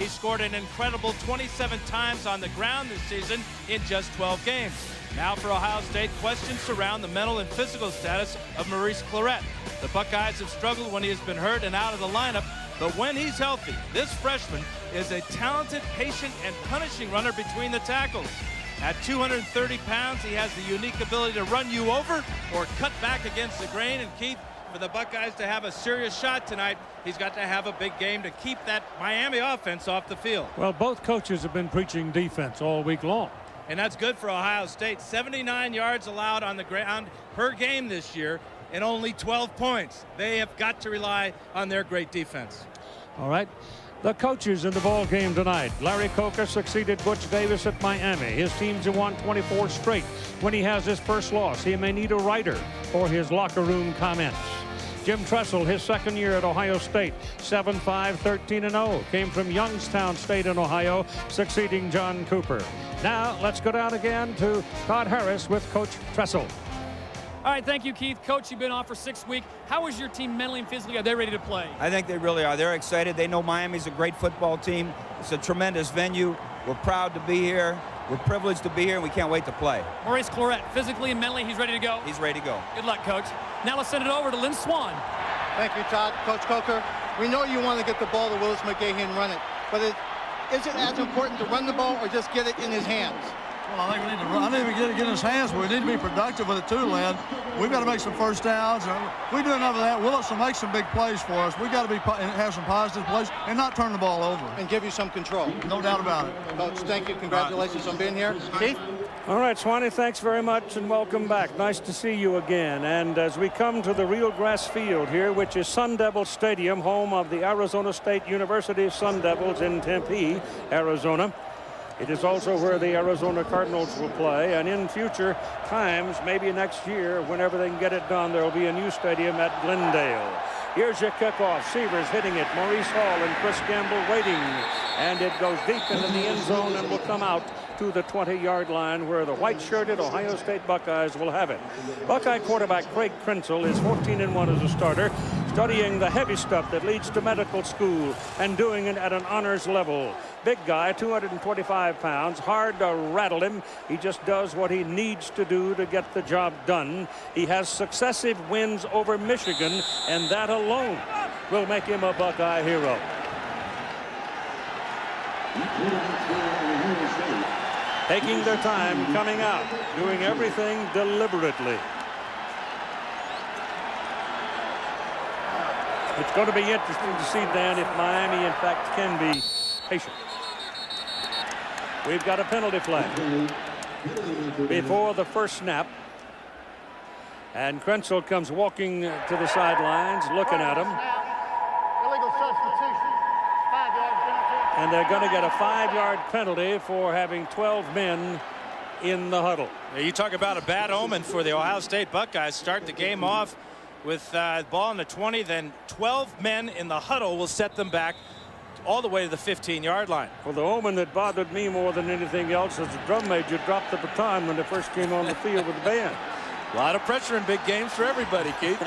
He scored an incredible 27 times on the ground this season in just 12 games. Now for Ohio State, questions surround the mental and physical status of Maurice Clarett. The Buckeyes have struggled when he has been hurt and out of the lineup, but when he's healthy, this freshman is a talented, patient, and punishing runner between the tackles. At 230 pounds, he has the unique ability to run you over or cut back against the grain. And Keith, for the Buckeyes to have a serious shot tonight, he's got to have a big game to keep that Miami offense off the field. Well, both coaches have been preaching defense all week long. And that's good for Ohio State. 79 yards allowed on the ground per game this year and only 12 points. They have got to rely on their great defense. All right. The coaches in the ball game tonight. Larry Coker succeeded Butch Davis at Miami. His teams have won 24 straight. When he has his first loss, he may need a writer for his locker room comments. Jim Tressel, his second year at Ohio State, 7-5, 13-0. Came from Youngstown State in Ohio, succeeding John Cooper. Now, let's go down again to Todd Harris with Coach Tressel. All right, thank you, Keith. Coach, you've been off for 6 weeks. How is your team mentally and physically? Are they ready to play? I think they really are. They're excited. They know Miami's a great football team. It's a tremendous venue. We're proud to be here. We're privileged to be here, and we can't wait to play. Maurice Clarett, physically and mentally, he's ready to go? He's ready to go. Good luck, Coach. Now let's send it over to Lynn Swan. Thank you, Todd. Coach Coker, we know you want to get the ball to Willis McGahee and run it, but is it as important to run the ball or just get it in his hands? Well, I think we need to run. I need to get it in his hands, but we need to be productive with it too, Lynn. We've got to make some first downs. If we do enough of that, Willis will make some big plays for us. We've got to have some positive plays and not turn the ball over. And give you some control. No doubt about it. Coach, thank you. Congratulations on being here. Keith? All right, Swanee, thanks very much and welcome back. Nice to see you again. And as we come to the real grass field here, which is Sun Devil Stadium, home of the Arizona State University Sun Devils in Tempe, Arizona. It is also where the Arizona Cardinals will play, and in future times, maybe next year, whenever they can get it done, there will be a new stadium at Glendale. Here's your kickoff. Severs hitting it. Maurice Hall and Chris Gamble waiting. And it goes deep into the end zone and will come out to the 20-yard line where the white-shirted Ohio State Buckeyes will have it. Buckeye quarterback Craig Krenzel is 14-1 as a starter, studying the heavy stuff that leads to medical school and doing it at an honors level. Big guy, 225 pounds, hard to rattle him. He just does what he needs to do to get the job done. He has successive wins over Michigan, and that alone will make him a Buckeye hero. Taking their time, coming out, doing everything deliberately. It's going to be interesting to see, Dan, if Miami, in fact, can be patient. We've got a penalty flag before the first snap. And Krenzel comes walking to the sidelines, looking at him. Illegal substitution. 5 yards penalty. And they're going to get a 5-yard penalty for having 12 men in the huddle. You talk about a bad omen for the Ohio State Buckeyes. Start the game off with the ball in the 20, then 12 men in the huddle will set them back all the way to the 15-yard line. Well, the omen that bothered me more than anything else is the drum major dropped the baton when they first came on the field with the band. A lot of pressure in big games for everybody, Keith.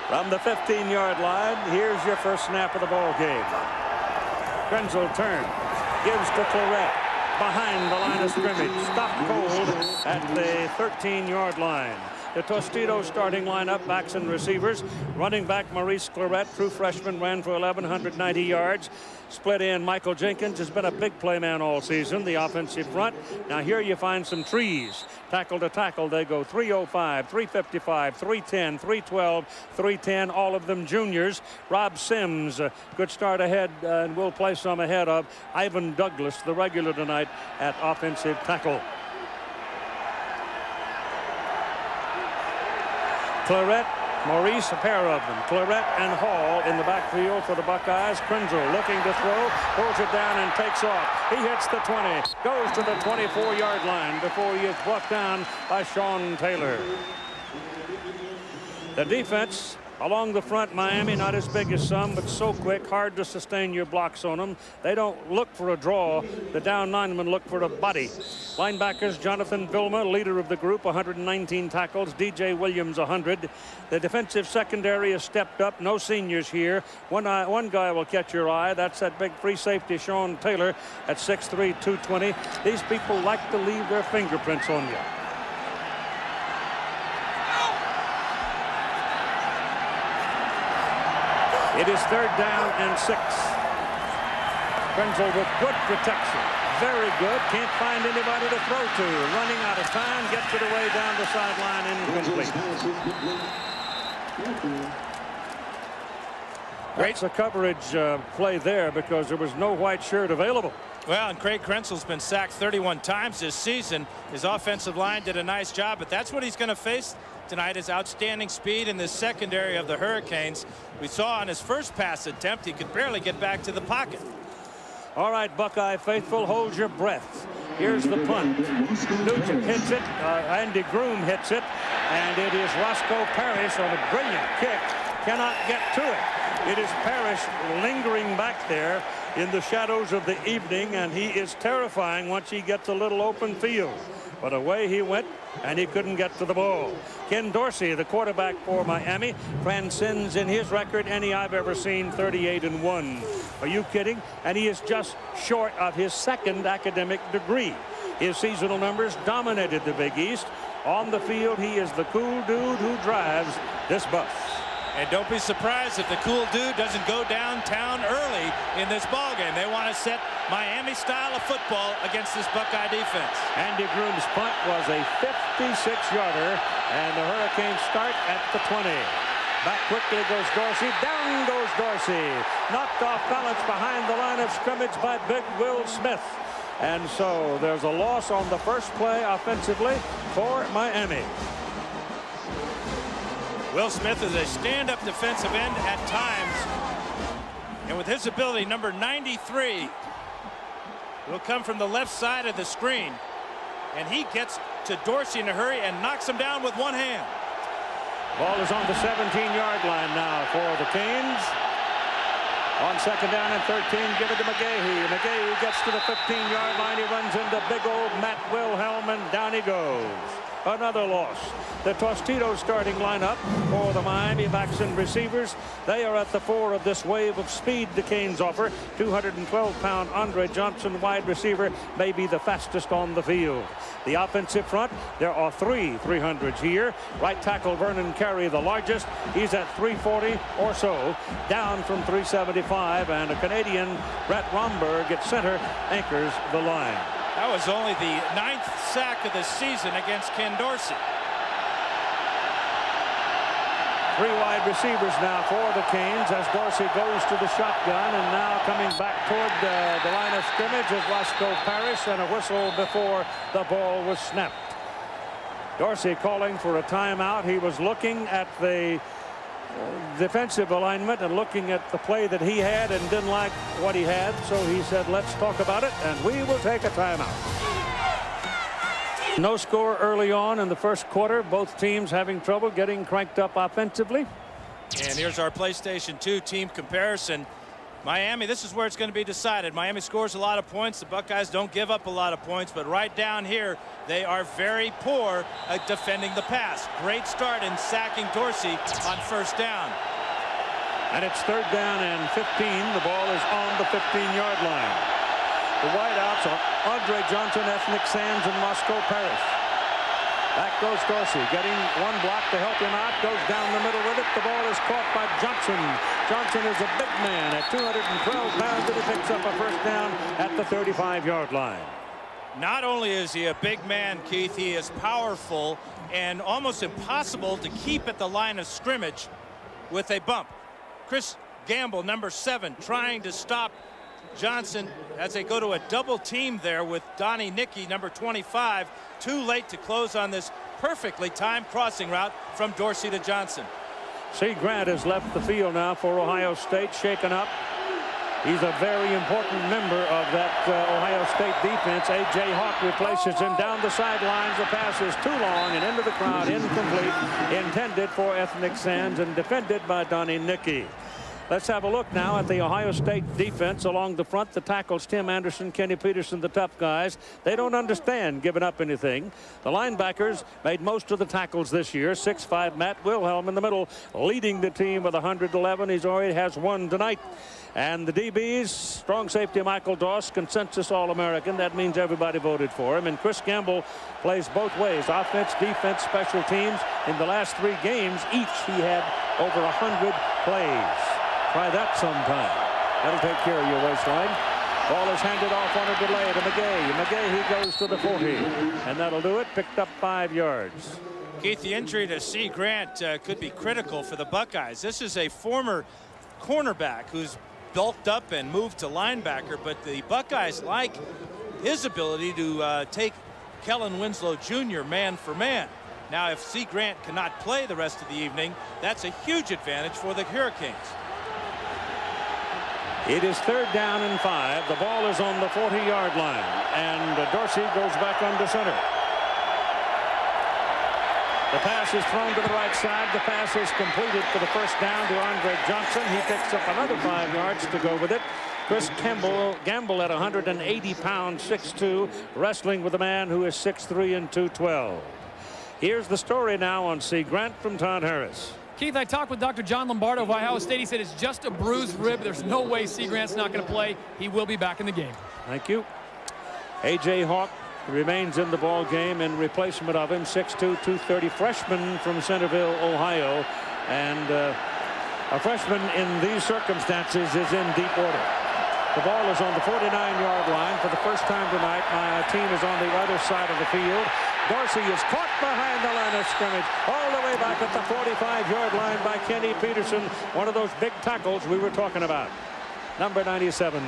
From the 15-yard line, here's your first snap of the ball game. Krenzel turns, gives to Clarett behind the line of scrimmage. Stopped cold at the 13-yard line. The Tostitos starting lineup, backs and receivers. Running back Maurice Clarett, true freshman, ran for 1,190 yards. Split in. Michael Jenkins has been a big play man all season. The offensive front. Now here you find some trees. Tackle to tackle, they go 305, 355, 310, 312, 310, all of them juniors. Rob Sims, good start ahead, and will play some ahead of Ivan Douglas, the regular tonight at offensive tackle. Clarett, Maurice, a pair of them. Clarett and Hall in the backfield for the Buckeyes. Krenzel looking to throw, pulls it down and takes off. He hits the 20, goes to the 24-yard line before he is brought down by Sean Taylor. The defense Along the front, Miami, not as big as some, but so quick, hard to sustain your blocks on them. They don't look for a draw. The down linemen look for a body. Linebackers, Jonathan Vilma, leader of the group, 119 tackles. DJ Williams, 100. The defensive secondary has stepped up. No seniors here. One guy will catch your eye. That's that big free safety, Sean Taylor, at 6'3", 220. These people like to leave their fingerprints on you. It is 3rd down and 6. Krenzel with good protection. Very good. Can't find anybody to throw to. Running out of time. Gets it away down the sideline. Incomplete. Great coverage play there because there was no white shirt available. Well, and Craig Krenzel's been sacked 31 times this season. His offensive line did a nice job, but that's what he's going to face tonight, is outstanding speed in the secondary of the Hurricanes. We saw on his first pass attempt, he could barely get back to the pocket. All right, Buckeye faithful, hold your breath. Here's the punt. Nugent hits it. Andy Groom hits it. And it is Roscoe Parrish on a brilliant kick. Cannot get to it. It is Parrish lingering back there in the shadows of the evening, and he is terrifying once he gets a little open field. But away he went, and he couldn't get to the ball. Ken Dorsey, the quarterback for Miami, transcends in his record any I've ever seen, 38-1. Are you kidding? And he is just short of his 2nd academic degree. His seasonal numbers dominated the Big East. On the field, he is the cool dude who drives this bus. And don't be surprised if the cool dude doesn't go downtown early in this ballgame. They want to set Miami style of football against this Buckeye defense. Andy Groom's punt was a 56-yarder, and the Hurricanes start at the 20. Back quickly goes Dorsey. Down goes Dorsey. Knocked off balance behind the line of scrimmage by Big Will Smith. And so there's a loss on the first play offensively for Miami. Will Smith is a stand-up defensive end at times. And with his ability, number 93 will come from the left side of the screen. And he gets to Dorsey in a hurry and knocks him down with one hand. Ball is on the 17-yard line now for the Canes. On 2nd down and 13, give it to McGahee. McGahee gets to the 15-yard line. He runs into big old Matt Wilhelm, and down he goes. Another loss. The Tostitos starting lineup for the Miami backs and receivers. They are at the 4 of this wave of speed the Canes offer. 212-pound Andre Johnson, wide receiver, may be the fastest on the field. The offensive front, there are 3 300s here. Right tackle Vernon Carey, the largest. He's at 340 or so, down from 375. And a Canadian, Brett Romberg, at center, anchors the line. That was only the 9th sack of the season against Ken Dorsey. 3 wide receivers now for the Canes as Dorsey goes to the shotgun, and now coming back toward the line of scrimmage is Roscoe Parrish, and a whistle before the ball was snapped. Dorsey calling for a timeout. He was looking at the defensive alignment and looking at the play that he had and didn't like what he had, so he said, let's talk about it, and we will take a timeout. No score early on in the first quarter. Both teams having trouble getting cranked up offensively. And here's our PlayStation 2 team comparison. Miami, this is where it's going to be decided. Miami scores a lot of points. The Buckeyes don't give up a lot of points, but right down here, they are very poor at defending the pass. Great start in sacking Dorsey on 1st down. And it's 3rd down and 15. The ball is on the 15-yard line. The wideouts are Andre Johnson, Ethnic Sands, and Roscoe Parrish. Back goes Dorsey, getting one block to help him out, goes down the middle with it. The ball is caught by Johnson. Johnson is a big man at 212 pounds, and he picks up a 1st down at the 35-yard line. Not only is he a big man, Keith, he is powerful and almost impossible to keep at the line of scrimmage with a bump. Chris Gamble, number 7, trying to stop Johnson as they go to a double team there with Donnie Nicky, number 25. Too late to close on this perfectly timed crossing route from Dorsey to Johnson. C. Grant has left the field now for Ohio State, shaken up. He's a very important member of that Ohio State defense. A.J. Hawk replaces him down the sidelines. The pass is too long and into the crowd, incomplete, intended for Ethnic Sands and defended by Donnie Nicky. Let's have a look now at the Ohio State defense along the front. The tackles, Tim Anderson, Kenny Peterson, the tough guys. They don't understand giving up anything. The linebackers made most of the tackles this year. 6'5" Matt Wilhelm in the middle, leading the team with 111. He's already has one tonight. And the DBs, strong safety Michael Doss, consensus All-American. That means everybody voted for him. And Chris Gamble plays both ways, offense, defense, special teams. In the last 3 games, each he had over 100 plays. Try that sometime. That'll take care of your waistline. Ball is handed off on a delay to McGay. McGay, he goes to the 40. And that'll do it. Picked up 5 yards. Keith, the injury to C. Grant could be critical for the Buckeyes. This is a former cornerback who's bulked up and moved to linebacker, but the Buckeyes like his ability to take Kellen Winslow Jr. man for man. Now, if C. Grant cannot play the rest of the evening, that's a huge advantage for the Hurricanes. It is 3rd down and 5. The ball is on the 40-yard line, and Dorsey goes back under center. The pass is thrown to the right side. The pass is completed for the first down to Andre Johnson. He picks up another 5 yards to go with it. Chris Gamble at 180 pounds, 6'2", wrestling with a man who is 6'3" and 212. Here's the story now on C. Grant from Todd Harris. Keith, I talked with Dr. John Lombardo of Ohio State. He said it's just a bruised rib. There's no way C. Grant's not going to play. He will be back in the game. Thank you. A.J. Hawk remains in the ball game in replacement of him, 6'2", 230, freshman from Centerville, Ohio. And a freshman in these circumstances is in deep order. The ball is on the 49-yard line for the first time tonight. My team is on the other side of the field. Dorsey is caught behind the line of scrimmage, all the way back at the 45-yard line by Kenny Peterson. One of those big tackles we were talking about. Number 97.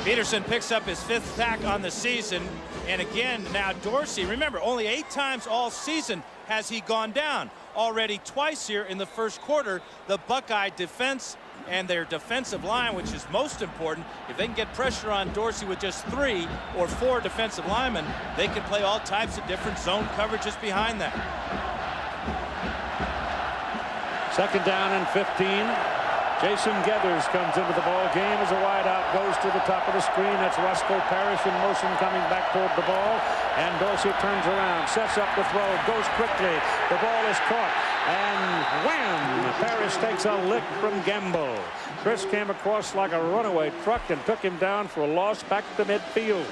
Peterson picks up his 5th sack on the season. And again, now Dorsey, remember, only 8 times all season has he gone down. Already twice here in the first quarter. The Buckeye defense and their defensive line, which is most important, if they can get pressure on Dorsey with just 3 or 4 defensive linemen, they can play all types of different zone coverages behind that. 2nd down and 15. Jason Geathers comes into the ball game as a wideout goes to the top of the screen. That's Roscoe Parrish in motion coming back toward the ball. And Dorsey turns around, sets up the throw, goes quickly. The ball is caught. And wham! Parrish takes a lick from Gamble. Chris came across like a runaway truck and took him down for a loss back to midfield.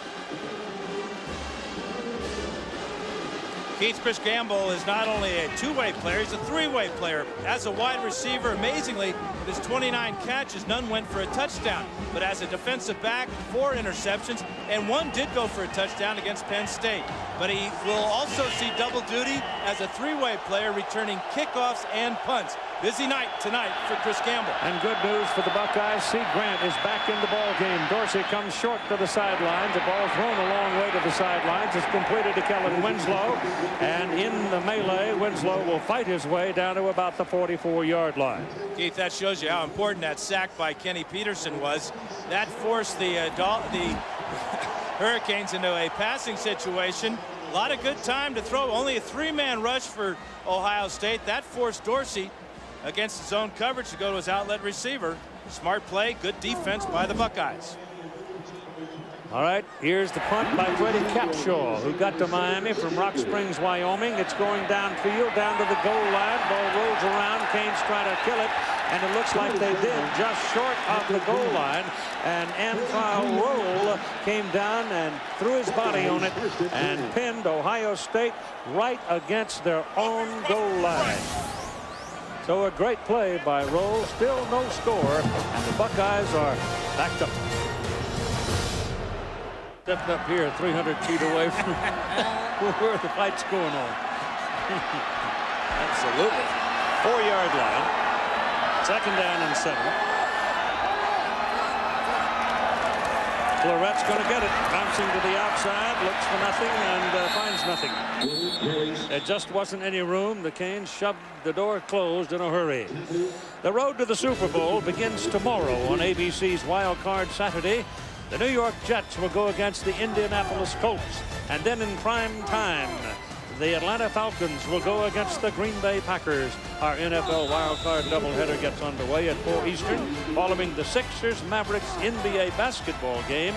Keith, Chris Gamble is not only a 2-way player, he's a 3-way player. As a wide receiver, amazingly, with his 29 catches, none went for a touchdown. But as a defensive back, 4 interceptions, and 1 did go for a touchdown against Penn State. But he will also see double duty as a 3-way player, returning kickoffs and punts. Busy night tonight for Chris Gamble. And good news for the Buckeyes. C. Grant is back in the ball game. Dorsey comes short to the sidelines. The ball thrown a long way to the sidelines. It's completed to Kellen Winslow. And in the melee, Winslow will fight his way down to about the 44-yard line. Keith, that shows you how important that sack by Kenny Peterson was. That forced the Hurricanes into a passing situation. A lot of good time to throw. Only a 3-man rush for Ohio State. That forced Dorsey against his own coverage to go to his outlet receiver. Smart play, good defense by the Buckeyes. All right, here's the punt by Freddie Capshaw, who got to Miami from Rock Springs, Wyoming. It's going downfield, down to the goal line. Ball rolls around. Canes try to kill it, and it looks like they did, just short of the goal line. And Anthony Roll came down and threw his body on it and pinned Ohio State right against their own goal line. So a great play by Roll. Still no score, and the Buckeyes are backed up. Stepped up here 300 feet away from where the fight's going on. Absolutely. 4-yard line. 2nd down and 7. Claret's going to get it. Bouncing to the outside, looks for nothing and finds nothing. There just wasn't any room. The Canes shoved the door closed in a hurry. The road to the Super Bowl begins tomorrow on ABC's Wild Card Saturday. The New York Jets will go against the Indianapolis Colts. And then in prime time, the Atlanta Falcons will go against the Green Bay Packers. Our NFL Wild Card doubleheader gets underway at 4 Eastern, following the Sixers-Mavericks NBA basketball game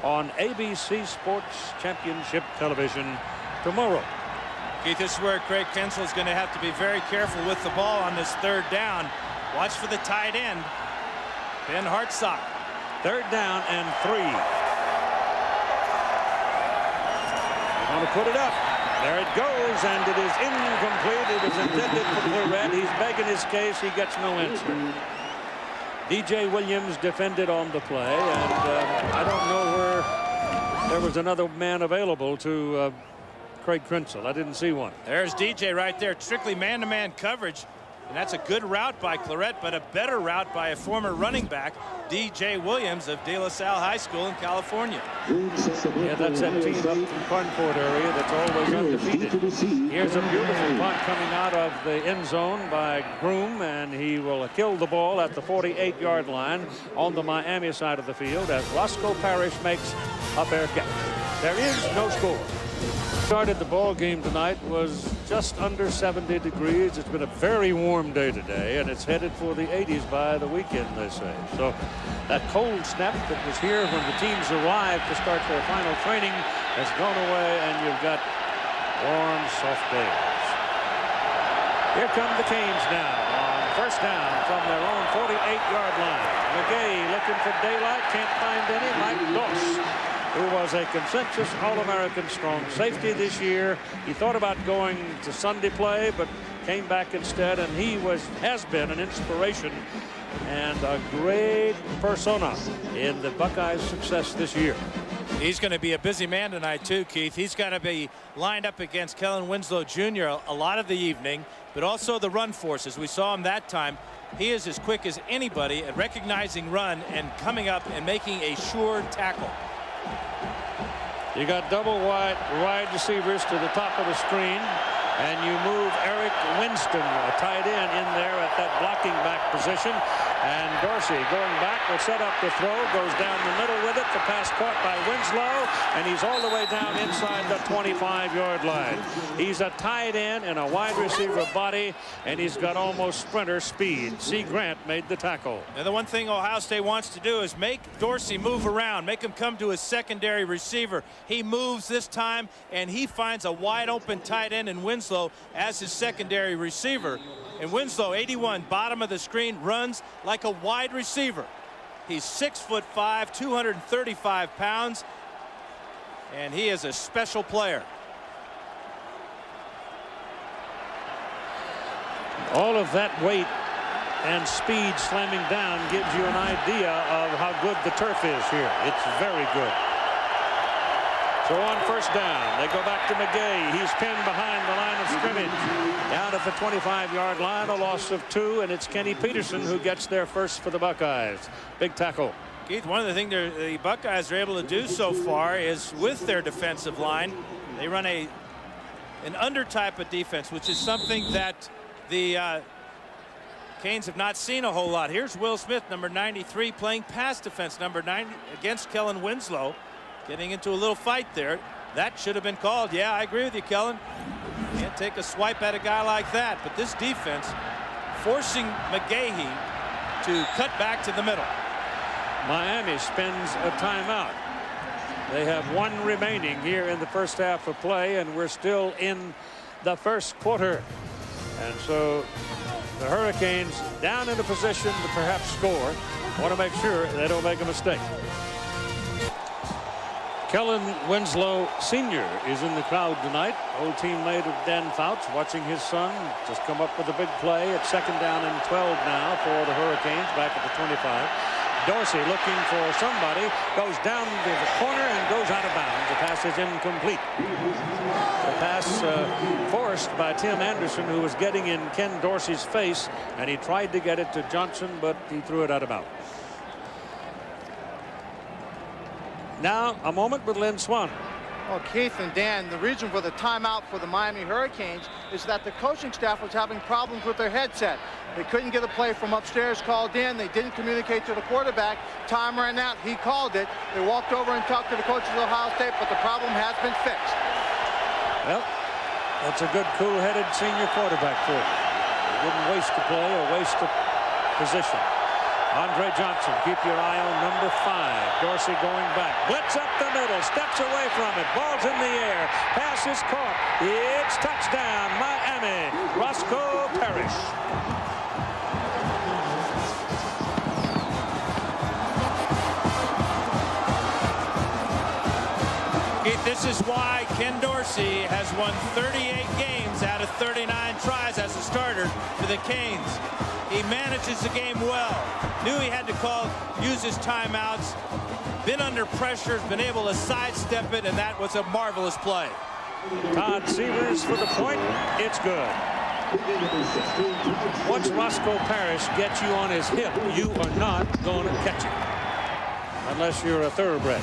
on ABC Sports Championship Television tomorrow. Keith, this is where Craig Kensel is going to have to be very careful with the ball on this 3rd down. Watch for the tight end, Ben Hartsock. 3rd down and 3. They're going to put it up. There it goes, and it is incomplete. It was intended for Claret. He's begging his case. He gets no answer. DJ Williams defended on the play, and I don't know where there was another man available to Craig Krenzel. I didn't see one. There's DJ right there. Strictly man-to-man coverage. And that's a good route by Claret, but a better route by a former running back, DJ Williams of De La Salle High School in California. Yeah, that's that team up from Concord area that's always undefeated. Here's a beautiful punt coming out of the end zone by Groom, and he will kill the ball at the 48-yard line on the Miami side of the field as Roscoe Parrish makes a fair catch. There is no score. Started the ball game tonight was just under 70 degrees. It's been a very warm day today, and it's headed for the 80s by the weekend, they say. So that cold snap that was here when the teams arrived to start their final training has gone away, and you've got warm, soft days. Here come the Canes now on 1st down from their own 48-yard line. McGay looking for daylight, can't find any. Mike Doss, who was a consensus All-American strong safety this year. He thought about going to Sunday play, but came back instead, and he has been an inspiration and a great persona in the Buckeyes' success this year. He's going to be a busy man tonight, too, Keith. He's got to be lined up against Kellen Winslow Jr. a lot of the evening, but also the run forces. We saw him that time. He is as quick as anybody at recognizing run and coming up and making a sure tackle. You got double wide receivers to the top of the screen, and you move Eric Winston, a tight end, in there at that blocking back position. And Dorsey going back will set up the throw, goes down the middle with it. The pass caught by Winslow, and he's all the way down inside the 25-yard line. He's a tight end and a wide receiver body, and he's got almost sprinter speed. C. Grant made the tackle. And the one thing Ohio State wants to do is make Dorsey move around, make him come to his secondary receiver. He moves this time, and he finds a wide open tight end in Winslow as his secondary receiver. And Winslow, 81, bottom of the screen, runs like a wide receiver. He's 6'5", 235 pounds, and he is a special player. All of that weight and speed slamming down gives you an idea of how good the turf is here. It's very good. So on 1st down, they go back to McGay. He's pinned behind the line of scrimmage. Down at the 25-yard line, a loss of 2, and it's Kenny Peterson who gets there first for the Buckeyes. Big tackle. Keith, one of the things the Buckeyes are able to do so far is with their defensive line, they run an under type of defense, which is something that the Canes have not seen a whole lot. Here's Will Smith, number 93, playing pass defense, number 90, against Kellen Winslow. Getting into a little fight there. That should have been called. Yeah, I agree with you, Kellen. Can't take a swipe at a guy like that. But this defense forcing McGahee to cut back to the middle. Miami spends a timeout. They have 1 remaining here in the first half of play, and we're still in the first quarter. And so the Hurricanes down in a position to perhaps score. Want to make sure they don't make a mistake. Kellen Winslow Sr. is in the crowd tonight. Old teammate of Dan Fouts, watching his son just come up with a big play at 2nd down and 12 now for the Hurricanes back at the 25. Dorsey looking for somebody, goes down to the corner and goes out of bounds. The pass is incomplete. The pass forced by Tim Anderson, who was getting in Ken Dorsey's face, and he tried to get it to Johnson, but he threw it out of bounds. Now a moment with Lynn Swan. Well, Keith and Dan, the reason for the timeout for the Miami Hurricanes is that the coaching staff was having problems with their headset. They couldn't get a play from upstairs called in. They didn't communicate to the quarterback. Time ran out. He called it. They walked over and talked to the coaches of Ohio State, but the problem has been fixed. Well, that's a good, cool-headed senior quarterback for you. He didn't waste a play or waste a position. Andre Johnson, keep your eye on number 5. Dorsey going back. Blitz up the middle. Steps away from it. Ball's in the air. Pass is caught. It's touchdown, Miami. Roscoe Parrish. Keith, this is why Ken Dorsey has won 38 games out of 39 tries as a starter for the Canes. He manages the game well. Knew he had to use his timeouts. Been under pressure, been able to sidestep it, and that was a marvelous play. Todd Severs for the point. It's good. Once Roscoe Parrish gets you on his hip, you are not going to catch it. Unless you're a thoroughbred.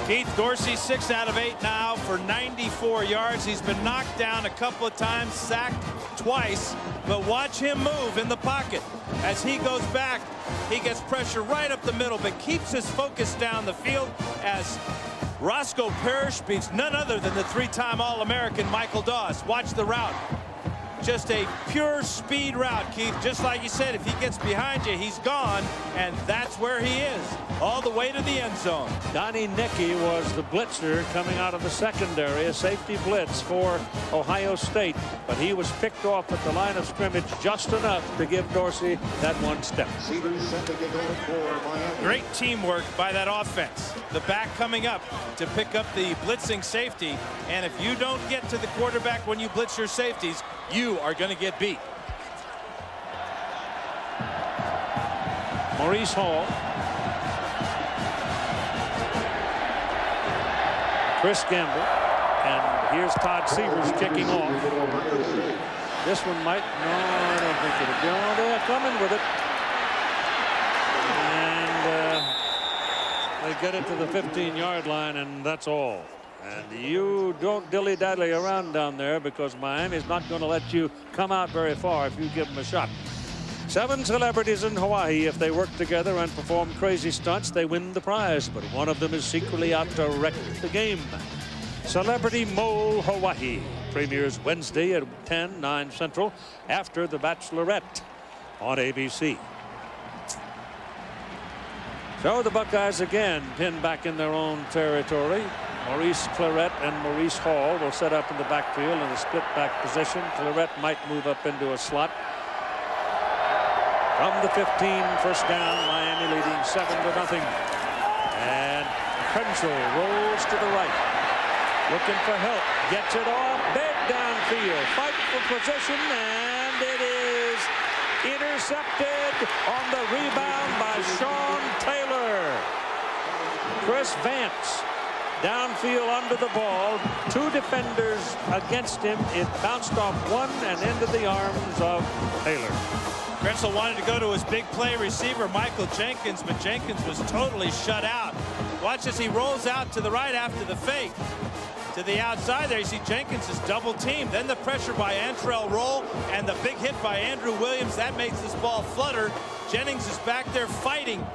Keith, Dorsey 6 out of 8 now for 94 yards. He's been knocked down a couple of times, sacked twice, but watch him move in the pocket. As he goes back, he gets pressure right up the middle, but keeps his focus down the field as Roscoe Parrish beats none other than the 3-time All-American Michael Doss. Watch the route. Just a pure speed route, Keith. Just like you said, if he gets behind you, he's gone, and that's where he is, all the way to the end zone. Donnie Nicky was the blitzer coming out of the secondary, a safety blitz for Ohio State, but he was picked off at the line of scrimmage just enough to give Dorsey that one step. Great teamwork by that offense. The back coming up to pick up the blitzing safety, and if you don't get to the quarterback when you blitz your safeties, you are going to get beat. Maurice Hall. Chris Gamble. And here's Todd Severs kicking off. This one might. No, I don't think it'll go. They're coming with it. And they get it to the 15-yard line, and that's all. And you don't dilly-dally around down there because Miami's not going to let you come out very far if you give them a shot. 7 celebrities in Hawaii. If they work together and perform crazy stunts, they win the prize. But one of them is secretly out to wreck the game. Celebrity Mole Hawaii premieres Wednesday at 10, 9 Central after The Bachelorette on ABC. So the Buckeyes again pinned back in their own territory. Maurice Clarett and Maurice Hall will set up in the backfield in a split back position. Clarett might move up into a slot. From the 15, first down, Miami leading 7-0. And Crenshaw rolls to the right. Looking for help. Gets it off. Big downfield. Fight for position. And it is intercepted on the rebound by Sean Taylor. Chris Vance downfield under the ball. 2 defenders against him. It bounced off one and into the arms of Taylor. Grensel wanted to go to his big play receiver, Michael Jenkins, but Jenkins was totally shut out. Watch as he rolls out to the right after the fake. To the outside there, you see Jenkins is double teamed. Then the pressure by Antrell Roll and the big hit by Andrew Williams. That makes this ball flutter. Jennings is back there fighting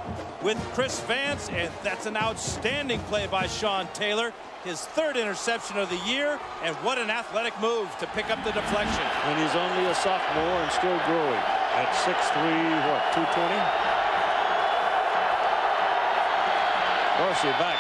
with Chris Vance, and that's an outstanding play by Sean Taylor. His 3rd interception of the year, and what an athletic move to pick up the deflection. And he's only a sophomore and still growing at 6'3", what, 220? Dorsey back.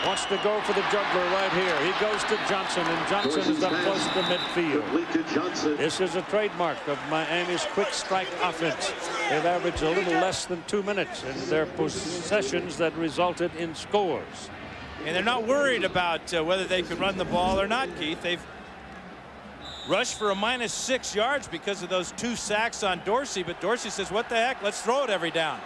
Wants to go for the juggler right here. He goes to Johnson, and Johnson is up close to midfield. This is a trademark of Miami's quick strike offense. They've averaged a little less than 2 minutes in their possessions that resulted in scores. And they're not worried about whether they could run the ball or not, Keith. They've rushed for a -6 yards because of those 2 sacks on Dorsey, but Dorsey says, what the heck, let's throw it every down.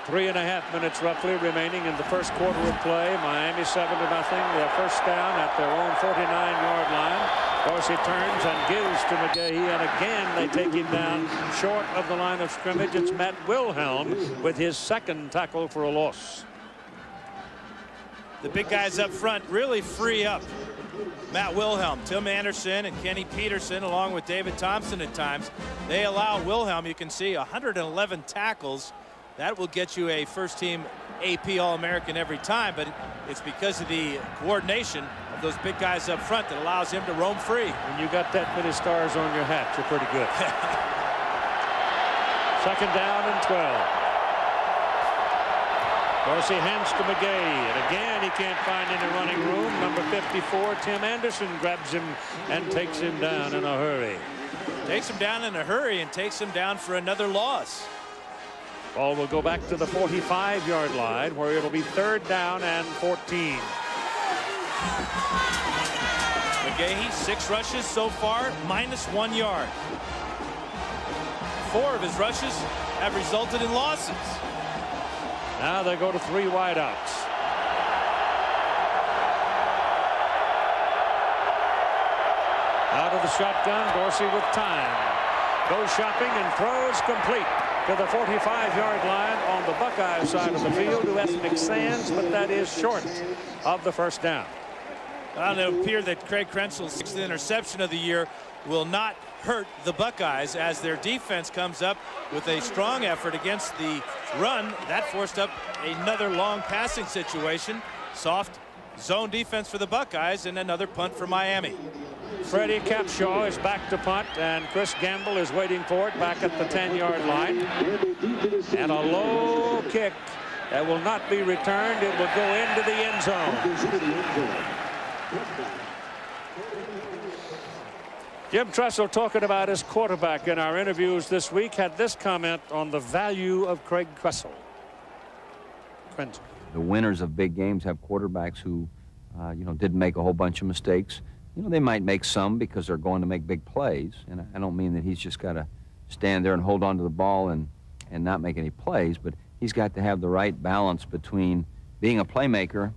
3.5 minutes roughly remaining in the first quarter of play. Miami 7-0. Their first down at their own 49-yard line. Dorsey turns and gives to McGahee, and again they take him down short of the line of scrimmage. It's Matt Wilhelm with his second tackle for a loss. The big guys up front really free up Matt Wilhelm. Tim Anderson and Kenny Peterson, along with David Thompson at times, they allow Wilhelm, you can see, 111 tackles. That will get you a first-team AP All-American every time, but it's because of the coordination of those big guys up front that allows him to roam free. When you got that many stars on your hat, you're pretty good. Second down and 12. Dorsey hands to McGahee, and again he can't find any running room. Number 54, Tim Anderson, grabs him and takes him down in a hurry. Takes him down in a hurry and takes him down for another loss. Ball will go back to the 45-yard line, where it'll be third down and 14. McGahee, 6 rushes so far, -1 yard. 4 of his rushes have resulted in losses. Now they go to 3 wideouts. Out of the shotgun, Dorsey with time. Goes shopping and throws complete to the 45-yard line on the Buckeye side of the field to Ethnic Sands, but that is short of the first down. Well, it appears that Craig Krenzel's 6th interception of the year will not hurt the Buckeyes as their defense comes up with a strong effort against the run. That forced up another long passing situation. Soft zone defense for the Buckeyes and another punt for Miami. Freddie Capshaw is back to punt, and Chris Gamble is waiting for it back at the 10-yard line. And a low kick that will not be returned. It will go into the end zone. Jim Tressel, talking about his quarterback in our interviews this week, had this comment on the value of Craig Krenzel. The winners of big games have quarterbacks who, didn't make a whole bunch of mistakes. They might make some because they're going to make big plays. And I don't mean that he's just got to stand there and hold on to the ball and not make any plays, but he's got to have the right balance between being a playmaker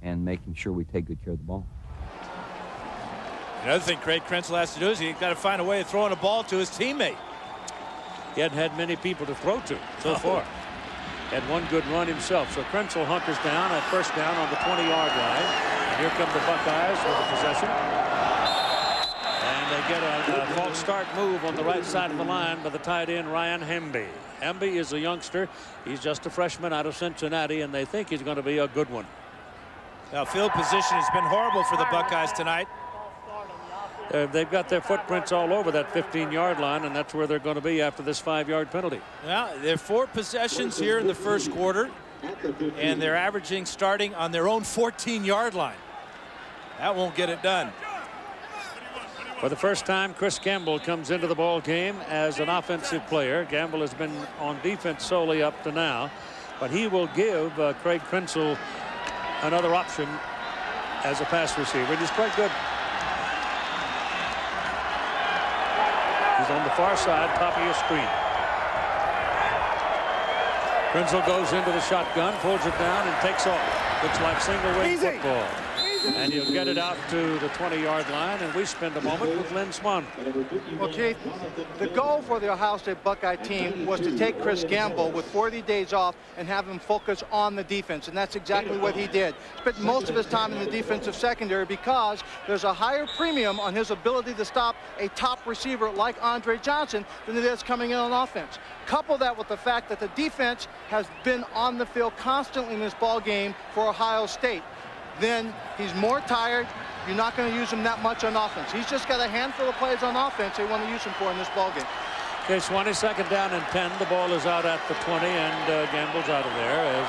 and making sure we take good care of the ball. Another thing Craig Krenzel has to do is he's got to find a way of throwing a ball to his teammate. He hadn't had many people to throw to so far. Had one good run himself. So Krenzel hunkers down at first down on the 20-yard line. And here come the Buckeyes with the possession. And they get a false start move on the right side of the line by the tight end Ryan Hemby. Hemby is a youngster. He's just a freshman out of Cincinnati, and they think he's going to be a good one. Now, field position has been horrible for the Buckeyes tonight. They've got their footprints all over that 15-yard line, and that's where they're going to be after this 5-yard penalty. Well, there are 4 possessions here in the first quarter, and they're averaging starting on their own 14-yard line. That won't get it done. For the first time, Chris Gamble comes into the ball game as an offensive player. Gamble has been on defense solely up to now, but he will give Craig Krenzel another option as a pass receiver, and he's quite good. He's on the far side, top of your screen. Krenzel goes into the shotgun, pulls it down, and takes off. Looks like single-wing football. And he'll get it out to the 20-yard line, and we spend a moment with Lynn Swan. Well, Keith, the goal for the Ohio State Buckeye team was to take Chris Gamble with 40 days off and have him focus on the defense, and that's exactly what he did. Spent most of his time in the defensive secondary because there's a higher premium on his ability to stop a top receiver like Andre Johnson than it is coming in on offense. Couple that with the fact that the defense has been on the field constantly in this ball game for Ohio State. Then he's more tired. You're not going to use him that much on offense. He's just got a handful of plays on offense they want to use him for in this ballgame. Okay, Swanee, second down and 10. The ball is out at the 20, and Gamble's out of there as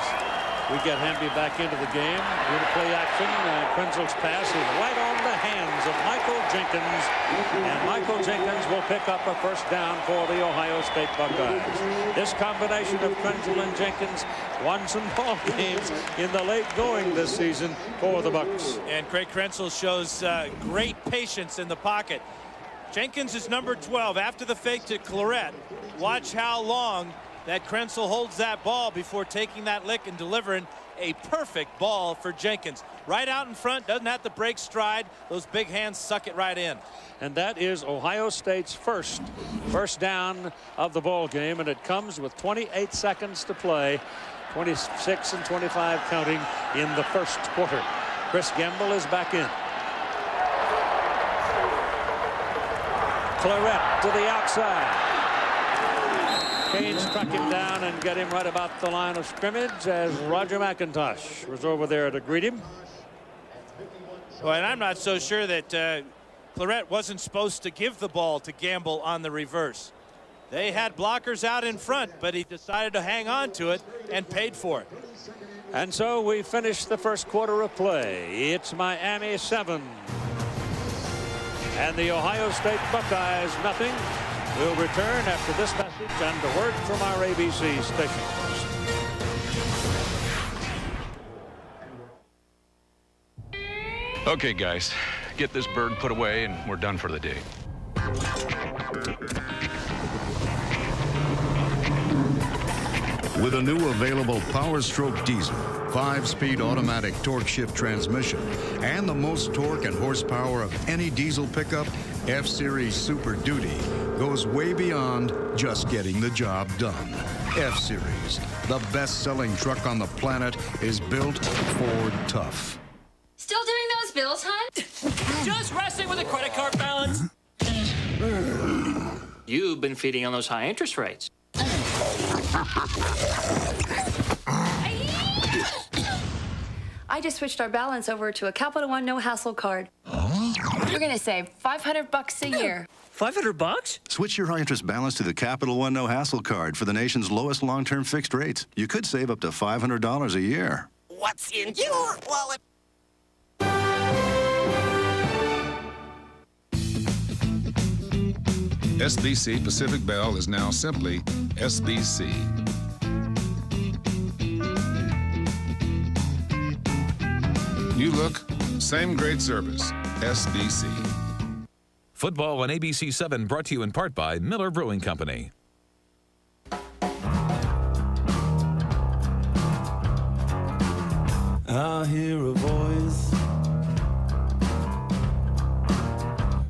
we get Hemby back into the game. Due to play action, Krenzel's pass is right on the hands of Michael Jenkins, and Michael Jenkins will pick up a first down for the Ohio State Buckeyes. This combination of Krenzel and Jenkins won some ball games in the late going this season for the Bucks. And Craig Krenzel shows great patience in the pocket. Jenkins is number 12 after the fake to Claret. Watch how long that Krenzel holds that ball before taking that lick and delivering a perfect ball for Jenkins. Right out in front, doesn't have to break stride. Those big hands suck it right in. And that is Ohio State's first down of the ball game, and it comes with 28 seconds to play. 26 and 25 counting in the first quarter. Chris Gamble is back in. Claret to the outside. Kane struck him down and get him right about the line of scrimmage as Roger McIntosh was over there to greet him. Well, and I'm not so sure that Claret wasn't supposed to give the ball to Gamble on the reverse. They had blockers out in front, but he decided to hang on to it and paid for it. And so we finish the first quarter of play. It's Miami 7 and the Ohio State Buckeyes nothing. We'll return after this message and a word from our ABC stations. Okay, guys, get this bird put away and we're done for the day. With a new available Power Stroke diesel, 5-speed automatic torque shift transmission, and the most torque and horsepower of any diesel pickup, F-Series Super Duty goes way beyond just getting the job done. F-Series, the best-selling truck on the planet, is built Ford tough. Still doing those bills, hon? Just resting with a credit card balance. You've been feeding on those high interest rates. I just switched our balance over to a Capital One no-hassle card. You're gonna save $500 a year. $500? Switch your high-interest balance to the Capital One no-hassle card for the nation's lowest long-term fixed rates. You could save up to $500 a year. What's in your wallet? SBC Pacific Bell is now simply SBC. New look, same great service, SBC. Football on ABC 7 brought to you in part by Miller Brewing Company. I hear a voice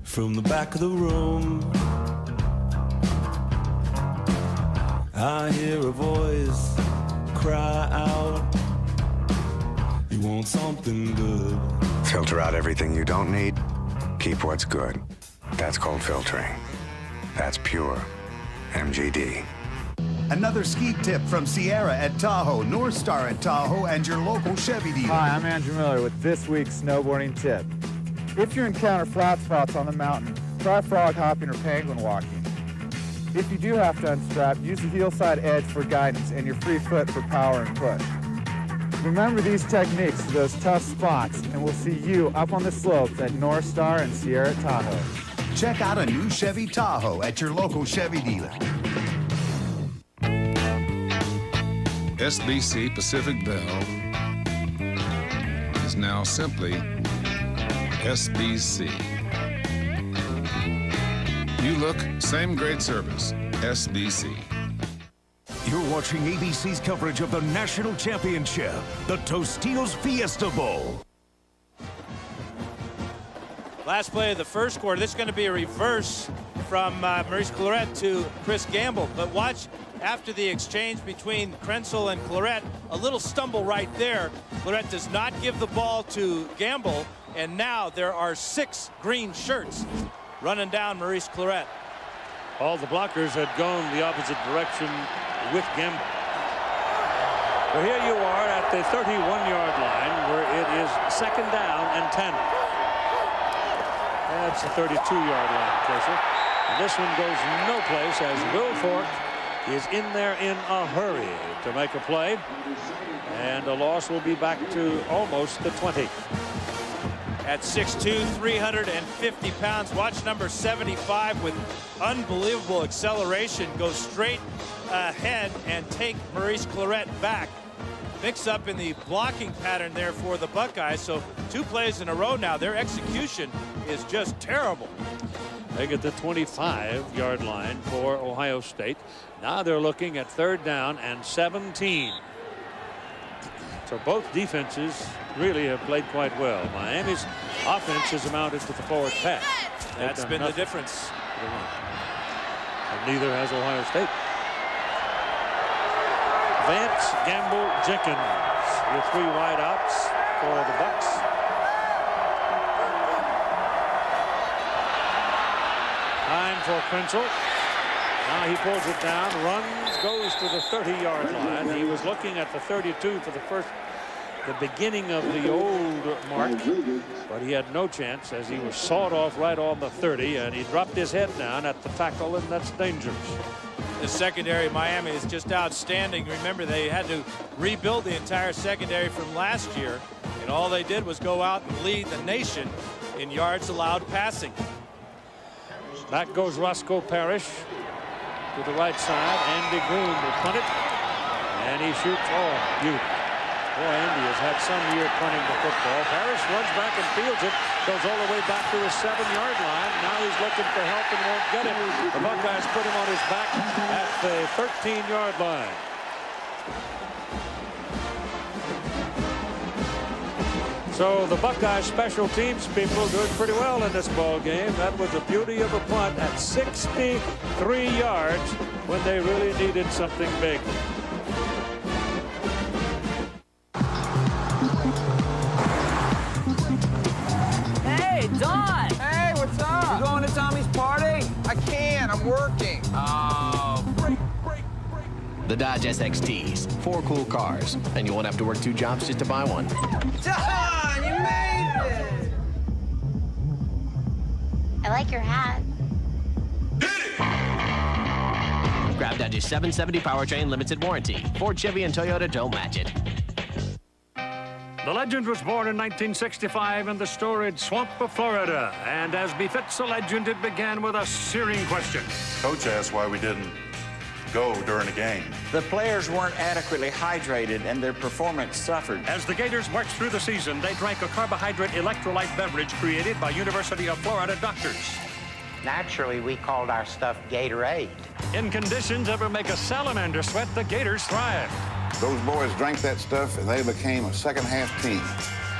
from the back of the room. I hear a voice cry out, you want something good. Filter out everything you don't need, keep what's good. That's called filtering. That's pure MGD. Another ski tip from Sierra at Tahoe, North Star at Tahoe, and your local Chevy dealer. Hi, I'm Andrew Miller with this week's snowboarding tip. If you encounter flat spots on the mountain, try frog hopping or penguin walking. If you do have to unstrap, use the heel side edge for guidance and your free foot for power and push. Remember these techniques for those tough spots, and we'll see you up on the slopes at North Star and Sierra Tahoe. Check out a new Chevy Tahoe at your local Chevy dealer. SBC Pacific Bell is now simply SBC. New look, same great service, SBC. You're watching ABC's coverage of the national championship, the Tostitos Fiesta Bowl. Last play of the first quarter. This is going to be a reverse from Maurice Claret to Chris Gamble. But watch after the exchange between Krenzel and Claret, a little stumble right there. Claret does not give the ball to Gamble, and now there are 6 green shirts running down Maurice Claret. All the blockers had gone the opposite direction with Gamble. Well, here you are at the 31-yard line where it is 2nd down and 10. That's the 32-yard line closer. And this one goes no place as Will Fork is in there in a hurry to make a play. And a loss will be back to almost the 20. At 6'2", 350 pounds, watch number 75 with unbelievable acceleration go straight ahead and take Maurice Claret back. Mix up in the blocking pattern there for the Buckeyes. So 2 plays in a row now. Their execution is just terrible. They get the 25-yard line for Ohio State. Now they're looking at 3rd down and 17. So both defenses really have played quite well. Miami's offense has amounted to the forward pass. That's been the difference. And neither has Ohio State. Vance, Gamble, Jenkins with 3 wideouts for the Bucks. Time for Krenzel. Now he pulls it down, runs, goes to the 30-yard line. He was looking at the 32 for the beginning of the old mark, but he had no chance as he was sawed off right on the 30, and he dropped his head down at the tackle, and that's dangerous. The secondary of Miami is just outstanding. Remember, they had to rebuild the entire secondary from last year, and all they did was go out and lead the nation in yards allowed passing. Back goes Roscoe Parrish to the right side. Andy Groom will punt it, and he shoots. Oh, beautiful. Boy, Andy has had some year punting the football. Parrish runs back and fields it, goes all the way back to his 7-yard line. Now he's looking for help and won't get it. The Buckeyes put him on his back at the 13-yard line. So the Buckeye special teams people doing pretty well in this ball game. That was the beauty of a punt at 63 yards when they really needed something big. Hey, Don! Hey, what's up? You going to Tommy's party? I can't. I'm working. The Dodge SXTs, 4 cool cars, and you won't have to work 2 jobs just to buy one. Don, you made it! I like your hat. Grab Dodge's 770 powertrain limited warranty. Ford, Chevy, and Toyota don't match it. The legend was born in 1965 in the storied swamp of Florida. And as befits a legend, it began with a searing question. Coach asked why we didn't go during the game. The players weren't adequately hydrated and their performance suffered. As the Gators marched through the season, they drank a carbohydrate electrolyte beverage created by University of Florida doctors. Naturally, we called our stuff Gatorade. In conditions ever make a salamander sweat, the Gators thrived. Those boys drank that stuff and they became a second-half team.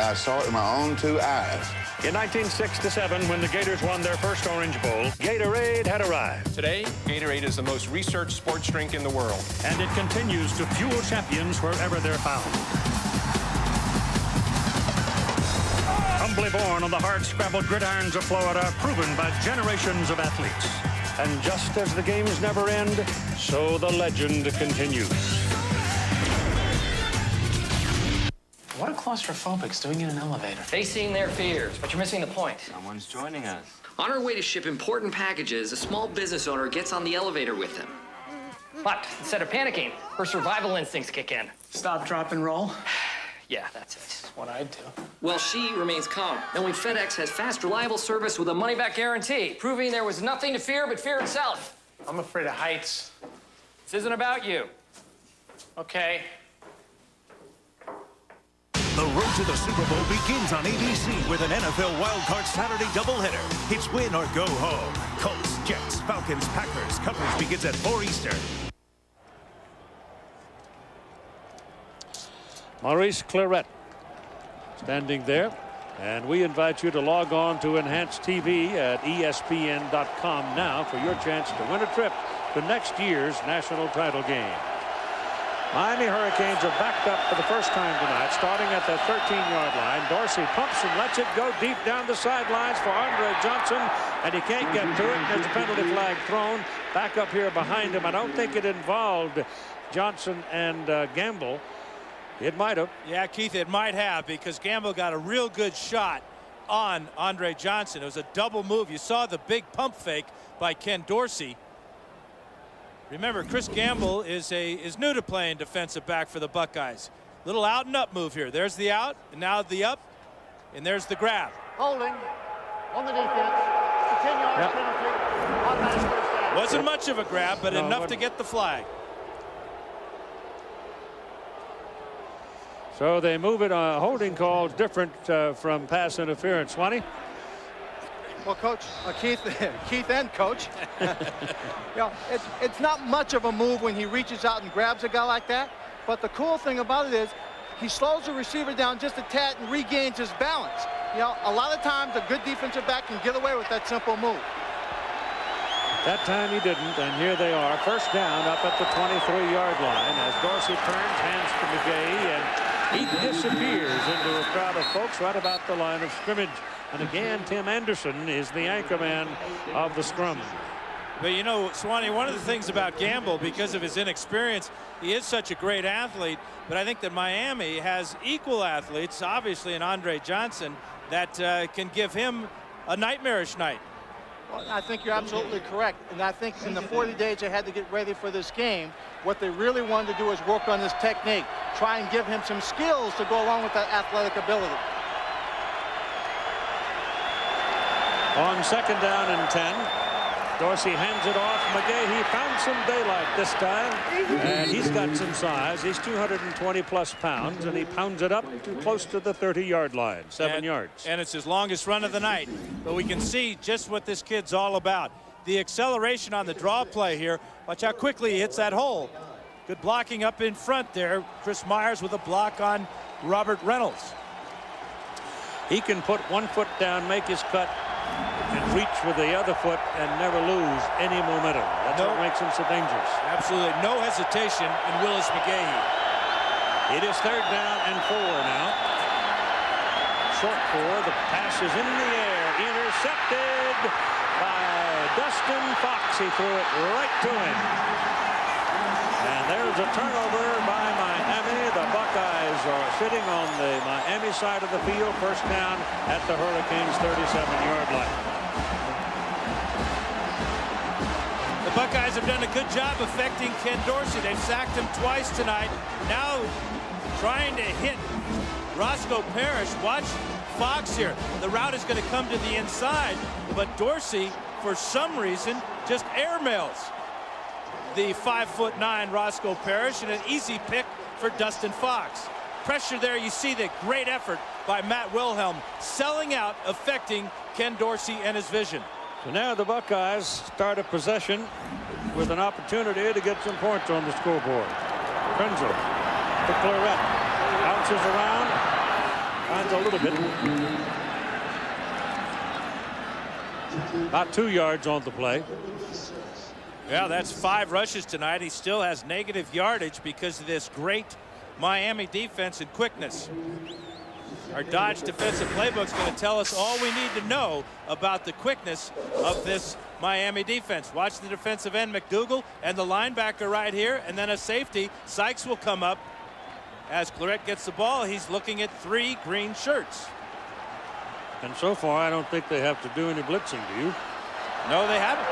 I saw it with my own 2 eyes. In 1967, when the Gators won their first Orange Bowl, Gatorade had arrived. Today, Gatorade is the most researched sports drink in the world. And it continues to fuel champions wherever they're found. Humbly born on the hard-scrabbled gridirons of Florida, proven by generations of athletes. And just as the games never end, so the legend continues. What are claustrophobics doing in an elevator? Facing their fears, but you're missing the point. Someone's joining us. On her way to ship important packages, a small business owner gets on the elevator with him. But instead of panicking, her survival instincts kick in. Stop, drop, and roll? Yeah, that's it. What I'd do. Well, she remains calm, knowing FedEx has fast, reliable service with a money-back guarantee, proving there was nothing to fear but fear itself. I'm afraid of heights. This isn't about you. Okay. The road to the Super Bowl begins on ABC with an NFL Wildcard Saturday doubleheader. It's win or go home. Colts, Jets, Falcons, Packers. Coverage begins at 4 Eastern. Maurice Clarett standing there. And we invite you to log on to Enhanced TV at ESPN.com now for your chance to win a trip to next year's national title game. Miami Hurricanes are backed up for the first time tonight, starting at the 13-yard line. Dorsey pumps and lets it go deep down the sidelines for Andre Johnson, and he can't get to it. There's a penalty flag thrown back up here behind him. I don't think it involved Johnson and Gamble. It might have. Yeah, Keith, it might have, because Gamble got a real good shot on Andre Johnson. It was a double move. You saw the big pump fake by Ken Dorsey. Remember, Chris Gamble is new to playing defensive back for the Buckeyes. Little out and up move here. There's the out, and now the up, and there's the grab. Holding on the defense. It's a 10-yard penalty. Automatic first down. Wasn't much of a grab, but enough to get the flag. So they move it. Holding calls different from pass interference. Swanee? Well, Coach, Keith and Coach, it's not much of a move when he reaches out and grabs a guy like that. But the cool thing about it is he slows the receiver down just a tad and regains his balance. You know, a lot of times a good defensive back can get away with that simple move. That time he didn't, and here they are. First down up at the 23-yard line as Dorsey turns, hands to McGahee, and he disappears into a crowd of folks right about the line of scrimmage. And again, Tim Anderson is the anchor man of the scrum. But you know, Swanee, one of the things about Gamble, because of his inexperience, he is such a great athlete, but I think that Miami has equal athletes, obviously, in Andre Johnson, that can give him a nightmarish night. Well, I think you're absolutely correct. And I think in the 40 days they had to get ready for this game, what they really wanted to do is work on his technique, try and give him some skills to go along with that athletic ability. On second down and 10, Dorsey hands it off. McGahee found some daylight this time, and he's got some size. He's 220-plus pounds, and he pounds it up to close to the 30-yard line, 7 yards. And it's his longest run of the night. But we can see just what this kid's all about. The acceleration on the draw play here. Watch how quickly he hits that hole. Good blocking up in front there. Chris Myers with a block on Robert Reynolds. He can put one foot down, make his cut, and reach with the other foot and never lose any momentum. That's what makes him so dangerous. Absolutely no hesitation in Willis McGahee. It is third down and 4 now. Short 4. The pass is in the air. Intercepted by Dustin Fox. He threw it right to him. And there's a turnover by Miami. The Buckeyes are sitting on the Miami side of the field. First down at the Hurricanes' 37-yard line. The Buckeyes have done a good job affecting Ken Dorsey. They've sacked him twice tonight. Now trying to hit Roscoe Parrish. Watch Fox here. The route is going to come to the inside, but Dorsey, for some reason, just airmails the 5'9" Roscoe Parrish, and an easy pick for Dustin Fox. Pressure there. You see the great effort by Matt Wilhelm, selling out, affecting Ken Dorsey and his vision. So now the Buckeyes start a possession with an opportunity to get some points on the scoreboard. Krenzel to Claret. Bounces around. Finds a little bit. About 2 yards on the play. Yeah, that's 5 rushes tonight. He still has negative yardage because of this great Miami defense and quickness. Our Dodge defensive playbook is going to tell us all we need to know about the quickness of this Miami defense. Watch the defensive end, McDougal, and the linebacker right here, and then a safety. Sykes will come up. As Claret gets the ball, he's looking at 3 green shirts. And so far, I don't think they have to do any blitzing, do you? No, they haven't.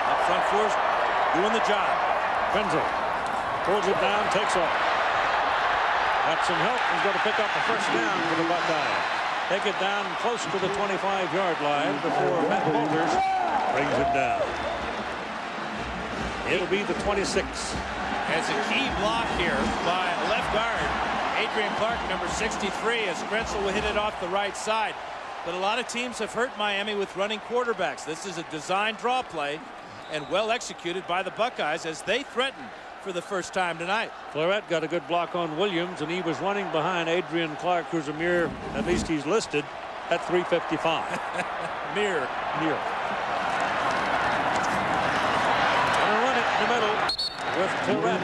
Up front force doing the job. Krenzel pulls it down, takes off. Got some help. He's going to pick up a first down for the Buckeyes. Take it down close to the 25-yard line before Matt Walters brings it down. It'll be the 26. As a key block here by left guard Adrian Clark, number 63, as Krenzel will hit it off the right side. But a lot of teams have hurt Miami with running quarterbacks. This is a designed draw play and well executed by the Buckeyes as they threaten for the first time tonight. Claret got a good block on Williams, and he was running behind Adrian Clark, who's a mere, at least he's listed, at 355. Mere. Gonna run it in the middle with Claret.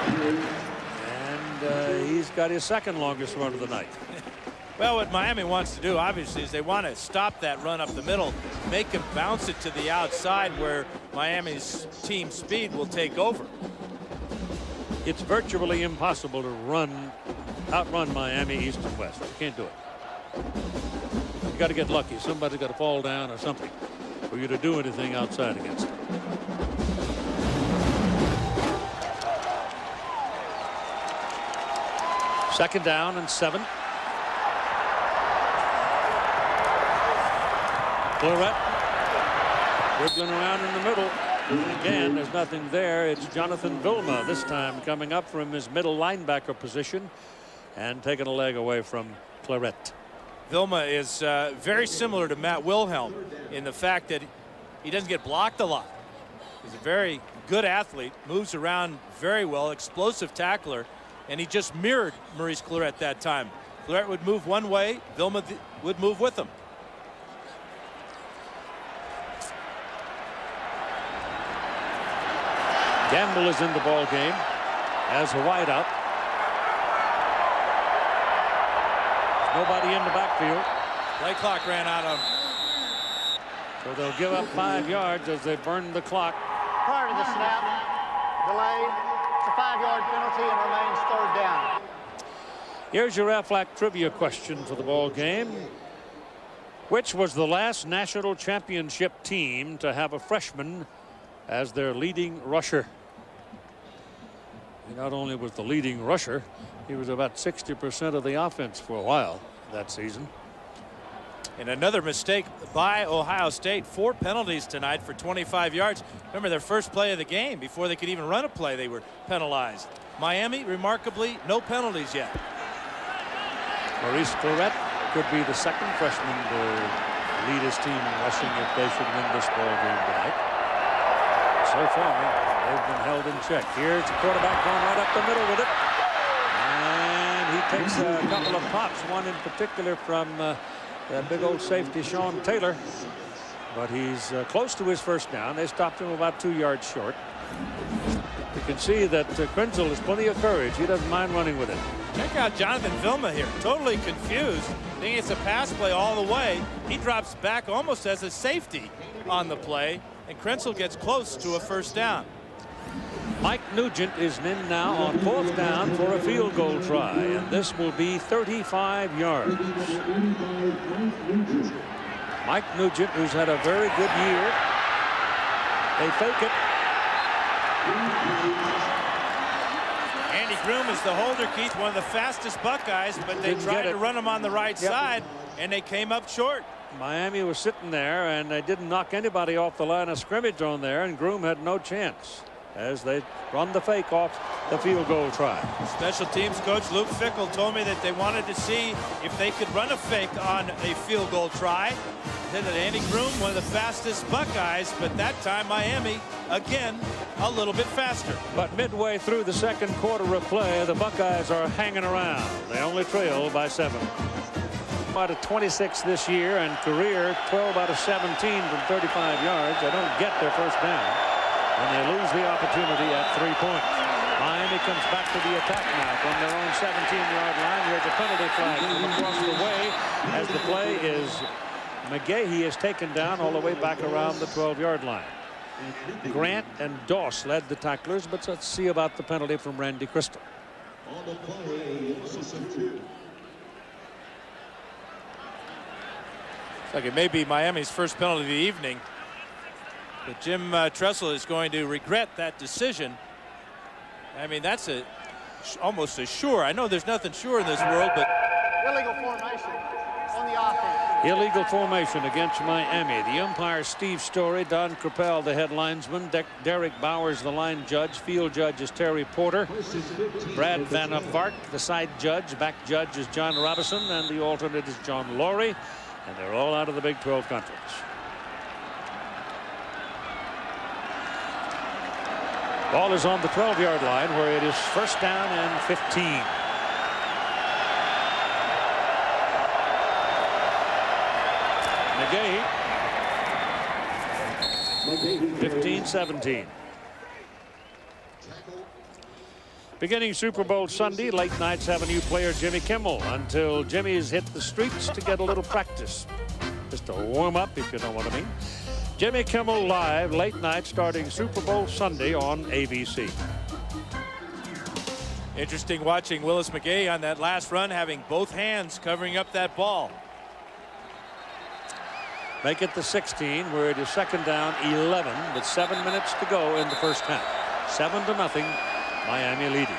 And he's got his second longest run of the night. Well, what Miami wants to do, obviously, is they want to stop that run up the middle, make him bounce it to the outside where Miami's team speed will take over. It's virtually impossible to outrun Miami east and west. You can't do it. You got to get lucky. Somebody's got to fall down or something for you to do anything outside against them. Second down and 7. Claret dribbling around in the middle. Again, there's nothing there. It's Jonathan Vilma this time coming up from his middle linebacker position and taking a leg away from Claret. Vilma is very similar to Matt Wilhelm in the fact that he doesn't get blocked a lot. He's a very good athlete, moves around very well, explosive tackler, and he just mirrored Maurice Clarett that time. Clarett would move one way, Vilma would move with him. Gamble is in the ball game as a wideout. Nobody in the backfield. Play clock ran out on him. So they'll give up 5 yards as they burn the clock. Prior to the snap, delay, it's a 5-yard penalty and remains 3rd down. Here's your Aflac trivia question for the ball game. Which was the last national championship team to have a freshman as their leading rusher? He not only was the leading rusher, he was about 60% of the offense for a while that season. And another mistake by Ohio State. 4 penalties tonight for 25 yards. Remember, their first play of the game, before they could even run a play, they were penalized. Miami, remarkably, no penalties yet. Maurice Clarett could be the second freshman to lead his team in rushing if they should win this ball game tonight. So far, they've been held in check. Here's the quarterback going right up the middle with it. And he takes a couple of pops, one in particular from that big old safety, Sean Taylor. But he's close to his first down. They stopped him about 2 yards short. You can see that Krenzel has plenty of courage. He doesn't mind running with it. Check out Jonathan Vilma here, totally confused, thinking it's a pass play all the way. He drops back almost as a safety on the play, and Krenzel gets close to a first down. Mike Nugent is in now on 4th down for a field goal try, and this will be 35 yards. Mike Nugent, who's had a very good year. They fake it. Andy Groom is the holder, Keith, one of the fastest Buckeyes, but they tried to run him on the right side, and they came up short. Miami was sitting there, and they didn't knock anybody off the line of scrimmage on there, and Groom had no chance as they run the fake off the field goal try. Special teams coach Luke Fickell told me that they wanted to see if they could run a fake on a field goal try. Said that Andy Groom, one of the fastest Buckeyes, but that time Miami, again, a little bit faster. But midway through the second quarter of play, the Buckeyes are hanging around. They only trail by 7. Out of 26 this year, and career 12 out of 17 from 35 yards. They don't get their first down, and they lose the opportunity at 3 points. Miami comes back to the attack now from their own 17-yard line. Here's a penalty flag from across the way as the play is McGahee is taken down all the way back around the 12-yard line. Grant and Doss led the tacklers, but let's see about the penalty from Randy Crystal. Like it may be Miami's first penalty of the evening, but Jim Tressel is going to regret that decision. I mean, that's almost a sure. I know there's nothing sure in this world, but illegal formation on the offense. Illegal formation against Miami. The umpire Steve Story, Don Crepel the head linesman, Derek Bowers the line judge, field judge is Terry Porter, Brad Van Vark the side judge, back judge is John Robinson, and the alternate is John Laurie. And they're all out of the Big 12 Conference. Ball is on the 12-yard line where it is first down and 15. McGahee. 15-17. Beginning Super Bowl Sunday, late nights have a new player, Jimmy Kimmel, until Jimmy's hit the streets to get a little practice. Just to warm up, if you know what I mean. Jimmy Kimmel live, late night, starting Super Bowl Sunday on ABC. Interesting watching Willis McGahee on that last run, having both hands covering up that ball. Make it the 16, where it is second down 11 with 7 minutes to go in the first half. 7-0. Miami leading.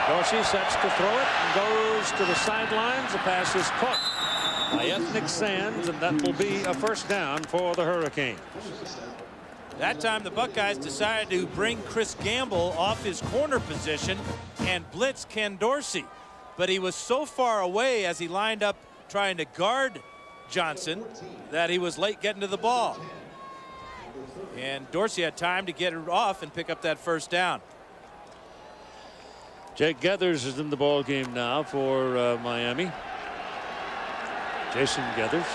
Dorsey sets to throw it and goes to the sidelines. The pass is caught by Ethnic Sands, and that will be a first down for the Hurricanes. That time the Buckeyes decided to bring Chris Gamble off his corner position and blitz Ken Dorsey. But he was so far away as he lined up trying to guard Johnson that he was late getting to the ball. And Dorsey had time to get it off and pick up that first down. Jake Geathers is in the ball game now for Miami. Jason Geathers.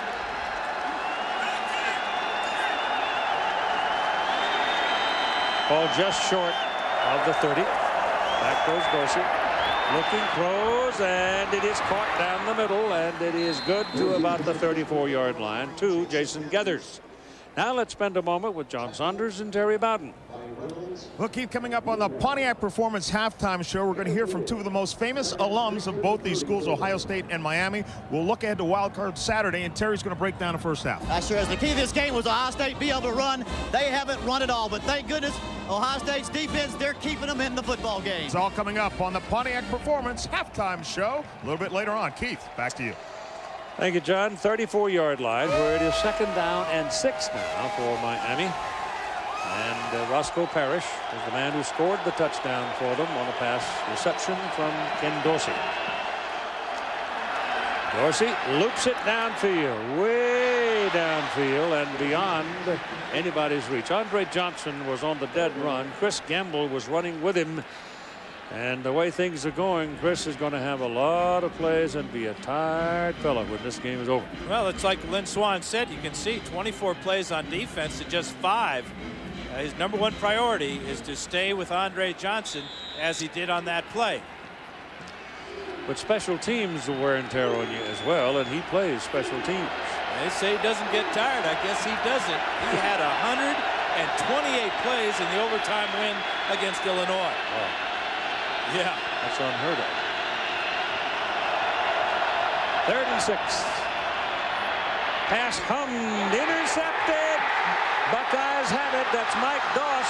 Ball just short of the 30. Back goes Dorsey. Looking, throws, and it is caught down the middle, and it is good to about the 34-yard line to Jason Geathers. Now let's spend a moment with John Saunders and Terry Bowden. We'll keep coming up on the Pontiac Performance Halftime Show. We're going to hear from two of the most famous alums of both these schools, Ohio State and Miami. We'll look ahead to Wild Card Saturday, and Terry's going to break down the first half. That sure is. The key to this game was Ohio State be able to run. They haven't run at all, but thank goodness Ohio State's defense, they're keeping them in the football game. It's all coming up on the Pontiac Performance Halftime Show a little bit later on. Keith, back to you. Thank you, John. 34-yard line, where it is 2nd down and 6 now for Miami. And Roscoe Parrish is the man who scored the touchdown for them on a pass reception from Ken Dorsey. Dorsey loops it downfield, way downfield and beyond anybody's reach. Andre Johnson was on the dead run. Chris Gamble was running with him. And the way things are going, Chris is going to have a lot of plays and be a tired fellow when this game is over. Well, it's like Lynn Swann said. You can see 24 plays on defense to just 5. His number one priority is to stay with Andre Johnson as he did on that play. But special teams will wear and tear on you as well, and he plays special teams. They say he doesn't get tired. I guess he doesn't. He had 128 plays in the overtime win against Illinois. Oh. Yeah. That's unheard of. 3rd and 6. Pass hummed, intercepted. Buckeyes have it. That's Mike Doss.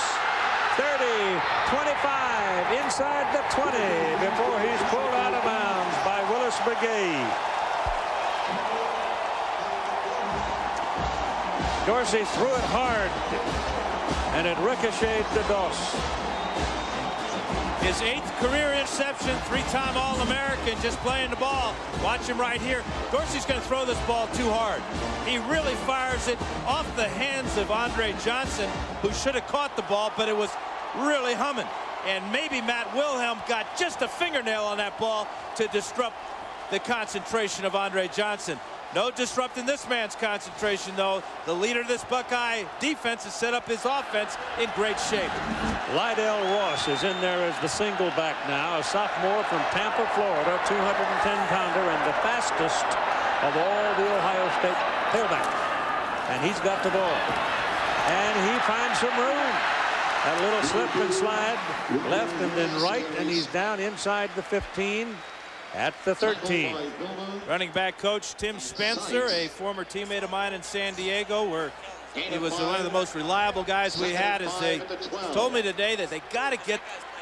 30, 25, inside the 20 before he's pulled out of bounds by Willis Begay. Dorsey threw it hard, and it ricocheted to Doss. His 8th career interception, 3-time All-American, just playing the ball. Watch him right here. Dorsey's going to throw this ball too hard. He really fires it off the hands of Andre Johnson, who should have caught the ball, but it was really humming. And maybe Matt Wilhelm got just a fingernail on that ball to disrupt the concentration of Andre Johnson. No disrupting this man's concentration, though. The leader of this Buckeye defense has set up his offense in great shape. Lydell Ross is in there as the single back now, a sophomore from Tampa, Florida, 210-pounder and the fastest of all the Ohio State tailbacks. And he's got the ball. And he finds some room. A little slip and slide, left and then right, and he's down inside the 15. At the 13. Running back coach Tim Spencer, a former teammate of mine in San Diego, where he was one of the most reliable guys we had, as they told me today that they got to get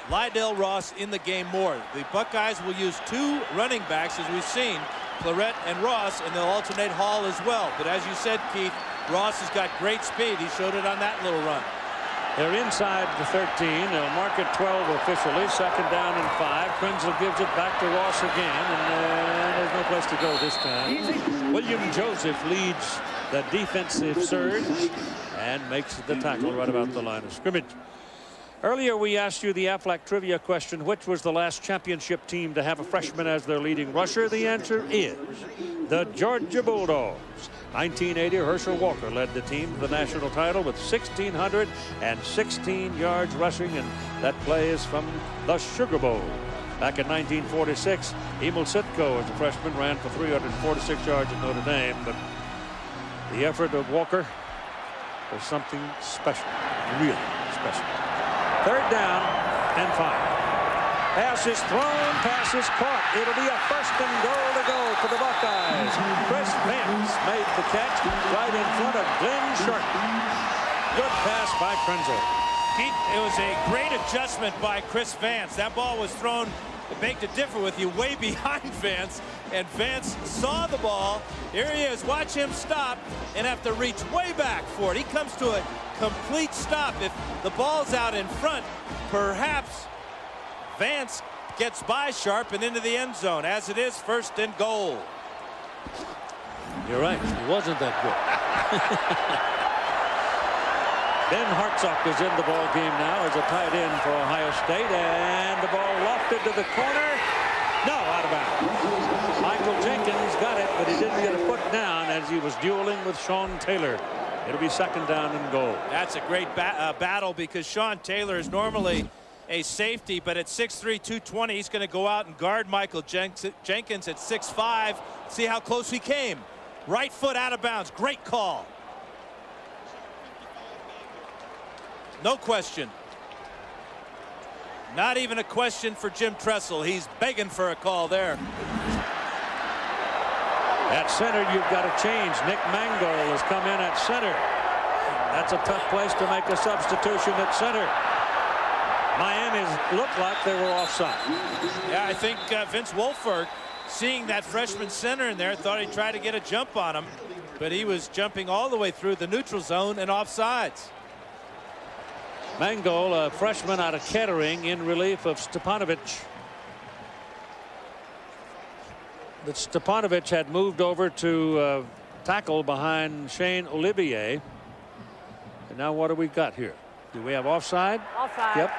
Lydell Ross in the game more. The Buckeyes will use 2 running backs, as we've seen, Clarett and Ross, and they'll alternate Hall as well. But as you said, Keith, Ross has got great speed. He showed it on that little run. They're inside the 13. They'll mark it 12 officially. 2nd down and 5. Krenzel gives it back to Ross again, and there's no place to go this time. William Joseph leads the defensive surge and makes the tackle right about the line of scrimmage. Earlier, we asked you the Aflac trivia question, which was the last championship team to have a freshman as their leading rusher? The answer is the Georgia Bulldogs. 1980, Herschel Walker led the team to the national title with 1,616 yards rushing, and that play is from the Sugar Bowl. Back in 1946, Emil Sitko, as a freshman, ran for 346 yards at Notre Dame, but the effort of Walker was something special, really special. 3rd down and 5. Pass is thrown, pass is caught. It'll be a 1st and goal to go for the Buckeyes. Chris Vance made the catch right in front of Glenn Sharp. Good pass by Krenzel. Pete, it was a great adjustment by Chris Vance. That ball was thrown, I beg to differ with you, way behind Vance. And Vance saw the ball. Here he is. Watch him stop and have to reach way back for it. He comes to a complete stop. If the ball's out in front, perhaps Vance gets by Sharp and into the end zone. As it is, 1st and goal. You're right. He wasn't that good. Ben Hartsock is in the ball game now as a tight end for Ohio State, and the ball lofted to the corner. No, out of bounds. Michael Jenkins got it, but he didn't get a foot down as he was dueling with Sean Taylor. It'll be second down and goal. That's a great battle because Sean Taylor is normally a safety, but at 6'3", 220, he's going to go out and guard Michael Jenkins at 6'5". See how close he came. Right foot out of bounds. Great call. No question. Not even a question for Jim Tressel. He's begging for a call there. At center, you've got to change. Nick Mangold has come in at center. That's a tough place to make a substitution at center. Miami's looked like they were offside. Yeah, I think Vince Wilfork, seeing that freshman center in there, thought he'd try to get a jump on him, but he was jumping all the way through the neutral zone and offsides. Mangold, a freshman out of Kettering, in relief of Stepanovic. But Stepanovic had moved over to tackle behind Shane Olivier. And now what do we got here? Do we have offside? Offside. Yep.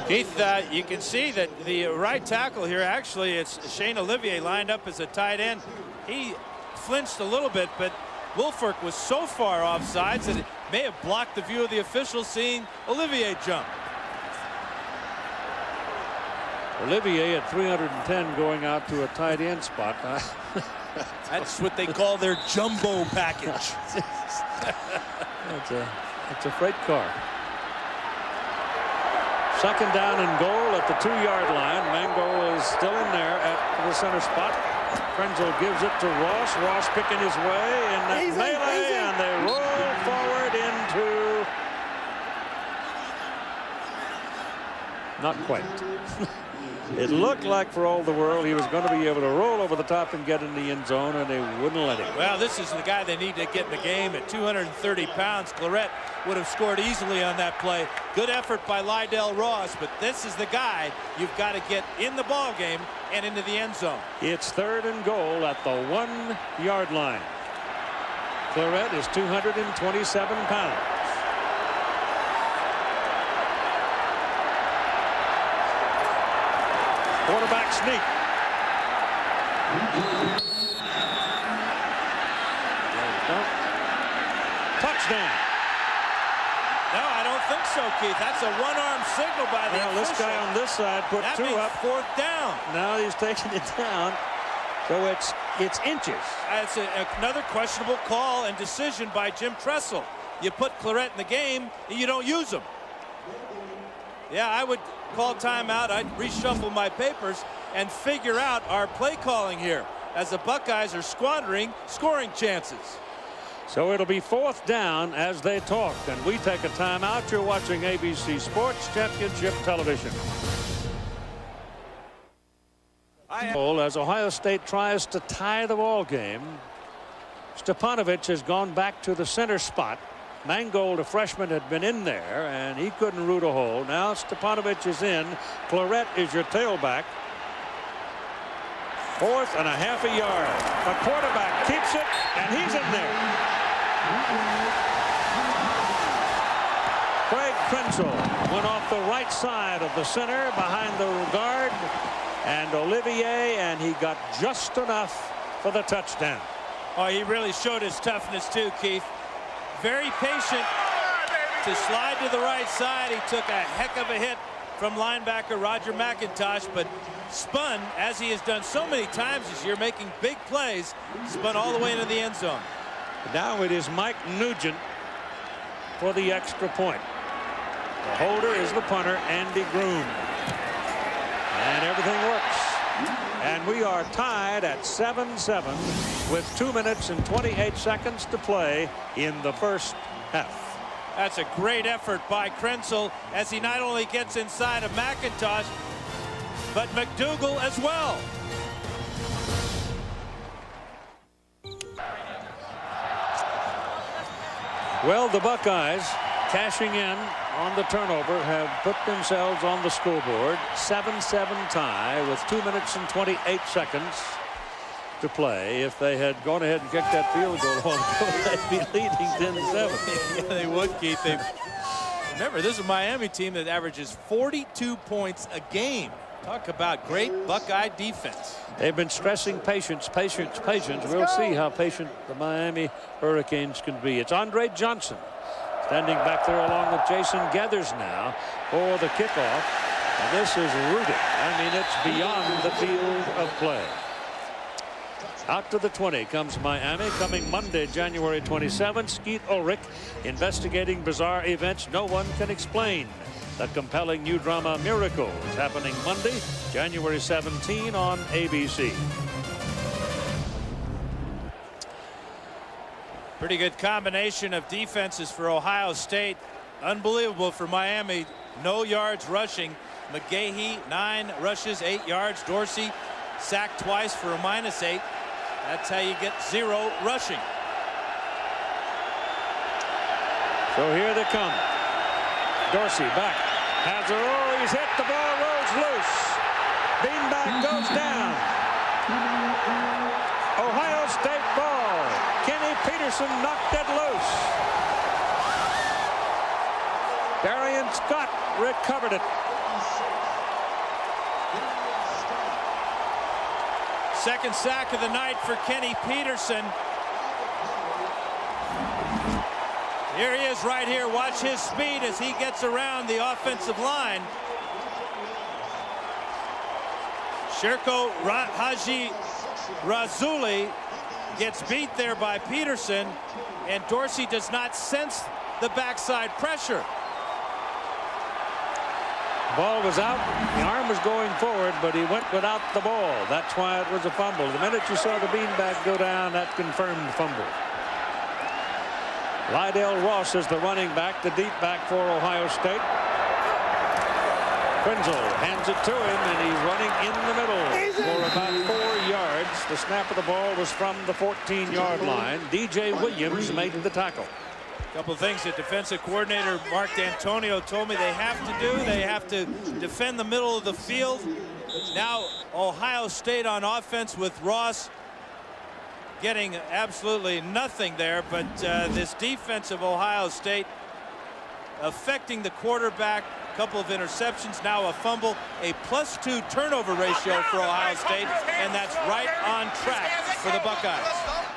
Keith, you can see that the right tackle here, actually, it's Shane Olivier lined up as a tight end. He flinched a little bit, but Wilfork was so far offsides that it may have blocked the view of the officials seeing Olivier jump. Olivier at 310 going out to a tight end spot. That's what they call their jumbo package. It's a freight car. Second down and goal at the 2-yard line. Mangold is still in there at the center spot. Krenzel gives it to Ross. Ross picking his way in that melee, and they roll forward into... Not quite. It looked like for all the world he was going to be able to roll over the top and get in the end zone, and they wouldn't let him. Well, this is the guy they need to get in the game. At 230 pounds, Claret would have scored easily on that play. Good effort by Lydell Ross, but this is the guy you've got to get in the ball game and into the end zone. It's third and goal at the 1-yard line. Claret is 227 pounds. Quarterback sneak. Touchdown. No, I don't think so, Keith. That's a one-arm signal by the official. This guy on this side put that 2 means up. Fourth down. Now he's taking it down. So it's inches. It's another questionable call and decision by Jim Tressel. You put Claret in the game, and you don't use him. Yeah, I would call timeout. I'd reshuffle my papers and figure out our play calling here as the Buckeyes are squandering scoring chances. So it'll be fourth down as they talk, and we take a timeout. You're watching ABC Sports Championship Television. As Ohio State tries to tie the ball game, Stepanovic has gone back to the center spot. Mangold, a freshman, had been in there, and he couldn't root a hole. Now Stepanovic is in. Claret is your tailback. 4th and a half a yard. The quarterback keeps it, and he's in there. Craig Krenzel went off the right side of the center behind the guard and Olivier, and he got just enough for the touchdown. Oh, he really showed his toughness too, Keith. Very patient to slide to the right side. He took a heck of a hit from linebacker Roger McIntosh, but spun, as he has done so many times this year, making big plays, spun all the way into the end zone. Now it is Mike Nugent for the extra point. The holder is the punter, Andy Groom. And everything works. And we are tied at 7-7 with 2 minutes and 28 seconds to play in the first half. That's a great effort by Krenzel as he not only gets inside of McIntosh, but McDougal as well. Well, the Buckeyes cashing in on the turnover, have put themselves on the scoreboard. 7-7 tie with 2 minutes and 28 seconds to play. If they had gone ahead and kicked that field goal on, they'd be leading 10-7. Yeah, they would, Keith. Remember, this is a Miami team that averages 42 points a game. Talk about great Buckeye defense. They've been stressing patience, patience, patience. We'll see how patient the Miami Hurricanes can be. It's Andre Johnson standing back there along with Jason Gathers now for the kickoff. And this is rooted. I mean, it's beyond the field of play. Out to the 20 comes Miami. Coming Monday, January 27th, Skeet Ulrich investigating bizarre events no one can explain. The compelling new drama Miracles, happening Monday, January 17 on ABC. Pretty good combination of defenses for Ohio State. Unbelievable for Miami. No yards rushing. McGahee, 9 rushes, 8 yards. Dorsey sacked twice for a -8. That's how you get 0 rushing. So here they come. Dorsey back. Has a roll. He's hit. The ball rolls loose. Beanbag goes down. Ohio State ball. Kenny Peterson knocked it loose. Darian Scott recovered it. Second sack of the night for Kenny Peterson. Here he is right here. Watch his speed as he gets around the offensive line. Sherko Haji Razuli gets beat there by Peterson, and Dorsey does not sense the backside pressure. Ball was out. The arm was going forward, but he went without the ball. That's why it was a fumble. The minute you saw the beanbag go down, that confirmed fumble. Lydell Ross is the running back, the deep back for Ohio State. Krenzel hands it to him, and he's running in the middle for about 4 yards. The snap of the ball was from the 14-yard line. DJ Williams made the tackle. A couple of things that defensive coordinator Mark D'Antonio told me they have to do. They have to defend the middle of the field. Now Ohio State on offense with Ross getting absolutely nothing there, but this defense of Ohio State affecting the quarterback. A couple of interceptions, now a fumble, a +2 turnover ratio for Ohio State, and that's right on track for the Buckeyes.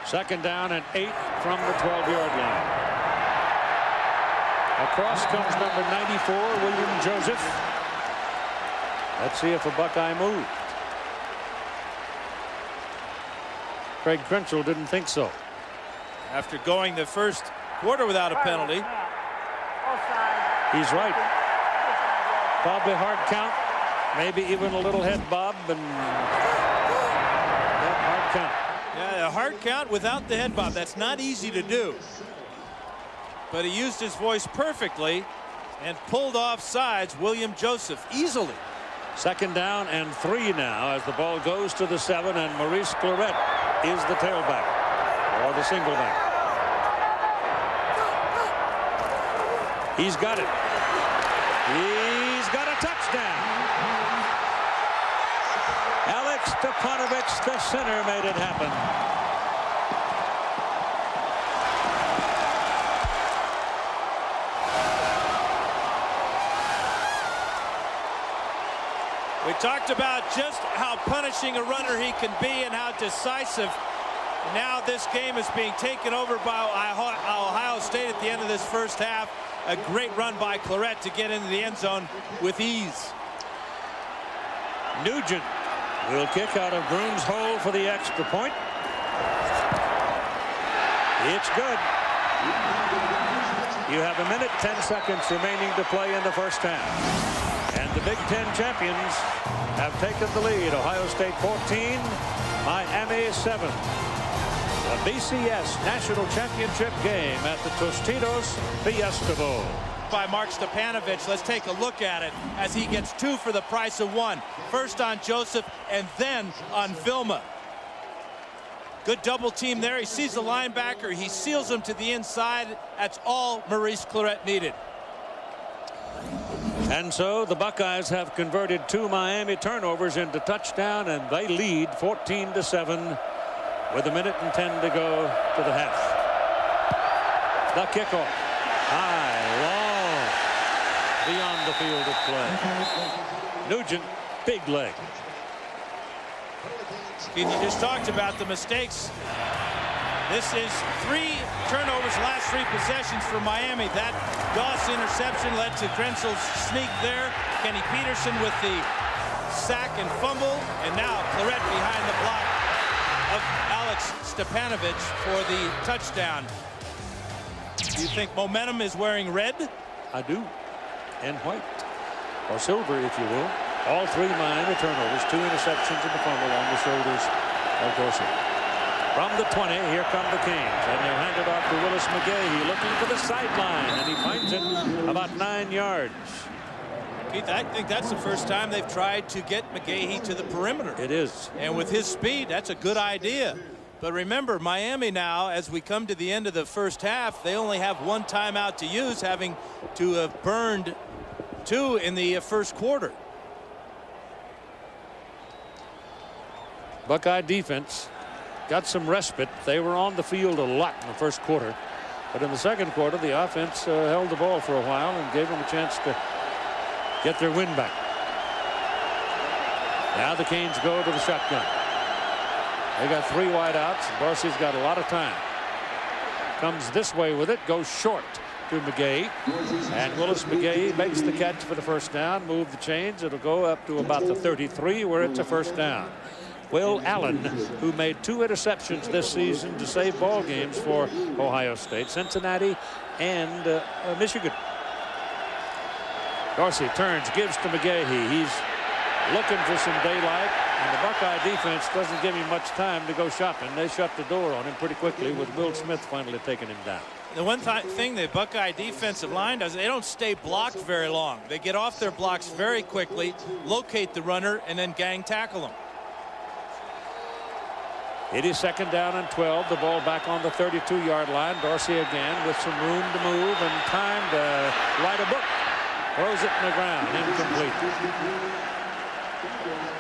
Second down and 8 from the 12-yard line. Across comes number 94, William Joseph. Let's see if a Buckeye moved. Craig Krenzel didn't think so. After going the first quarter without a penalty. He's right. Probably hard count. Maybe even a little head bob and hard count. Yeah, a hard count without the head bob. That's not easy to do. But he used his voice perfectly and pulled off sides William Joseph easily. Second down and 3 now as the ball goes to the 7, and Maurice Clarett is the tailback or the single back. He's got it. He's got a touchdown. Alex Stepanovich, the center, made it happen. We talked about just how punishing a runner he can be and how decisive. Now this game is being taken over by Ohio State at the end of this first half. A great run by Clarett to get into the end zone with ease. Nugent will kick out of Groom's hole for the extra point. It's good. You have 1 minute 10 seconds remaining to play in the first half. And the Big Ten champions have taken the lead. Ohio State 14, Miami 7. The BCS National Championship game at the Tostitos Fiesta Bowl. By Mark Stepanovich. Let's take a look at it as he gets 2 for the price of 1. First on Joseph and then on Vilma. Good double team there. He sees the linebacker. He seals him to the inside. That's all Maurice Clarett needed. And so the Buckeyes have converted 2 Miami turnovers into touchdown, and they lead 14-7 with 1:10 to go to the half. The kickoff. High, long, beyond the field of play. Nugent, big leg. You just talked about the mistakes. This is 3 turnovers last 3 possessions for Miami. That Goss interception led to Grensel's sneak there. Kenny Peterson with the sack and fumble. And now Clarett behind the block of Alex Stepanovich for the touchdown. Do you think momentum is wearing red? I do. And white. Or silver, if you will. All 3 Miami turnovers, 2 interceptions and the fumble on the shoulders of Dorsey. From the 20, here come the Canes, and they'll hand it off to Willis McGahee, looking for the sideline, and he finds it about 9 yards. Keith, I think that's the first time they've tried to get McGahee to the perimeter. It is. And with his speed, that's a good idea. But remember, Miami now, as we come to the end of the first half, they only have 1 timeout to use, having to have burned 2 in the first quarter. Buckeye defense got some respite. They were on the field a lot in the first quarter, but in the second quarter the offense held the ball for a while and gave them a chance to get their win back. Now the Canes go to the shotgun. They got 3 wideouts. Dorsey's got a lot of time. Comes this way with it, goes short to McGahee, and Willis McGahee makes the catch for the first down. Move the chains. It'll go up to about the 33 where it's a first down. Will Allen, who made 2 interceptions this season to save ball games for Ohio State, Cincinnati, and Michigan. Dorsey turns, gives to McGahee. He's looking for some daylight, and the Buckeye defense doesn't give him much time to go shopping. They shut the door on him pretty quickly, with Will Smith finally taking him down. The one thing the Buckeye defensive line does, they don't stay blocked very long. They get off their blocks very quickly, locate the runner, and then gang tackle him. It is 2nd down and 12. The ball back on the 32-yard line. Dorsey again with some room to move and time to write a book. Throws it in the ground. Incomplete.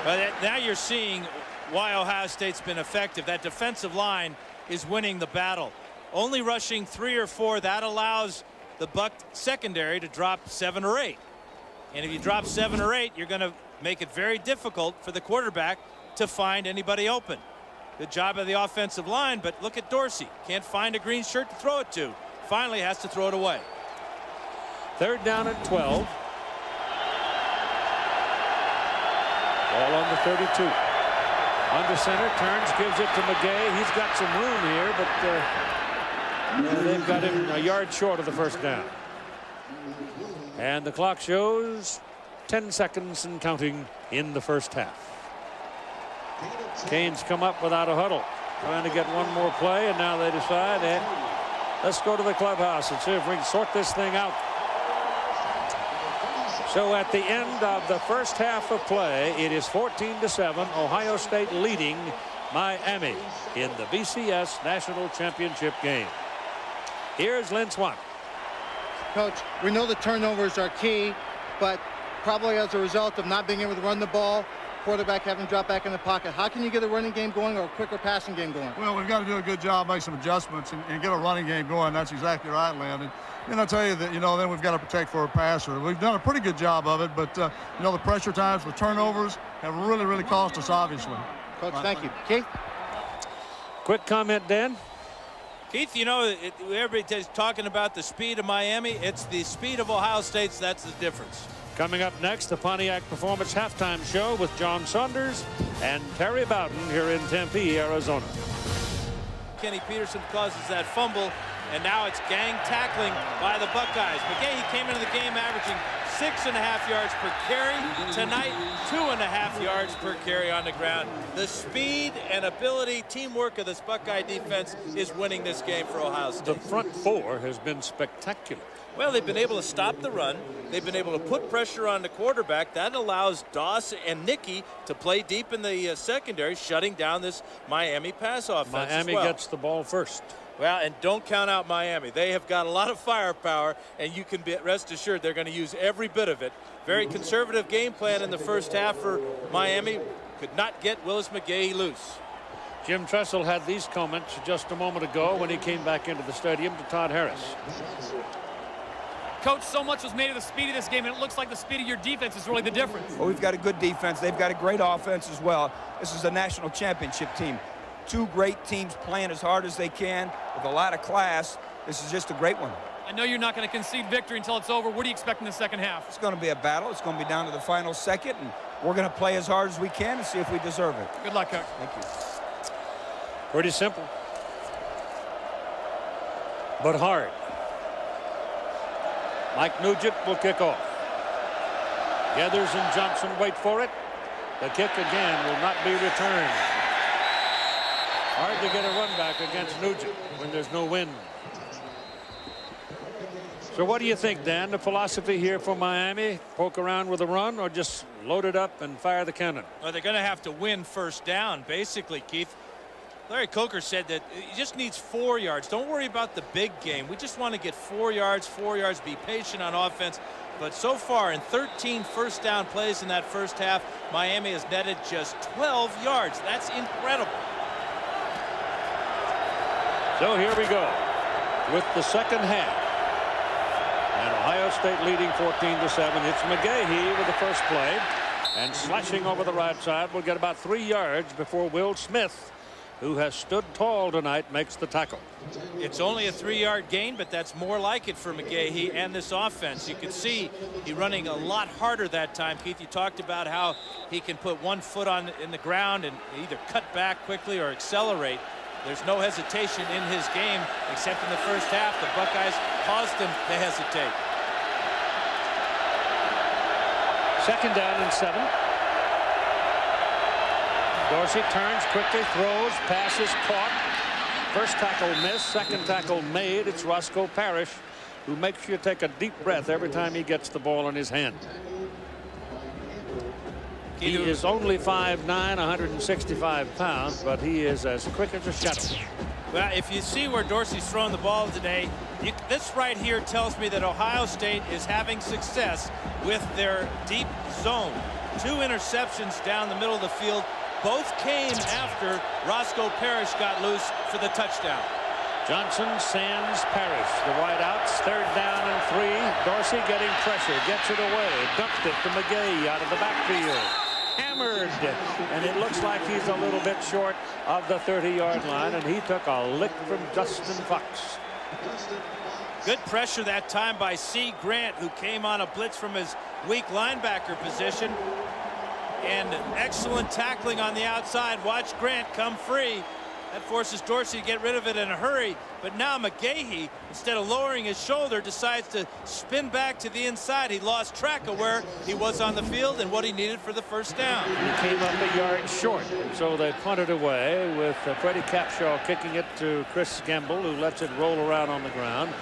But now you're seeing why Ohio State's been effective. That defensive line is winning the battle. Only rushing 3 or 4. That allows the Buck secondary to drop 7 or 8. And if you drop 7 or 8, you're going to make it very difficult for the quarterback to find anybody open. Good job of the offensive line, but look at Dorsey. Can't find a green shirt to throw it to. Finally has to throw it away. 3rd down and 12. Ball on the 32. Under center, turns, gives it to McGahee. He's got some room here, but they've got him a yard short of the first down. And the clock shows 10 seconds and counting in the first half. Canes come up without a huddle, trying to get one more play, and now they decide, let's go to the clubhouse and see if we can sort this thing out. So at the end of the first half of play, it is 14-7, Ohio State leading Miami in the BCS National Championship game. Here's Lynn Swann. Coach, we know the turnovers are key, but probably as a result of not being able to run the ball, quarterback having dropped back in the pocket. How can you get a running game going or a quicker passing game going? Well, we've got to do a good job, make some adjustments, and get a running game going. That's exactly right, Landon. And I'll tell you that, then we've got to protect for a passer. We've done a pretty good job of it, but, the pressure times, the turnovers have really, really cost us, obviously. Coach, thank you. Keith? Quick comment, Dan? Keith, everybody's talking about the speed of Miami. It's the speed of Ohio State's that's the difference. Coming up next, the Pontiac Performance Halftime Show with John Saunders and Terry Bowden here in Tempe, Arizona. Kenny Peterson causes that fumble. and now it's gang tackling by the Buckeyes. McGahee came into the game averaging 6.5 yards per carry. Tonight, 2.5 yards per carry on the ground. The speed and ability, teamwork of this Buckeye defense is winning this game for Ohio State. The front four has been spectacular. Well, they've been able to stop the run. They've been able to put pressure on the quarterback. That allows Doss and Nicky to play deep in the secondary, shutting down this Miami pass offense. Miami gets the ball first. Well, and don't count out Miami. They have got a lot of firepower, and you can rest assured they're going to use every bit of it. Very conservative game plan in the first half for Miami. Could not get Willis McGahee loose. Jim Tressel had these comments just a moment ago when he came back into the stadium to Todd Harris. Coach, so much was made of the speed of this game, and it looks like the speed of your defense is really the difference. Well, we've got a good defense. They've got a great offense as well. This is a national championship team. Two great teams playing as hard as they can with a lot of class. This is just a great one. I know you're not going to concede victory until it's over. What do you expect in the second half? It's going to be a battle. It's going to be down to the final second, and we're going to play as hard as we can and see if we deserve it. Good luck, Coach. Thank you. Pretty simple, but hard. Mike Nugent will kick off. Gathers and Johnson wait for it. The kick again will not be returned. Hard to get a run back against Nugent when there's no wind. So what do you think, Dan? The philosophy here for Miami? Poke around with a run or just load it up and fire the cannon? Well, they're going to have to win first down, basically, Keith. Larry Coker said that he just needs 4 yards. Don't worry about the big game. We just want to get 4 yards, be patient on offense. But so far, in 13 first down plays in that first half, Miami has netted just 12 yards. That's incredible. So here we go with the second half. And Ohio State leading 14-7. It's McGahee with the first play. And slashing over the right side will get about 3 yards before Will Smith, who has stood tall tonight, makes the tackle. It's only a 3-yard gain, but that's more like it for McGahee and this offense. You can see he running a lot harder that time. Keith, you talked about how he can put 1 foot in the ground and either cut back quickly or accelerate. There's no hesitation in his game, except in the first half. The Buckeyes caused him to hesitate. 2nd down and 7. Dorsey turns quickly, throws, passes caught. First tackle missed, second tackle made. It's Roscoe Parrish, who makes you take a deep breath every time he gets the ball in his hand. He is only 5'9", 165 pounds, but he is as quick as a shuttle. Well, if you see where Dorsey's throwing the ball today, this right here tells me that Ohio State is having success with their deep zone. 2 interceptions down the middle of the field. Both came after Roscoe Parrish got loose for the touchdown. Johnson sends Parrish. The wideouts, 3rd down and 3. Dorsey getting pressure, gets it away, dumped it to McGahee out of the backfield. Hammered, and it looks like he's a little bit short of the 30-yard line, and he took a lick from Justin Fox. Good pressure that time by C. Grant, who came on a blitz from his weak linebacker position. And excellent tackling on the outside. Watch Grant come free. That forces Dorsey to get rid of it in a hurry. But now McGahee, instead of lowering his shoulder, decides to spin back to the inside. He lost track of where he was on the field and what he needed for the first down. He came up a yard short, so they punted away with Freddie Capshaw kicking it to Chris Gamble, who lets it roll around on the ground.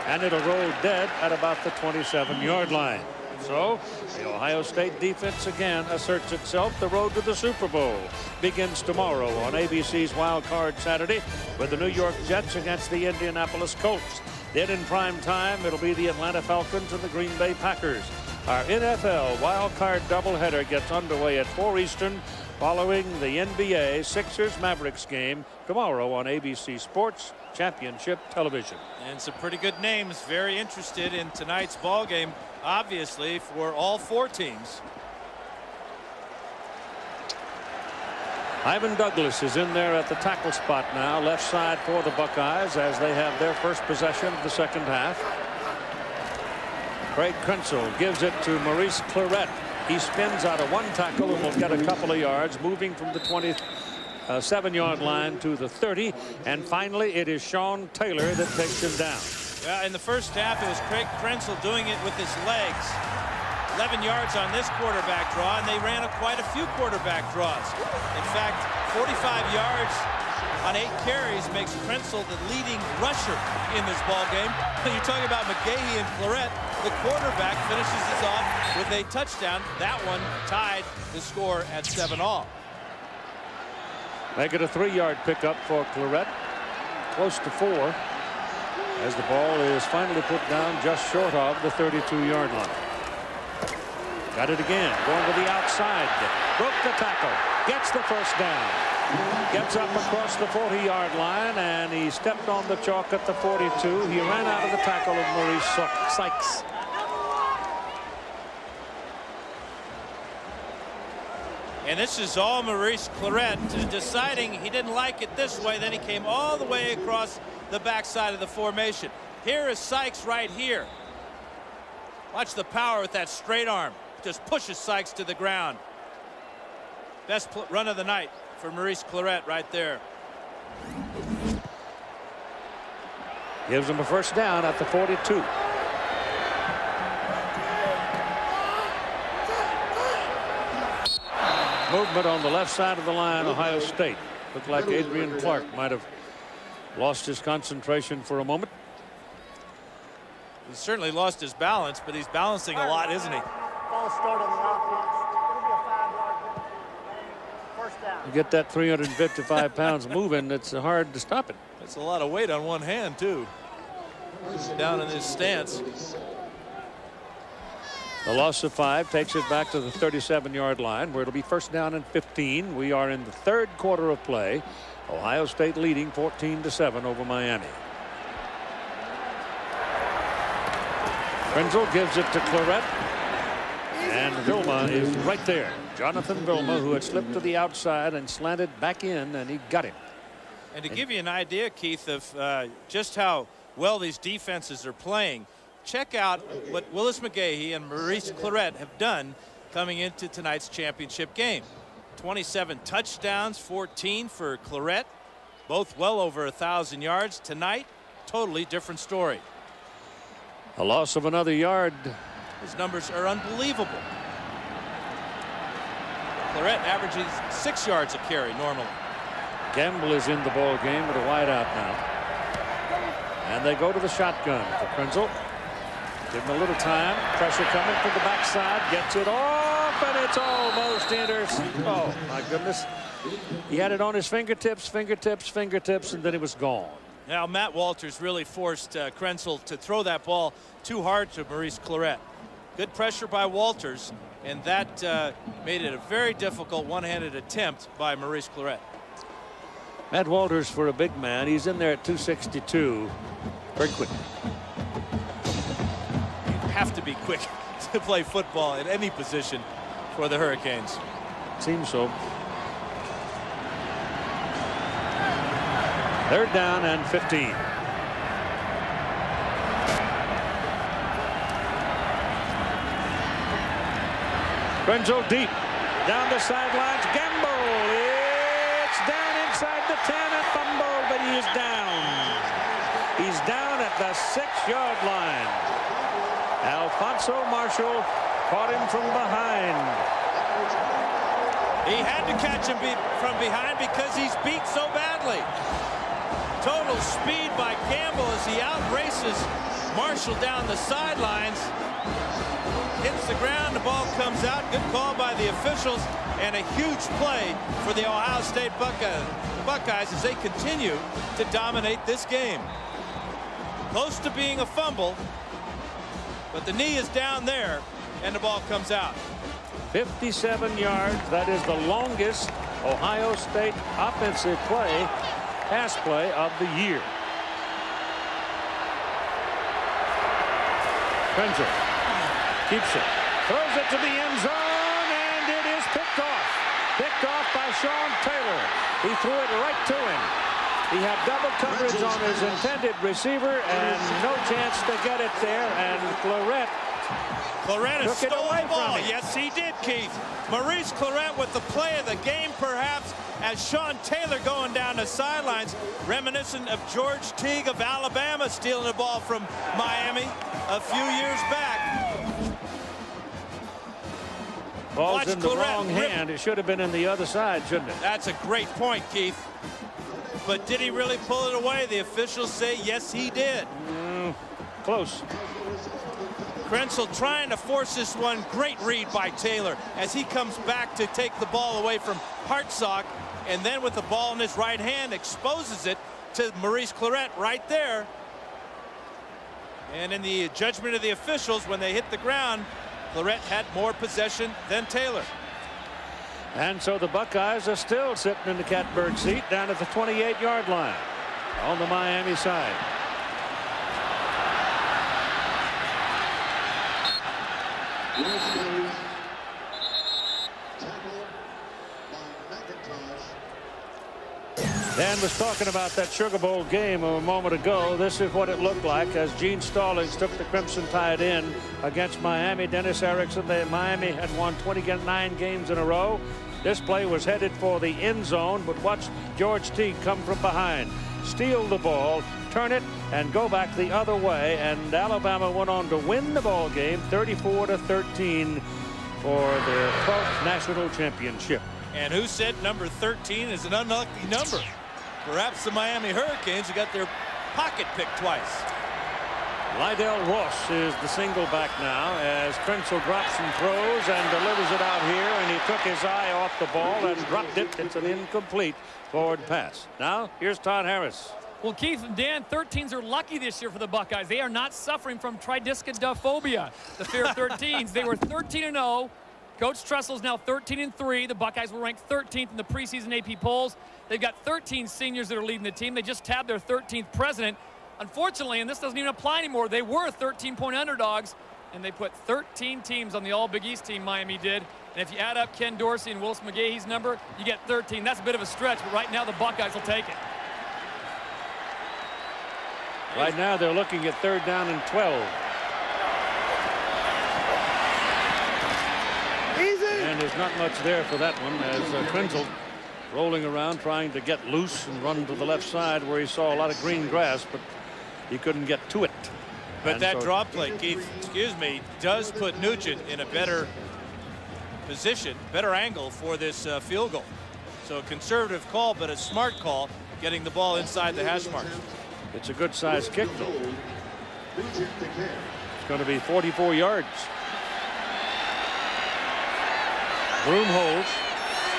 And it'll roll dead at about the 27-yard line. So the Ohio State defense again asserts itself. The road to the Super Bowl begins tomorrow on ABC's Wild Card Saturday with the New York Jets against the Indianapolis Colts. Then in prime time, it'll be the Atlanta Falcons and the Green Bay Packers. Our NFL Wild Card doubleheader gets underway at 4 Eastern following the NBA Sixers-Mavericks game tomorrow on ABC Sports Championship Television. And some pretty good names very interested in tonight's ball game, obviously, for all 4 teams. Ivan Douglas is in there at the tackle spot now, left side for the Buckeyes as they have their first possession of the second half. Craig Krenzel gives it to Maurice Clarett. He spins out of 1 tackle and will get a couple of yards, moving from the 7-yard line to the 30. And finally, it is Sean Taylor that takes him down. Well, in the first half, it was Craig Krenzel doing it with his legs. 11 yards on this quarterback draw, and they ran quite a few quarterback draws. In fact, 45 yards on 8 carries makes Krenzel the leading rusher in this ball game. You're talking about McGahee and Clarett. The quarterback finishes this off with a touchdown. That one tied the score at 7-all. Make it a 3-yard pickup for Clarett. Close to 4 as the ball is finally put down just short of the 32-yard line. Got it again, going to the outside. Broke the tackle, gets the first down. Gets up across the 40-yard line, and he stepped on the chalk at the 42. He ran out of the tackle of Maurice Sykes. And this is all Maurice Clarett deciding he didn't like it this way. Then he came all the way across the backside of the formation. Here is Sykes right here. Watch the power with that straight arm. Just pushes Sykes to the ground. Best run of the night for Maurice Clarett right there. Gives him a first down at the 42. Movement on the left side of the line, Ohio State. Looked like Adrian Clark might have lost his concentration for a moment. He certainly lost his balance, but he's balancing a lot, isn't he? False start on the offense. It'll be a 5-yard first down. You get that 355 pounds moving, it's hard to stop it. That's a lot of weight on one hand, too. Down in his stance. The loss of 5 takes it back to the 37-yard line, where it'll be first down and 15. We are in the 3rd quarter of play. Ohio State leading 14-7 over Miami. Krenzel gives it to Clarett. And Vilma is right there. Jonathan Vilma, who had slipped to the outside and slanted back in, and he got him. And to give you an idea, Keith, of just how well these defenses are playing, check out what Willis McGahee and Maurice Clarett have done coming into tonight's championship game. 27 touchdowns, 14 for Clarett, both well over 1,000 yards. Tonight, totally different story. A loss of another yard. His numbers are unbelievable. Clarett averages 6 yards a carry normally. Gamble is in the ball game with a wideout now. And they go to the shotgun for Krenzel. Give him a little time. Pressure coming from the backside. Gets it off, and it's almost intercepted. Oh, my goodness. He had it on his fingertips, and then it was gone. Now, Matt Walters really forced Krenzel to throw that ball too hard to Maurice Clarett. Good pressure by Walters, and that made it a very difficult one-handed attempt by Maurice Clarett. Matt Walters, for a big man, he's in there at 262. Very quick. You have to be quick to play football at any position for the Hurricanes. Seems so. 3rd down and 15. Krenzel deep down the sidelines. Gamble. It's down inside the 10 and fumble, but he is down. He's down at the 6-yard line. Alfonso Marshall caught him from behind. He had to catch him from behind because he's beat so badly. Total speed by Gamble as he outraces Marshall down the sidelines. Hits the ground, the ball comes out. Good call by the officials, and a huge play for the Ohio State Buckeyes as they continue to dominate this game. Close to being a fumble, but the knee is down there, and the ball comes out. 57 yards. That is the longest Ohio State offensive pass play of the year. Krenzel keeps it, throws it to the end zone, and it is picked off. Picked off by Sean Taylor. He threw it right to him. He had double coverage on his intended receiver and no chance to get it there, and Clarett Claret Took it stole away the ball. from him. Yes, he did, Keith. Maurice Claret with the play of the game, perhaps, as Sean Taylor going down the sidelines, reminiscent of George Teague of Alabama stealing the ball from Miami a few years back. Ball's Watch in the Claret wrong rip. hand. It should have been in the other side, shouldn't it? That's a great point, Keith. But did he really pull it away? The officials say yes, he did. Close. Krenzel trying to force this one. Great read by Taylor as he comes back to take the ball away from Hartsock, and then with the ball in his right hand exposes it to Maurice Claret right there. And in the judgment of the officials, when they hit the ground, Claret had more possession than Taylor. And so the Buckeyes are still sitting in the catbird seat down at the 28-yard line on the Miami side. Dan was talking about that Sugar Bowl game a moment ago. This is what it looked like as Gene Stallings took the Crimson Tide in against Miami. Dennis Erickson, Miami had won 29 games in a row. This play was headed for the end zone, but watch George Teague come from behind, steal the ball, turn it, and go back the other way. And Alabama went on to win the ball game 34-13 for their 12th national championship. And who said number 13 is an unlucky number? Perhaps the Miami Hurricanes who got their pocket picked twice. Lydell Ross is the single back now as Krenzel drops and throws and delivers it out here, and he took his eye off the ball and dropped it. It's an incomplete forward pass. Now here's Todd Harris. Well, Keith and Dan, 13s are lucky this year for the Buckeyes. They are not suffering from tridiscodophobia, the fear of 13s. They were 13-0. Coach Tressel's now 13-3. The Buckeyes were ranked 13th in the preseason AP polls. They've got 13 seniors that are leading the team. They just tabbed their 13th president. Unfortunately, and this doesn't even apply anymore, they were 13-point underdogs, and they put 13 teams on the All-Big East team, Miami did. And if you add up Ken Dorsey and Willis McGahee's number, you get 13. That's a bit of a stretch, but right now the Buckeyes will take it. Right now they're looking at 3rd down and 12. And there's not much there for that one as Krenzel rolling around trying to get loose and run to the left side where he saw a lot of green grass, but he couldn't get to it. But and that so draw play, Keith, excuse me, does put Nugent in a better position, better angle for this field goal. So a conservative call, but a smart call, getting the ball inside the hash marks. It's a good sized kick though. It's going to be 44 yards. Broom holds.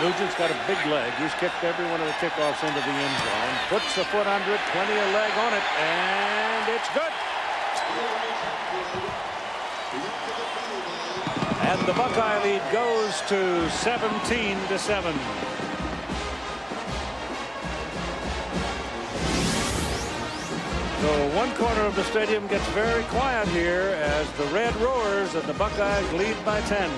Nugent's got a big leg. He's kicked every one of the kickoffs into the end zone. Puts the foot under it, 20 a leg on it, and it's good. And the Buckeye lead goes to 17-7. So one corner of the stadium gets very quiet here as the red roars and the Buckeyes lead by 10.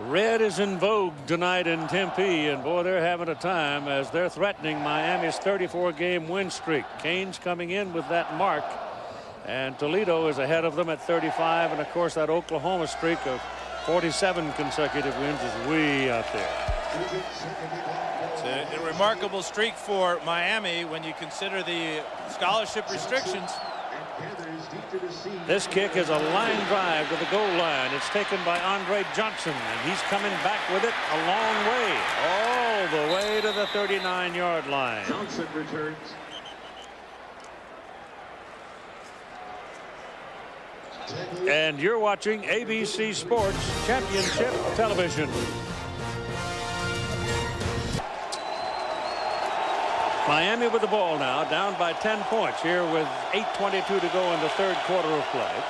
Red is in vogue tonight in Tempe, and boy, they're having a time as they're threatening Miami's 34-game win streak. Canes coming in with that mark, and Toledo is ahead of them at 35, and of course that Oklahoma streak of 47 consecutive wins is way out there. It's a remarkable streak for Miami when you consider the scholarship restrictions. This kick is a line drive to the goal line. It's taken by Andre Johnson, and he's coming back with it a long way, all the way to the 39-yard line. Johnson returns. And you're watching ABC Sports Championship Television. Miami with the ball now, down by 10 points here with 8:22 to go in the 3rd quarter of play.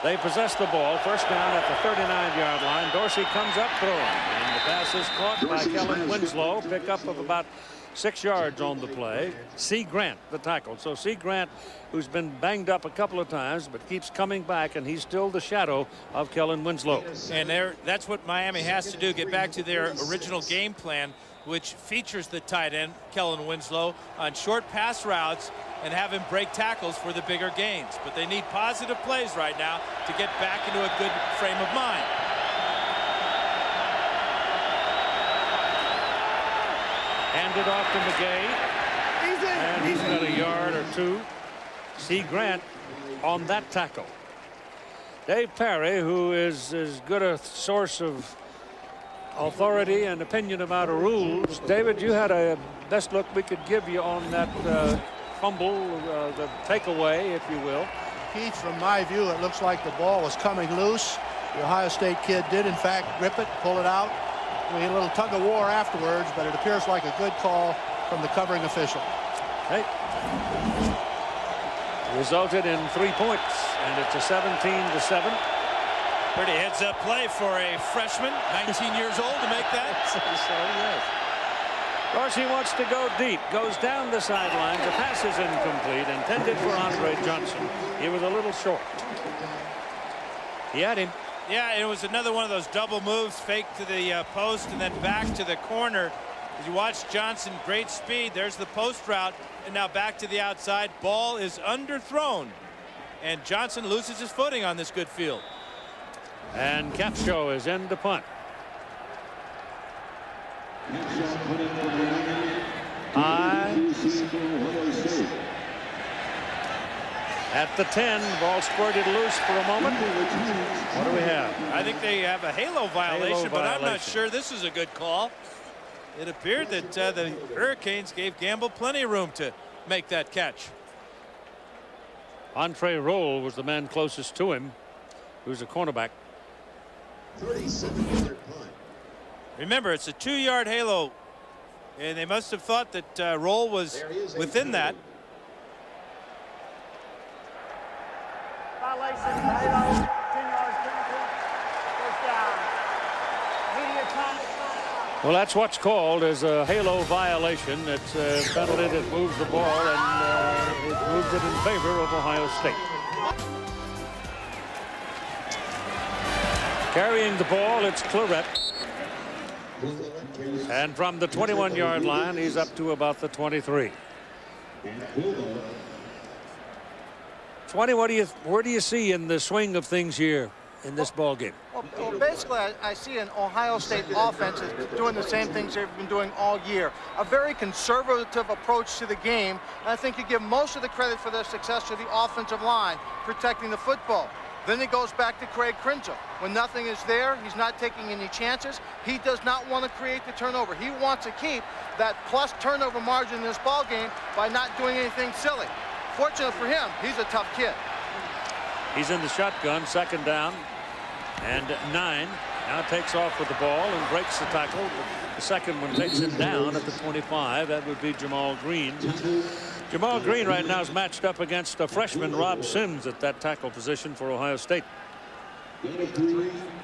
They possess the ball, first down at the 39-yard line. Dorsey comes up throwing, and the pass is caught by Kellen Winslow. Pickup of about 6 yards on the play. C. Grant, the tackle. So C. Grant, who's been banged up a couple of times, but keeps coming back, and he's still the shadow of Kellen Winslow. And that's what Miami has to do, get back to their original game plan which features the tight end, Kellen Winslow, on short pass routes and have him break tackles for the bigger gains. But they need positive plays right now to get back into a good frame of mind. Handed off to McGay. And he's got a yard or two. C. Grant on that tackle. Dave Parry, who is as good a source of authority and opinion about rules. David, you had a best look we could give you on that fumble, the takeaway, if you will. Keith, from my view, it looks like the ball was coming loose. The Ohio State kid did, in fact, grip it, pull it out. We had a little tug of war afterwards, but it appears like a good call from the covering official. Okay. Resulted in 3 points, and it's a 17-7. Pretty heads-up play for a freshman, 19 years old, to make that. So, yes. Of course, he wants to go deep. Goes down the sidelines. The pass is incomplete, intended for Andre Johnson. He was a little short. He had him. Yeah, it was another one of those double moves, fake to the post and then back to the corner. As you watch Johnson, great speed. There's the post route, and now back to the outside. Ball is underthrown, and Johnson loses his footing on this good field. And Capshaw is in to punt. At the 10, ball squirted loose for a moment. What do we have? I think they have a halo violation, but I'm not sure this is a good call. It appeared that the Hurricanes gave Gamble plenty of room to make that catch. Entre Roll was the man closest to him, who's a cornerback. 37-yard punt. Remember, it's a 2-yard halo, and they must have thought that Roll was within that. Violation, halo, 10 yards penalty, first down. Media time. Well, that's what's called as a halo violation. It's a penalty that moves the ball, and it moves it in favor of Ohio State. Carrying the ball, it's Claret. And from the 21-yard line, he's up to about the 23. 20, where do you see in the swing of things here in this ball game? Well, basically, I see an Ohio State offense is doing the same things they've been doing all year. A very conservative approach to the game. And I think you give most of the credit for their success to the offensive line, protecting the football. Then it goes back to Craig Krenzel. When nothing is there, he's not taking any chances. He does not want to create the turnover. He wants to keep that plus turnover margin in this ball game by not doing anything silly. Fortunately for him, he's a tough kid. He's in the shotgun, second down and 9. Now takes off with the ball and breaks the tackle. The second one takes him down at the 25. That would be Jamal Green. Jamal Green right now is matched up against a freshman, Rob Sims, at that tackle position for Ohio State.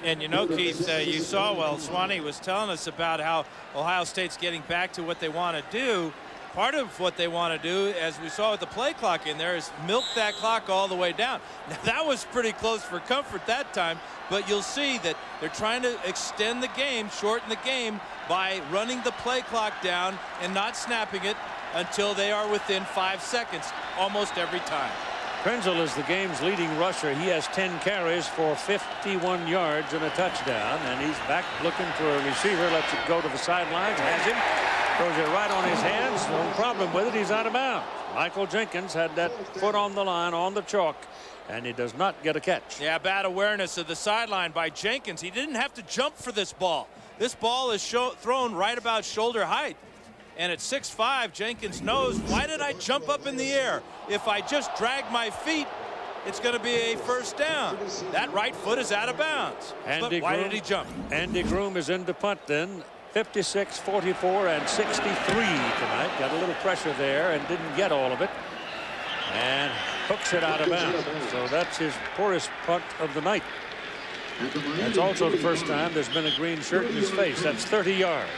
And you know, Keith, you saw, well, Swanee was telling us about how Ohio State's getting back to what they want to do. Part of what they want to do, as we saw with the play clock in there, is milk that clock all the way down. Now, that was pretty close for comfort that time, but you'll see that they're trying to extend the game, shorten the game by running the play clock down and not snapping it until they are within 5 seconds almost every time. Krenzel is the game's leading rusher. He has 10 carries for 51 yards and a touchdown, and he's back looking for a receiver. Lets it go to the sidelines, has him, throws it right on his hands. No problem with it. He's out of bounds. Michael Jenkins had that foot on the line on the chalk, and he does not get a catch. Yeah, bad awareness of the sideline by Jenkins. He didn't have to jump for this ball. This ball is thrown right about shoulder height. And at 6'5", Jenkins knows, why did I jump up in the air? If I just drag my feet, it's going to be a first down. That right foot is out of bounds. But why did he jump? Andy Groom is in to punt then. 56, 44, and 63 tonight. Got a little pressure there and didn't get all of it. And hooks it out of bounds. So that's his poorest punt of the night. That's also the first time there's been a green shirt in his face. That's 30 yards.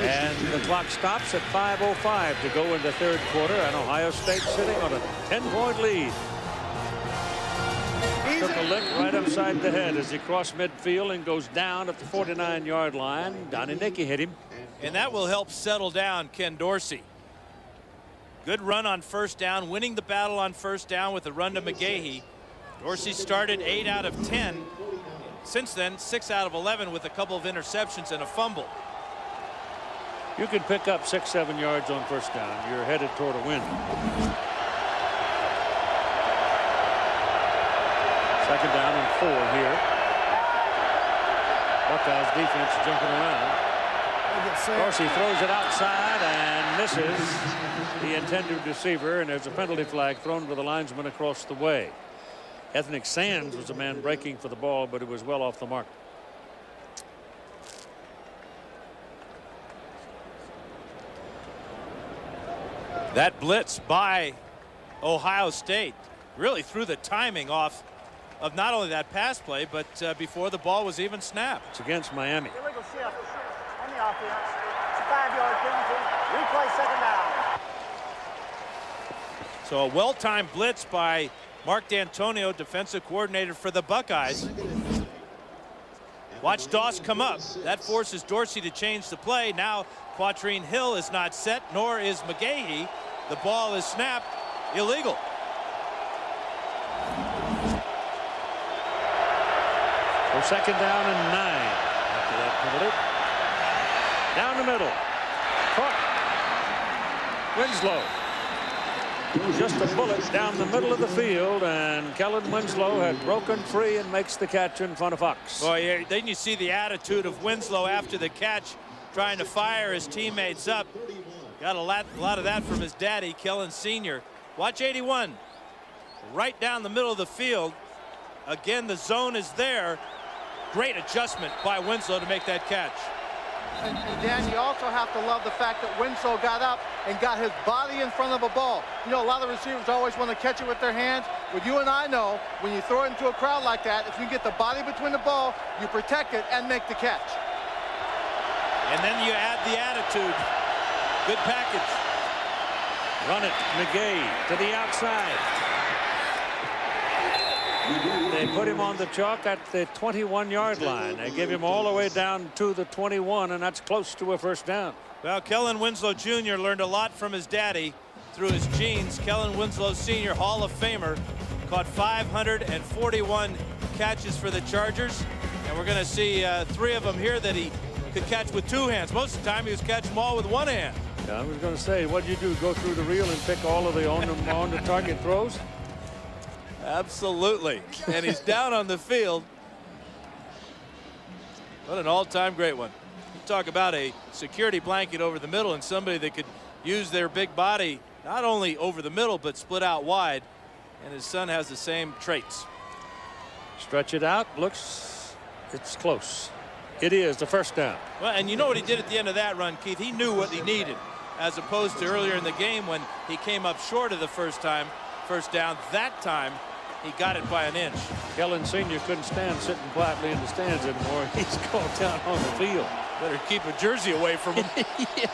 And the clock stops at 5:05 to go in the third quarter, and Ohio State sitting on a 10-point lead. Took a lick right upside the head as he crossed midfield and goes down at the 49-yard line. Donnie Nicky hit him. And that will help settle down Ken Dorsey. Good run on first down, winning the battle on first down with the run to McGahee. Dorsey started 8 out of 10. Since then, 6 out of 11 with a couple of interceptions and a fumble. You can pick up 6-7 yards on first down. You're headed toward a win. Second down and 4 here. Buckeyes defense jumping around. Dorsey throws it outside and misses the intended receiver, and there's a penalty flag thrown to the linesman across the way. Ethnic Sands was the man breaking for the ball, but it was well off the mark. That blitz by Ohio State really threw the timing off of not only that pass play, but before the ball was even snapped. It's against Miami. Illegal shift on the offense. It's a 5-yard penalty. Replay second down. So a well-timed blitz by Mark D'Antonio, defensive coordinator for the Buckeyes. Watch Doss come up. That forces Dorsey to change the play. Now Quatrine Hill is not set, nor is McGahee. The ball is snapped. Illegal. For second down and 9 after that penalty. Down the middle. Caught. Winslow. Just a bullet down the middle of the field, and Kellen Winslow had broken free and makes the catch in front of Fox. Boy, yeah, then you see the attitude of Winslow after the catch, trying to fire his teammates up. Got a lot of that from his daddy, Kellen Sr. Watch 81. Right down the middle of the field. Again, the zone is there. Great adjustment by Winslow to make that catch. And Dan, you also have to love the fact that Winslow got up and got his body in front of a ball. You know, a lot of receivers always want to catch it with their hands. But you and I know, when you throw it into a crowd like that, if you get the body between the ball, you protect it and make the catch. And then you add the attitude. Good package. Run it. McGahee to the outside. They put him on the chalk at the 21-yard line. They give him all the way down to the 21, and that's close to a first down. Well, Kellen Winslow Jr. learned a lot from his daddy through his genes. Kellen Winslow Sr., Hall of Famer, caught 541 catches for the Chargers. And we're going to see 3 of them here that he could catch with 2 hands. Most of the time, he was catching them all with 1 hand. Yeah, I was going to say, what do you do, go through the reel and pick all of the on-the-target throws? Absolutely. And he's down on the field. What an all-time great one. You talk about a security blanket over the middle and somebody that could use their big body not only over the middle but split out wide. And his son has the same traits. Stretch it out. Looks, it's close. It is the first down. Well, and you know what he did at the end of that run, Keith? He knew what he needed, as opposed to earlier in the game when he came up short of the first down. That time, he got it by an inch. Kellen Sr. couldn't stand sitting quietly in the stands anymore. He's called down on the field. Better keep a jersey away from him. Yeah.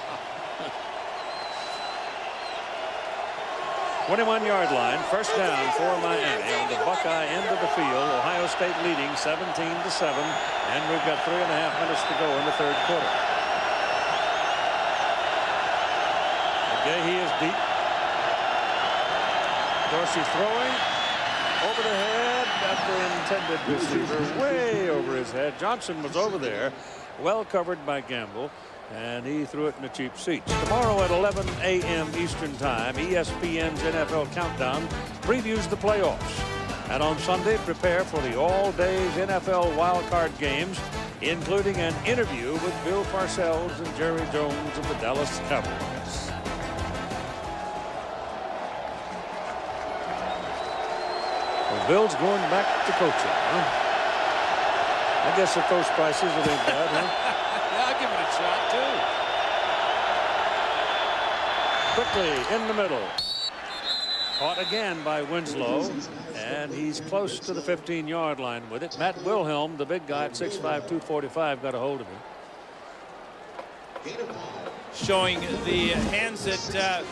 21-yard line, first down for Miami on the Buckeye end of the field. Ohio State leading 17-7, and we've got 3.5 minutes to go in the third quarter. McGahee is deep. Dorsey throwing over the head at the intended receiver, way over his head. Johnson was over there, well covered by Gamble, and he threw it in the cheap seats. Tomorrow at 11 a.m. Eastern Time, ESPN's NFL Countdown previews the playoffs. And on Sunday, prepare for the all-days NFL wildcard games, including an interview with Bill Parcells and Jerry Jones of the Dallas Cowboys. Well, Bill's going back to coaching, huh? I guess at those prices it ain't bad, huh? Yeah, I'll give it a shot, too. Quickly in the middle. Caught again by Winslow, and he's close to the 15-yard line with it. Matt Wilhelm, the big guy at 6'5", 245, got a hold of him. Showing the hands that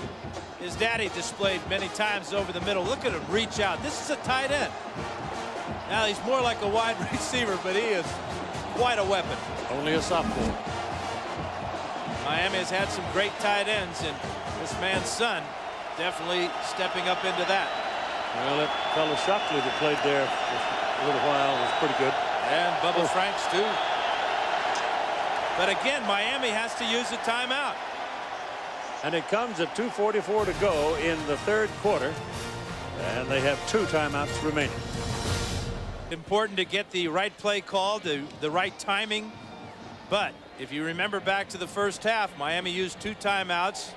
his daddy displayed many times over the middle. Look at him reach out. This is a tight end. Now he's more like a wide receiver, but he is quite a weapon. Only a sophomore. Miami has had some great tight ends, and this man's son definitely stepping up into that. Well, that fellow Shockley that played there for a little while was pretty good. And Bubba Franks, too. But again, Miami has to use a timeout. And it comes at 2:44 to go in the third quarter. And they have 2 timeouts remaining. Important to get the right play called, the right timing. But if you remember back to the first half, Miami used 2 timeouts.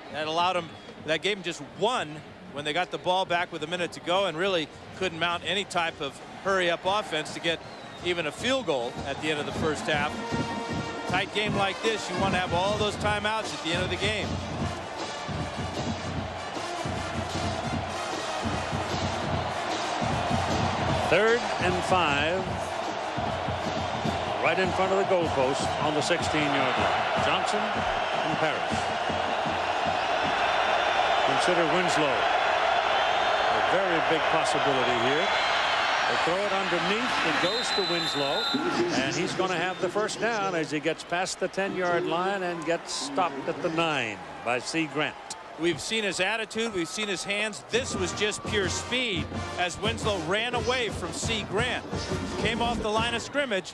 That gave them just 1 when they got the ball back with a minute to go, and really couldn't mount any type of hurry-up offense to get even a field goal at the end of the first half. Tight game like this, you want to have all those timeouts at the end of the game. Third and 5. Right in front of the goalpost on the 16-yard line. Johnson and Paris. Consider Winslow a very big possibility here. They throw it underneath. It goes to Winslow, and he's going to have the first down as he gets past the 10-yard line and gets stopped at the 9 by C. Grant. We've seen his attitude. We've seen his hands. This was just pure speed as Winslow ran away from C. Grant. Came off the line of scrimmage,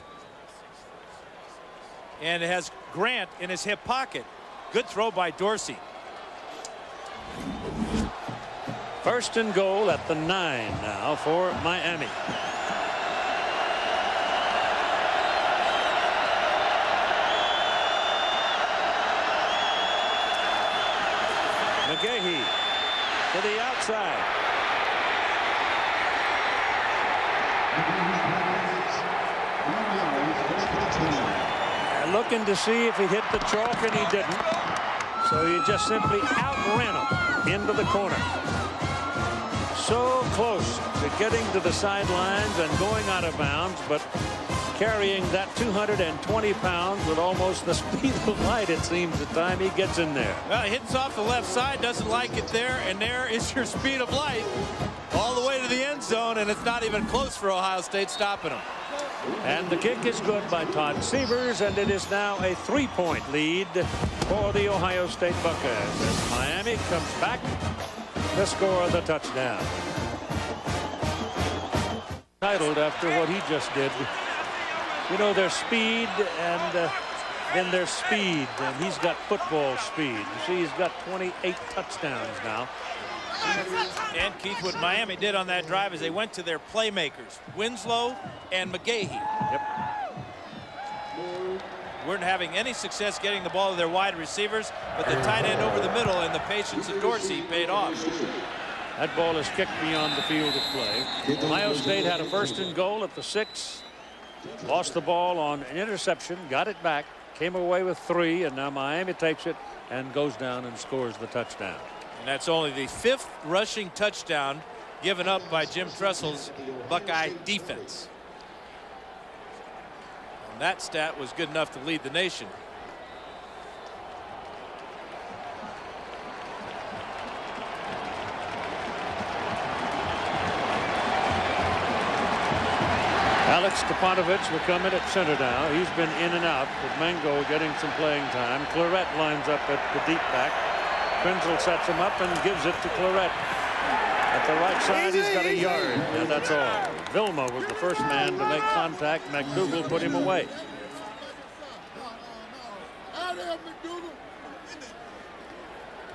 and it has Grant in his hip pocket. Good throw by Dorsey. First and goal at the 9 now for Miami. McGahee to the outside. Looking to see if he hit the chalk, and he didn't. So he just simply outran him into the corner. So close to getting to the sidelines and going out of bounds, but carrying that 220 pounds with almost the speed of light, it seems, the time he gets in there. Well, he hits off the left side, doesn't like it there, and there is your speed of light all the way to the end zone, and it's not even close for Ohio State stopping him. And the kick is good by Todd Severs, and it is now a 3-point lead for the Ohio State Buckeyes as Miami comes back to score the touchdown. Titled after what he just did. You know, there's speed and then there's speed, and he's got football speed. You see, he's got 28 touchdowns now. And Keith, what Miami did on that drive is they went to their playmakers, Winslow and McGahee. Yep. Weren't having any success getting the ball to their wide receivers, but the tight end over the middle and the patience of Dorsey paid off. That ball is kicked beyond the field of play. Ohio State had a first and goal at the 6. Lost the ball on an interception, got it back, came away with 3, and now Miami takes it and goes down and scores the touchdown. And that's only the 5th rushing touchdown given up by Jim Tressel's Buckeye defense. And that stat was good enough to lead the nation. Alex Stepanovich will come in at center now. He's been in and out with Mango getting some playing time. Claret lines up at the deep back. Krenzel sets him up and gives it to Claret. At the right side, he's got a yard, and that's all. Vilma was the first man to make contact. McDougal put him away.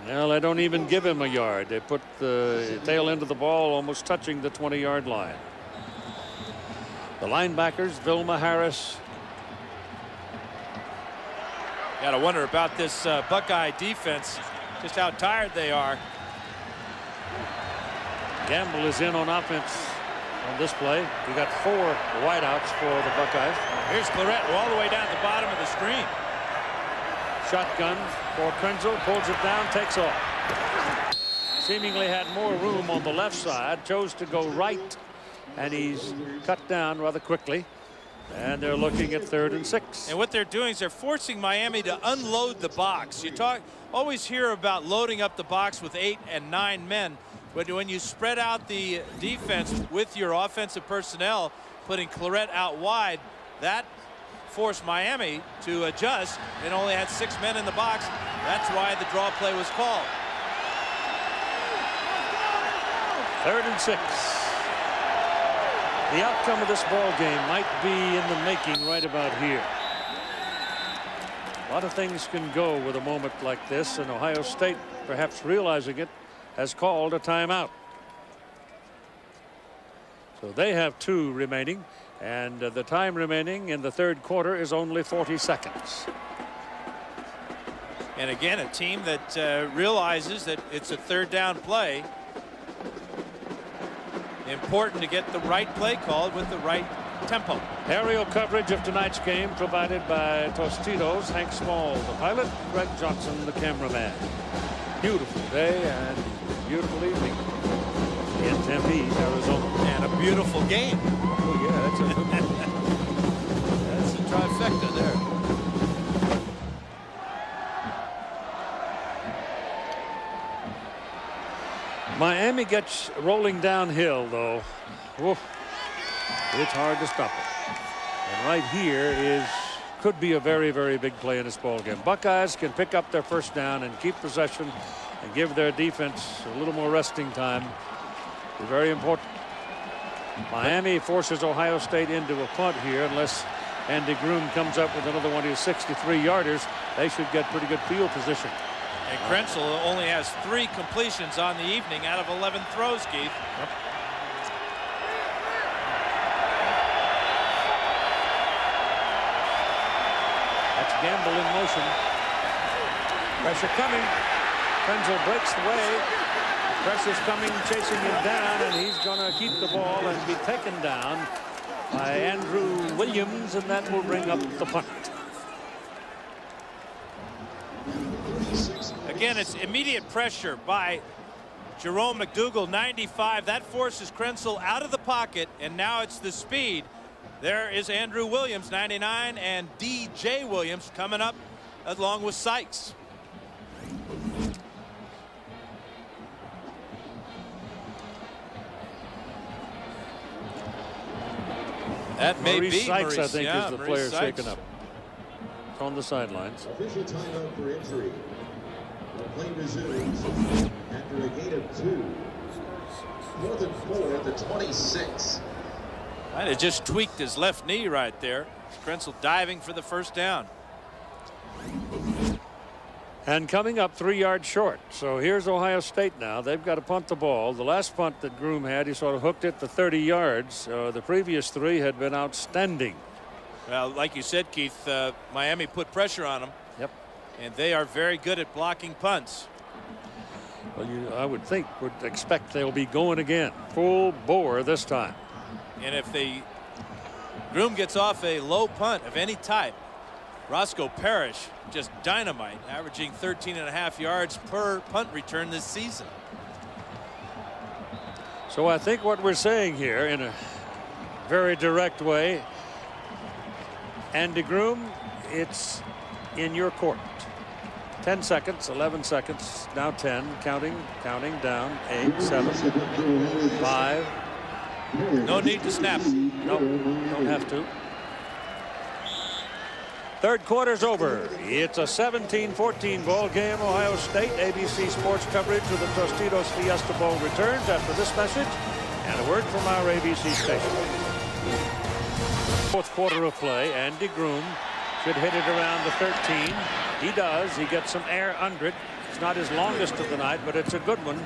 Well, they don't even give him a yard. They put the tail end of the ball almost touching the 20-yard line. The linebackers, Vilma, Harris. Got to wonder about this Buckeye defense, just how tired they are. Gamble is in on offense on this play. We got 4 wideouts for the Buckeyes. Here's Claret all the way down at the bottom of the screen. Shotgun for Krenzel, pulls it down, takes off. Seemingly had more room on the left side, chose to go right, and he's cut down rather quickly. And they're looking at 3rd and 6. And what they're doing is they're forcing Miami to unload the box. You always hear about loading up the box with 8 and 9 men. when you spread out the defense with your offensive personnel, putting Claret out wide, that forced Miami to adjust and only had 6 men in the box. That's why the draw play was called. 3rd and 6. The outcome of this ball game might be in the making right about here. A lot of things can go with a moment like this, and Ohio State, perhaps realizing it, has called a timeout. So they have 2 remaining, and the time remaining in the 3rd quarter is only 40 seconds. And again, a team that realizes that it's a 3rd down play. Important to get the right play called with the right tempo. Aerial coverage of tonight's game provided by Tostitos. Hank Small, the pilot. Greg Johnson, the cameraman. Beautiful day and beautiful evening in Tempe, Arizona. And a beautiful game. Oh, yeah, that's a that's the trifecta there. Miami gets rolling downhill, though. Oof. It's hard to stop it. And right here could be a very, very big play in this ball game. Buckeyes can pick up their 1st down and keep possession and give their defense a little more resting time. It's very important. Miami forces Ohio State into a punt here unless Andy Groom comes up with another one of his 63-yarders. They should get pretty good field position. And Krenzel only has 3 completions on the evening out of 11 throws, Keith. Yep. That's Gamble in motion. Pressure coming. Krenzel breaks the way. Pressure's coming, chasing him down, and he's going to keep the ball and be taken down by Andrew Williams, and that will bring up the punt. Again, it's immediate pressure by Jerome McDougal, 95. That forces Krenzel out of the pocket, and now it's the speed. There is Andrew Williams, 99, and D.J. Williams coming up along with Sykes. That may Maurice be Sykes, Maurice. I think, yeah, is the Maurice player Sykes. shaken up. It's on the sidelines. Official timeout for injury. The play resumes after a gain of 2. 4th and 4 at the 26. Might have just tweaked his left knee right there. Krenzel diving for the 1st down. And coming up 3 yards short. So here's Ohio State now. They've got to punt the ball. The last punt that Groom had, he sort of hooked it to 30 yards. The previous 3 had been outstanding. Well, like you said, Keith, Miami put pressure on them. Yep. And they are very good at blocking punts. Well, would expect they'll be going again. Full bore this time. And if Groom gets off a low punt of any type, Roscoe Parrish, just dynamite, averaging 13.5 yards per punt return this season. So I think what we're saying here in a very direct way, Andy Groom, it's in your court. 10 seconds, 11 seconds, now 10, counting down, 8, 7, 5. No need to snap. No, don't have to. 3rd quarter's over. It's a 17-14 ball game. Ohio State. ABC Sports coverage of the Tostitos Fiesta Bowl returns after this message and a word from our ABC station. 4th quarter of play. Andy Groom should hit it around the 13. He does. He gets some air under it. It's not his longest of the night, but it's a good one.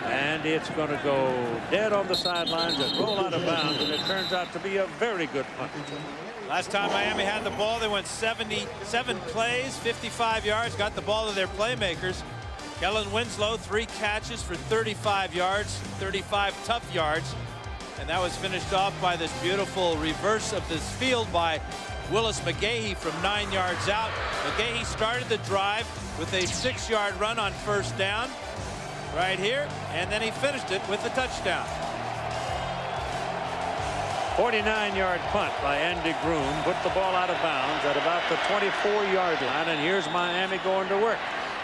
And it's going to go dead on the sidelines and roll out of bounds, and it turns out to be a very good punt. Last time Miami had the ball, they went 77 plays, 55 yards, got the ball to their playmakers. Kellen Winslow, 3 catches for 35 yards, 35 tough yards. And that was finished off by this beautiful reverse of this field by Willis McGahee from 9 yards out. McGahee started the drive with a 6-yard run on 1st down right here, and then he finished it with a touchdown. 49-yard punt by Andy Groom. Put the ball out of bounds at about the 24-yard line, and here's Miami going to work.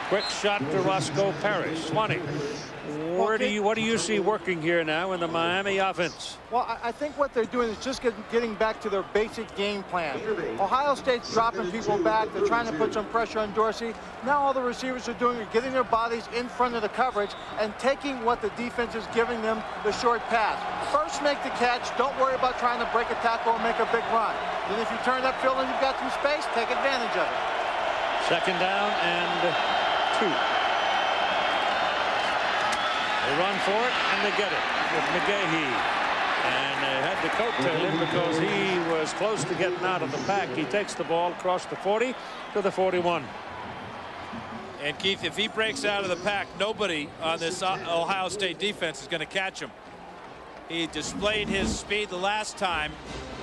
Quick shot to Roscoe Parrish. Swanee, what do you see working here now in the Miami offense? Well, I think what they're doing is just getting back to their basic game plan. Ohio State's dropping people back. They're trying to put some pressure on Dorsey. Now all the receivers are doing is getting their bodies in front of the coverage and taking what the defense is giving them, the short pass. First, make the catch. Don't worry about trying to break a tackle or make a big run. Then if you turn upfield and you've got some space, take advantage of it. Second down and 2. They run for it, and they get it with McGahee. And they had to coattail him because he was close to getting out of the pack. He takes the ball across the 40 to the 41. And Keith, if he breaks out of the pack, nobody on this Ohio State defense is going to catch him. He displayed his speed the last time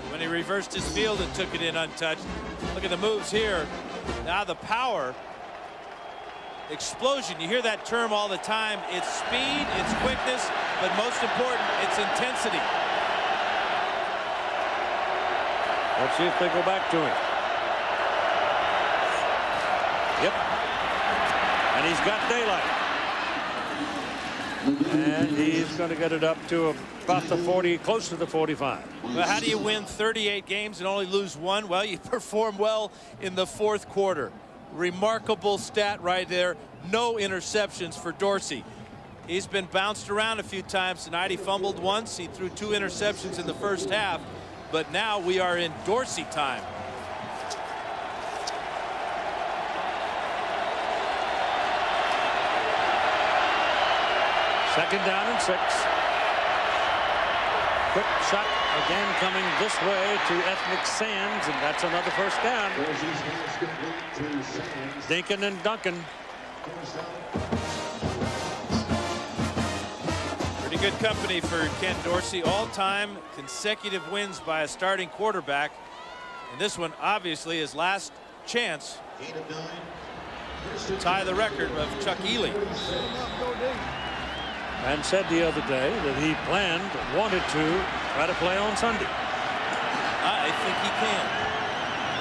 when he reversed his field and took it in untouched. Look at the moves here. Now the power. Explosion, you hear that term all the time. It's speed, it's quickness, but most important, it's intensity. Let's see if they go back to him. Yep. And he's got daylight. And he's going to get it up to about the 40, close to the 45. Well, how do you win 38 games and only lose 1? Well, you perform well in the 4th quarter. Remarkable stat right there. No interceptions for Dorsey. He's been bounced around a few times tonight. He fumbled once. He threw 2 interceptions in the first half. But now we are in Dorsey time. Second down and 6. Quick shot again coming this way to Ethnic Sands, and that's another first down. Dinkin and Duncan. Pretty good company for Ken Dorsey. All-time consecutive wins by a starting quarterback. And this one, obviously, his last chance to tie the record of Chuck Ely. And said the other day that he wanted to try to play on Sunday. I think he can.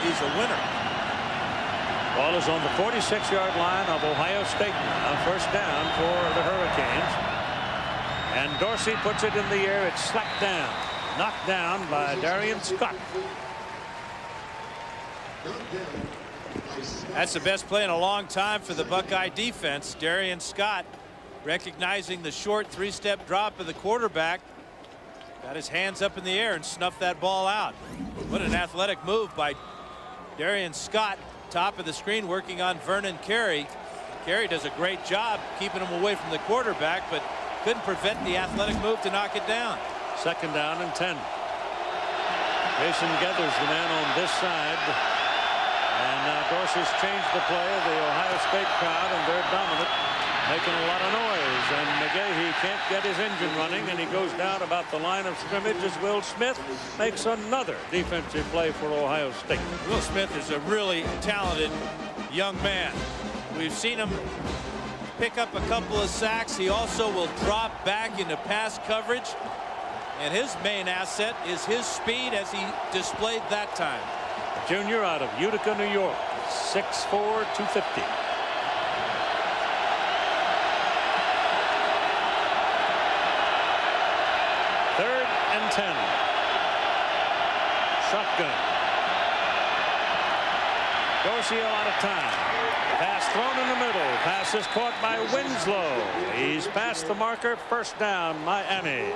He's a winner. Ball is on the 46-yard line of Ohio State now. First down for the Hurricanes. And Dorsey puts it in the air. It's slapped down. Knocked down by Darian Scott. That's the best play in a long time for the Buckeye defense. Darian Scott, recognizing the short 3-step drop of the quarterback, got his hands up in the air and snuffed that ball out. What an athletic move by Darian Scott. Top of the screen working on Vernon Carey. Carey does a great job keeping him away from the quarterback, but couldn't prevent the athletic move to knock it down. Second down and 10. Jason Geathers, the man on this side. And now Dorsey's changed the play of the Ohio State crowd, and they're dominant, making a lot of noise. And McGahee can't get his engine running, and he goes down about the line of scrimmage as Will Smith makes another defensive play for Ohio State. Will Smith is a really talented young man. We've seen him pick up a couple of sacks. He also will drop back into pass coverage, and his main asset is his speed, as he displayed that time. A junior out of Utica, New York, 6'4", 250. Third and 10. Shotgun. Dorsey a lot of time. Pass thrown in the middle. Pass is caught by Winslow. He's past the marker. First down, Miami.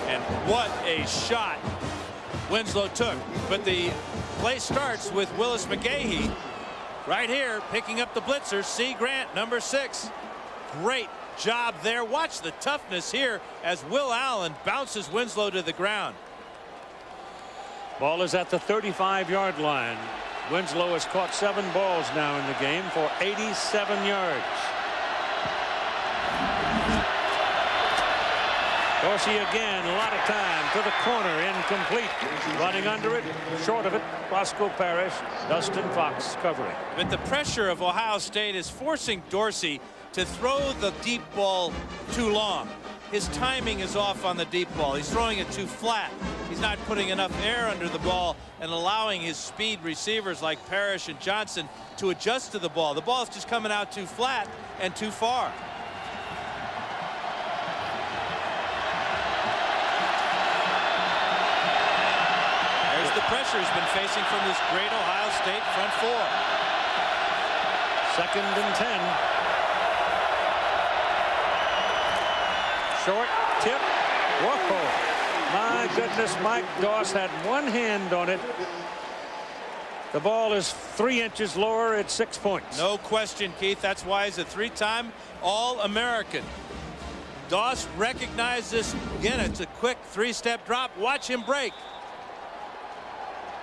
And what a shot Winslow took. But the play starts with Willis McGahee right here, picking up the blitzer. C. Grant, number 6. Great job there. Watch the toughness here as Will Allen bounces Winslow to the ground. Ball is at the 35-yard line. Winslow has caught 7 balls now in the game for 87 yards. Dorsey again, a lot of time to the corner, incomplete. Running under it, short of it, Roscoe Parrish, Dustin Fox covering. But the pressure of Ohio State is forcing Dorsey to throw the deep ball too long. his timing is off on the deep ball. He's throwing it too flat. He's not putting enough air under the ball and allowing his speed receivers like Parrish and Johnson to adjust to the ball. The ball's just coming out too flat and too far. There's the pressure he's been facing from this great Ohio State front four. 2nd and 10. Short tip. Whoa. My goodness, Mike Doss had one hand on it. The ball is 3 inches lower at 6 points. No question, Keith. That's why he's a 3-time All-American. Doss recognized this. Again, it's a quick 3-step drop. Watch him break.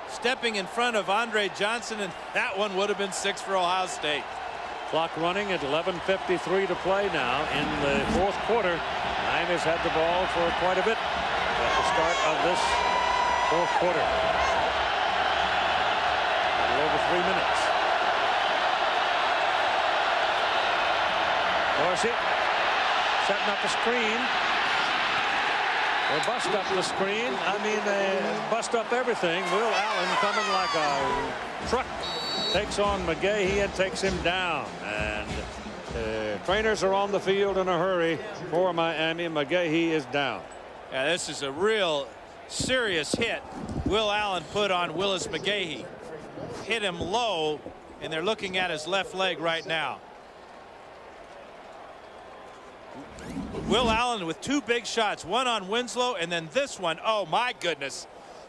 Stepping in front of Andre Johnson, and that one would have been 6 for Ohio State. Clock running at 11:53 to play now in the 4th quarter. Miami's had the ball for quite a bit at the start of this 4th quarter. A little over 3 minutes. Dorsey setting up a screen. They bust up the screen. I mean, they bust up everything. Will Allen coming like a truck. Takes on McGahee and takes him down. And trainers are on the field in a hurry for Miami. McGahee is down. Yeah, this is a real serious hit Will Allen put on Willis McGahee. Hit him low, and they're looking at his left leg right now. Will Allen with 2 big shots, one on Winslow and then this one. Oh my goodness.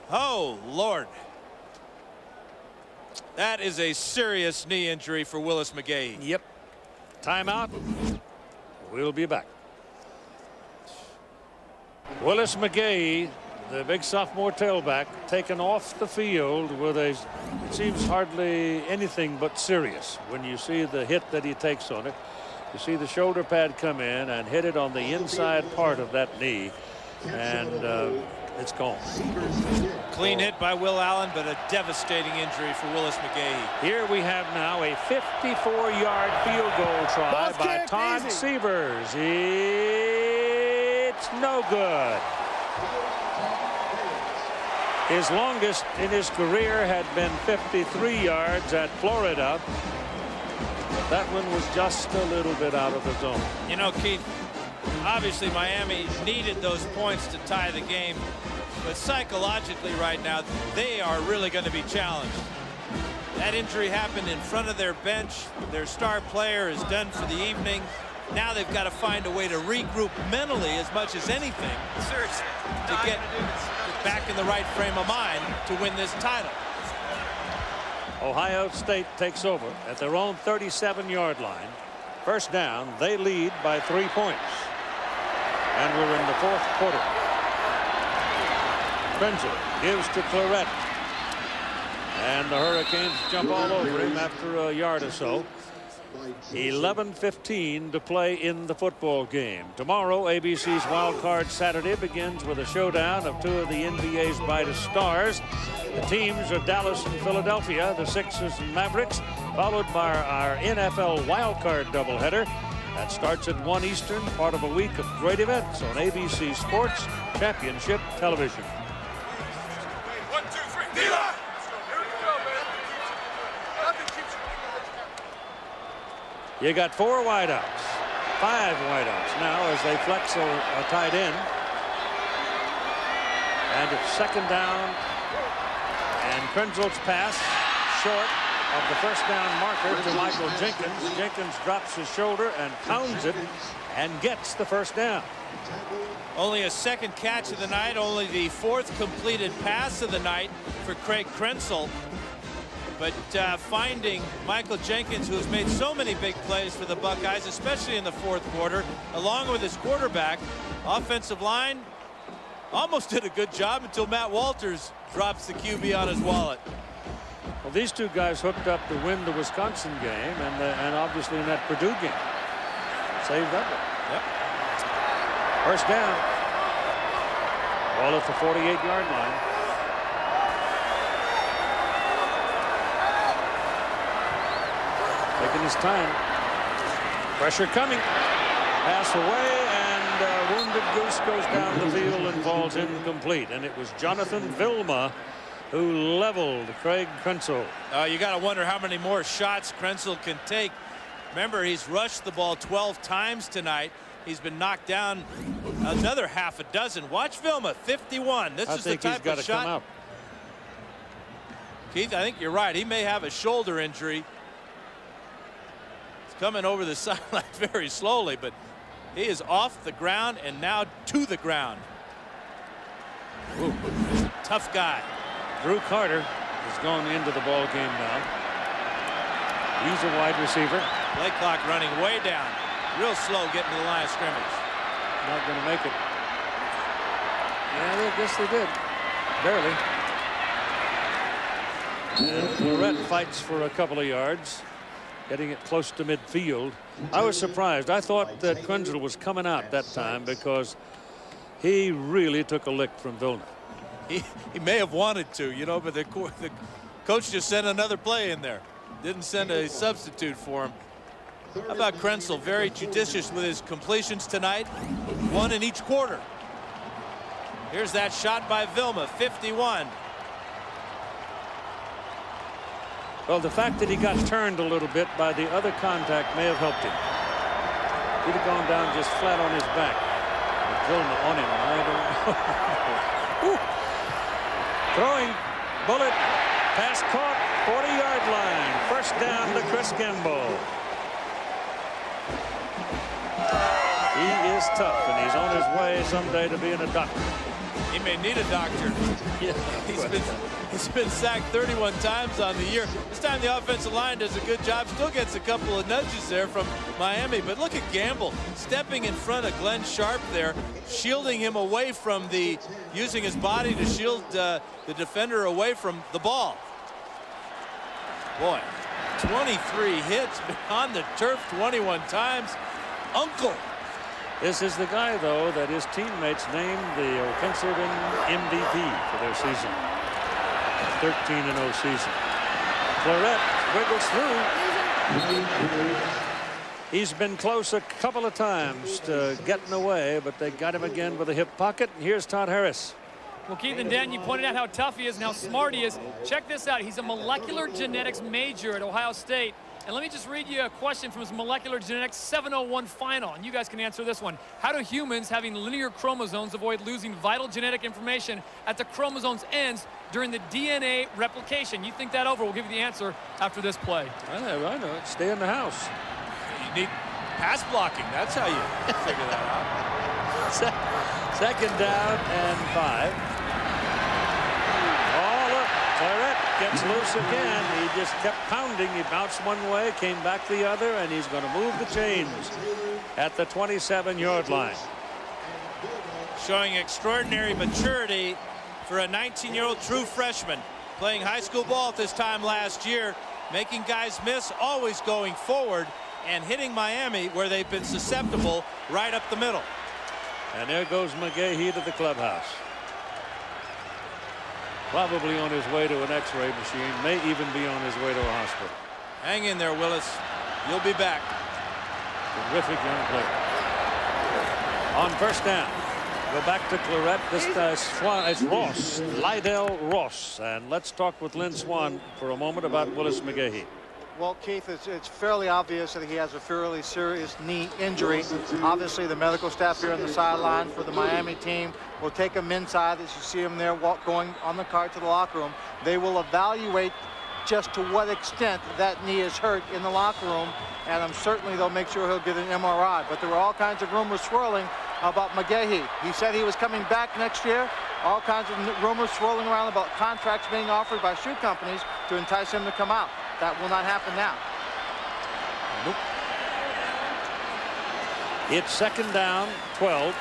Oh Lord. That is a serious knee injury for Willis McGahee. Yep. Timeout. We'll be back. Willis McGahee, the big sophomore tailback, taken off the field with it seems hardly anything but serious. When you see the hit that he takes on it, you see the shoulder pad come in and hit it on the inside part of that knee, and it's gone. Clean hit by Will Allen, but a devastating injury for Willis McGahee. Here we have now a 54-yard field goal try by Todd Sievers. It's no good. His longest in his career had been 53 yards at Florida. That one was just a little bit out of the zone. You know, Keith, obviously Miami needed those points to tie the game, but psychologically right now they are really going to be challenged. That injury happened in front of their bench. Their star player is done for the evening. Now they've got to find a way to regroup mentally as much as anything to get back in the right frame of mind to win this title. Ohio State takes over at their own 37-yard line. First down, they lead by 3 points. And we're in the 4th quarter. Krenzel gives to Claret. And the Hurricanes jump all over him after a yard or so. 11:15 to play in the football game. Tomorrow, ABC's Wild Card Saturday begins with a showdown of 2 of the NBA's brightest stars. The teams are Dallas and Philadelphia, the Sixers and Mavericks, followed by our NFL Wild Card doubleheader. That starts at 1 Eastern, part of a week of great events on ABC Sports Championship Television. 1, 2, 3, D-line! You got 4 wideouts, 5 wideouts now as they flex a tight end. And it's 2nd down, and Krenzel's pass short of the first down marker to Michael Jenkins. Jenkins drops his shoulder and pounds it and gets the first down. Only a 2nd catch of the night, only the 4th completed pass of the night for Craig Krenzel. But finding Michael Jenkins, who has made so many big plays for the Buckeyes, especially in the 4th quarter, along with his quarterback, offensive line almost did a good job until Matt Walters drops the QB on his wallet. Well, these 2 guys hooked up to win the Wisconsin game and obviously in that Purdue game. Saved that one. Yep. First down. Ball at the 48-yard line. Taking his time. Pressure coming. Pass away, and And Wounded Goose goes down the field and falls incomplete. And it was Jonathan Vilma who leveled Craig Krenzel. You got to wonder how many more shots Krenzel can take. Remember, he's rushed the ball 12 times tonight. He's been knocked down another half a dozen. Watch Vilma, 51. This is the type of shot. Come up. Keith, I think you're right. He may have a shoulder injury. He's coming over the sideline very slowly, but he is off the ground and now to the ground. Ooh, tough guy. Drew Carter has gone into the ball game now. He's a wide receiver. Play clock running way down. Real slow getting to the line of scrimmage. Not going to make it. Yeah, I guess they did. Barely. And Florette fights for a couple of yards, getting it close to midfield. I was surprised. I thought that Krenzel was coming out that time because he really took a lick from Vilna. He may have wanted to, you know, but the coach just sent another play in there. Didn't send a substitute for him. How about Krenzel? Very judicious with his completions tonight. One in each quarter. Here's that shot by Vilma, 51. Well, the fact that he got turned a little bit by the other contact may have helped him. He'd have gone down just flat on his back. With Vilma on him, I don't know. Throwing bullet, pass caught, 40-yard line. First down to Chris Gamble. He is tough, and he's on his way someday to being a doctor. He may need a doctor. Yeah, he's been sacked 31 times on the year. This time the offensive line does a good job. Still gets a couple of nudges there from Miami. But look at Gamble stepping in front of Glenn Sharp there, shielding him away from using his body to shield the defender away from the ball. Boy, 23 hits on the turf 21 times. Uncle. This is the guy, though, that his teammates named the offensive MVP for their season. 13-0 season. Florette wiggles through. He's been close a couple of times to getting away, but they got him again with a hip pocket. And here's Todd Harris. Well, Keith and Dan, you pointed out how tough he is and how smart he is. Check this out. He's a molecular genetics major at Ohio State. And let me just read you a question from his molecular genetics 701 final, and you guys can answer this one. How do humans having linear chromosomes avoid losing vital genetic information at the chromosomes ends during the DNA replication? You think that over. We'll give you the answer after this play. I know it. Stay in the house. You need pass blocking. That's how you figure that out. Second down and 5. Florette gets loose again. He just kept pounding. He bounced one way, came back the other, and he's going to move the chains at the 27-yard line. Showing extraordinary maturity for a 19-year-old true freshman. Playing high school ball at this time last year, making guys miss, always going forward, and hitting Miami where they've been susceptible right up the middle. And there goes McGahee to the clubhouse. Probably on his way to an x-ray machine, may even be on his way to a hospital. Hang in there, Willis. You'll be back. Terrific young player. On first down, go back to Clarett. This is Ross, Lydell Ross. And let's talk with Lynn Swan for a moment about Willis McGahee. Well, Keith, it's fairly obvious that he has a fairly serious knee injury. Obviously, the medical staff here on the sideline for the Miami team will take him inside as you see him there going on the cart to the locker room. They will evaluate just to what extent that knee is hurt in the locker room, and I'm certainly they'll make sure he'll get an MRI. But there were all kinds of rumors swirling about McGahee. He said he was coming back next year. All kinds of rumors swirling around about contracts being offered by shoe companies to entice him to come out. That will not happen now. Nope. It's second down, 12.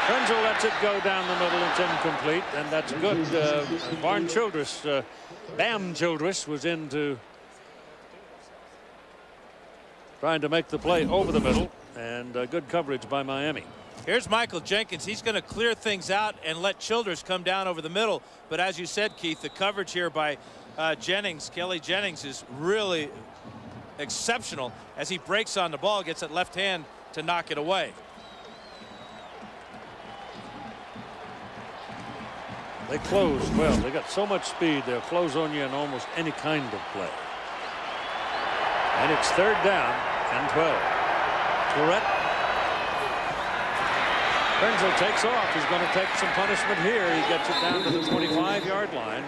Krenzel lets it go down the middle. It's incomplete, and that's good. Barn Childress, Bam Childress was into trying to make the play over the middle, and good coverage by Miami. Here's Michael Jenkins. He's going to clear things out and let Childress come down over the middle. But as you said, Keith, the coverage here by Kelly Jennings is really exceptional as he breaks on the ball, gets that left hand to knock it away. They close well. They got so much speed, they'll close on you in almost any kind of play. And it's 3rd down and 12. Claret. Wenzel takes off. He's going to take some punishment here. He gets it down to the 25-yard line.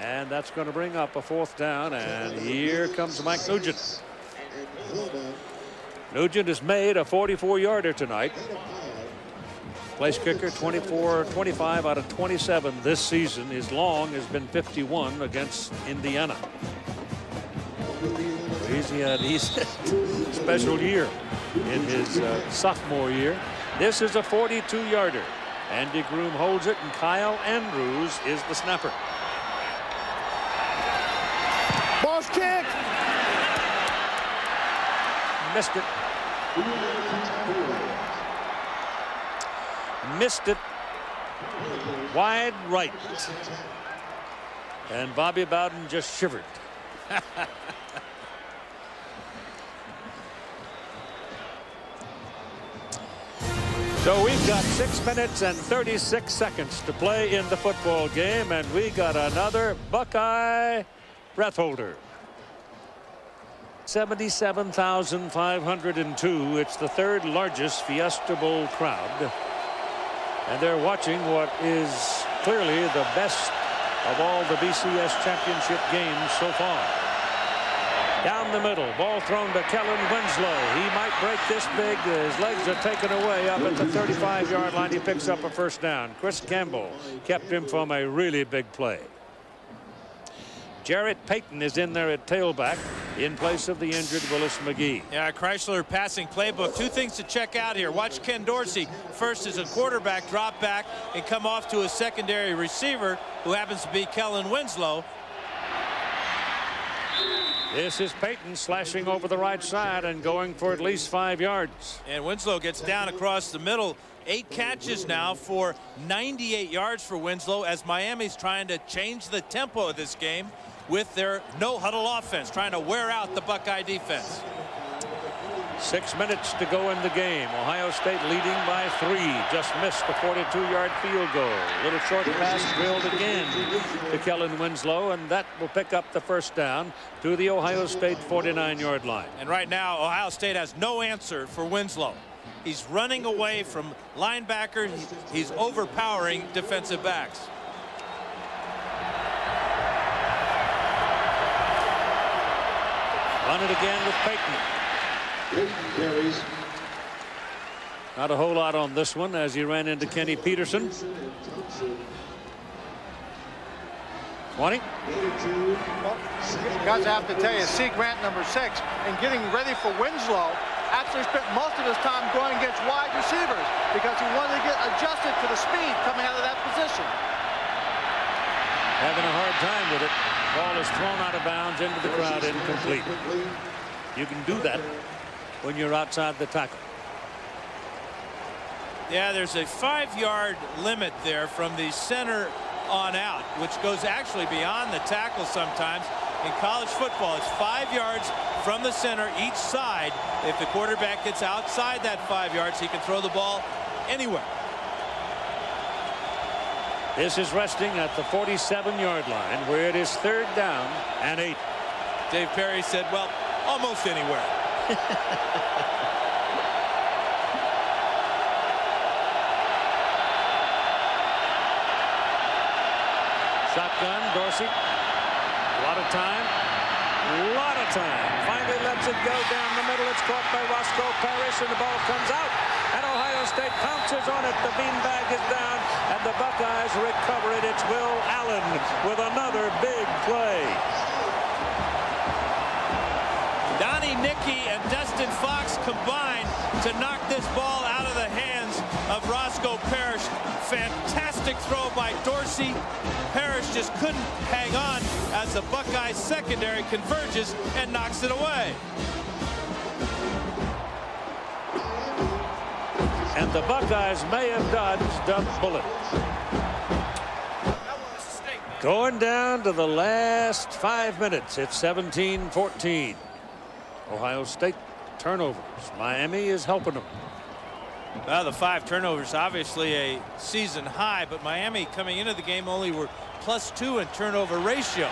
And that's going to bring up a 4th down. And here comes Mike Nugent. Nugent has made a 44-yarder tonight. Place kicker 25 out of 27 this season. His long has been 51 against Indiana. He had a special year in his sophomore year. This is a 42-yarder. Andy Groom holds it, and Kyle Andrews is the snapper. Ball's kick. Missed it. Missed it. Wide right. And Bobby Bowden just shivered. So we've got 6 minutes and 36 seconds to play in the football game, and we got another Buckeye breath holder. 77,502. It's the 3rd largest Fiesta Bowl crowd. And they're watching what is clearly the best of all the BCS championship games so far. Down the middle, ball thrown to Kellen Winslow. He might break this big. His legs are taken away up at the 35-yard line. He picks up a 1st down. Chris Campbell kept him from a really big play. Jarrett Payton is in there at tailback in place of the injured Willis McGee. Yeah, Chrysler passing playbook. 2 things to check out here. Watch Ken Dorsey. First is a quarterback drop back and come off to a secondary receiver who happens to be Kellen Winslow. This is Payton slashing over the right side and going for at least 5 yards. And Winslow gets down across the middle. 8 catches now for 98 yards for Winslow as Miami's trying to change the tempo of this game with their no-huddle offense, trying to wear out the Buckeye defense. 6 minutes to go in the game. Ohio State leading by 3. Just missed the 42-yard field goal. Little short pass drilled again to Kellen Winslow, and that will pick up the 1st down to the Ohio State 49-yard line. And right now, Ohio State has no answer for Winslow. He's running away from linebackers. He's overpowering defensive backs. Run it again with Payton. Not a whole lot on this one as he ran into Kenny Peterson. 20. Well, guys, I have to tell you, C. Grant, number 6, and getting ready for Winslow, actually spent most of his time going against wide receivers because he wanted to get adjusted to the speed coming out of that position. Having a hard time with it. Ball is thrown out of bounds into the crowd, incomplete. You can do that when you're outside the tackle. Yeah, there's a 5-yard limit there from the center on out, which goes actually beyond the tackle sometimes. In college football, it's 5 yards from the center each side. If the quarterback gets outside that 5 yards, he can throw the ball anywhere. This is resting at the 47-yard line where it is 3rd down and 8. Dave Perry said, well, almost anywhere. Shotgun, Dorsey. A lot of time. Finally lets it go down the middle. It's caught by Roscoe Parrish, and the ball comes out. And Ohio State pounces on it. The beanbag is down, and the Buckeyes recover it. It's Will Allen with another big play. Donnie Nicky and Dustin Fox combined to knock this ball out of the hands of Roscoe Parrish. Fantastic throw by Dorsey. Parrish just couldn't hang on as the Buckeye secondary converges and knocks it away. And the Buckeyes may have dodged a bullet. Going down to the last 5 minutes. It's 17-14. Ohio State turnovers. Miami is helping them. Well, the 5 turnovers, obviously a season high, but Miami coming into the game only were +2 in turnover ratio.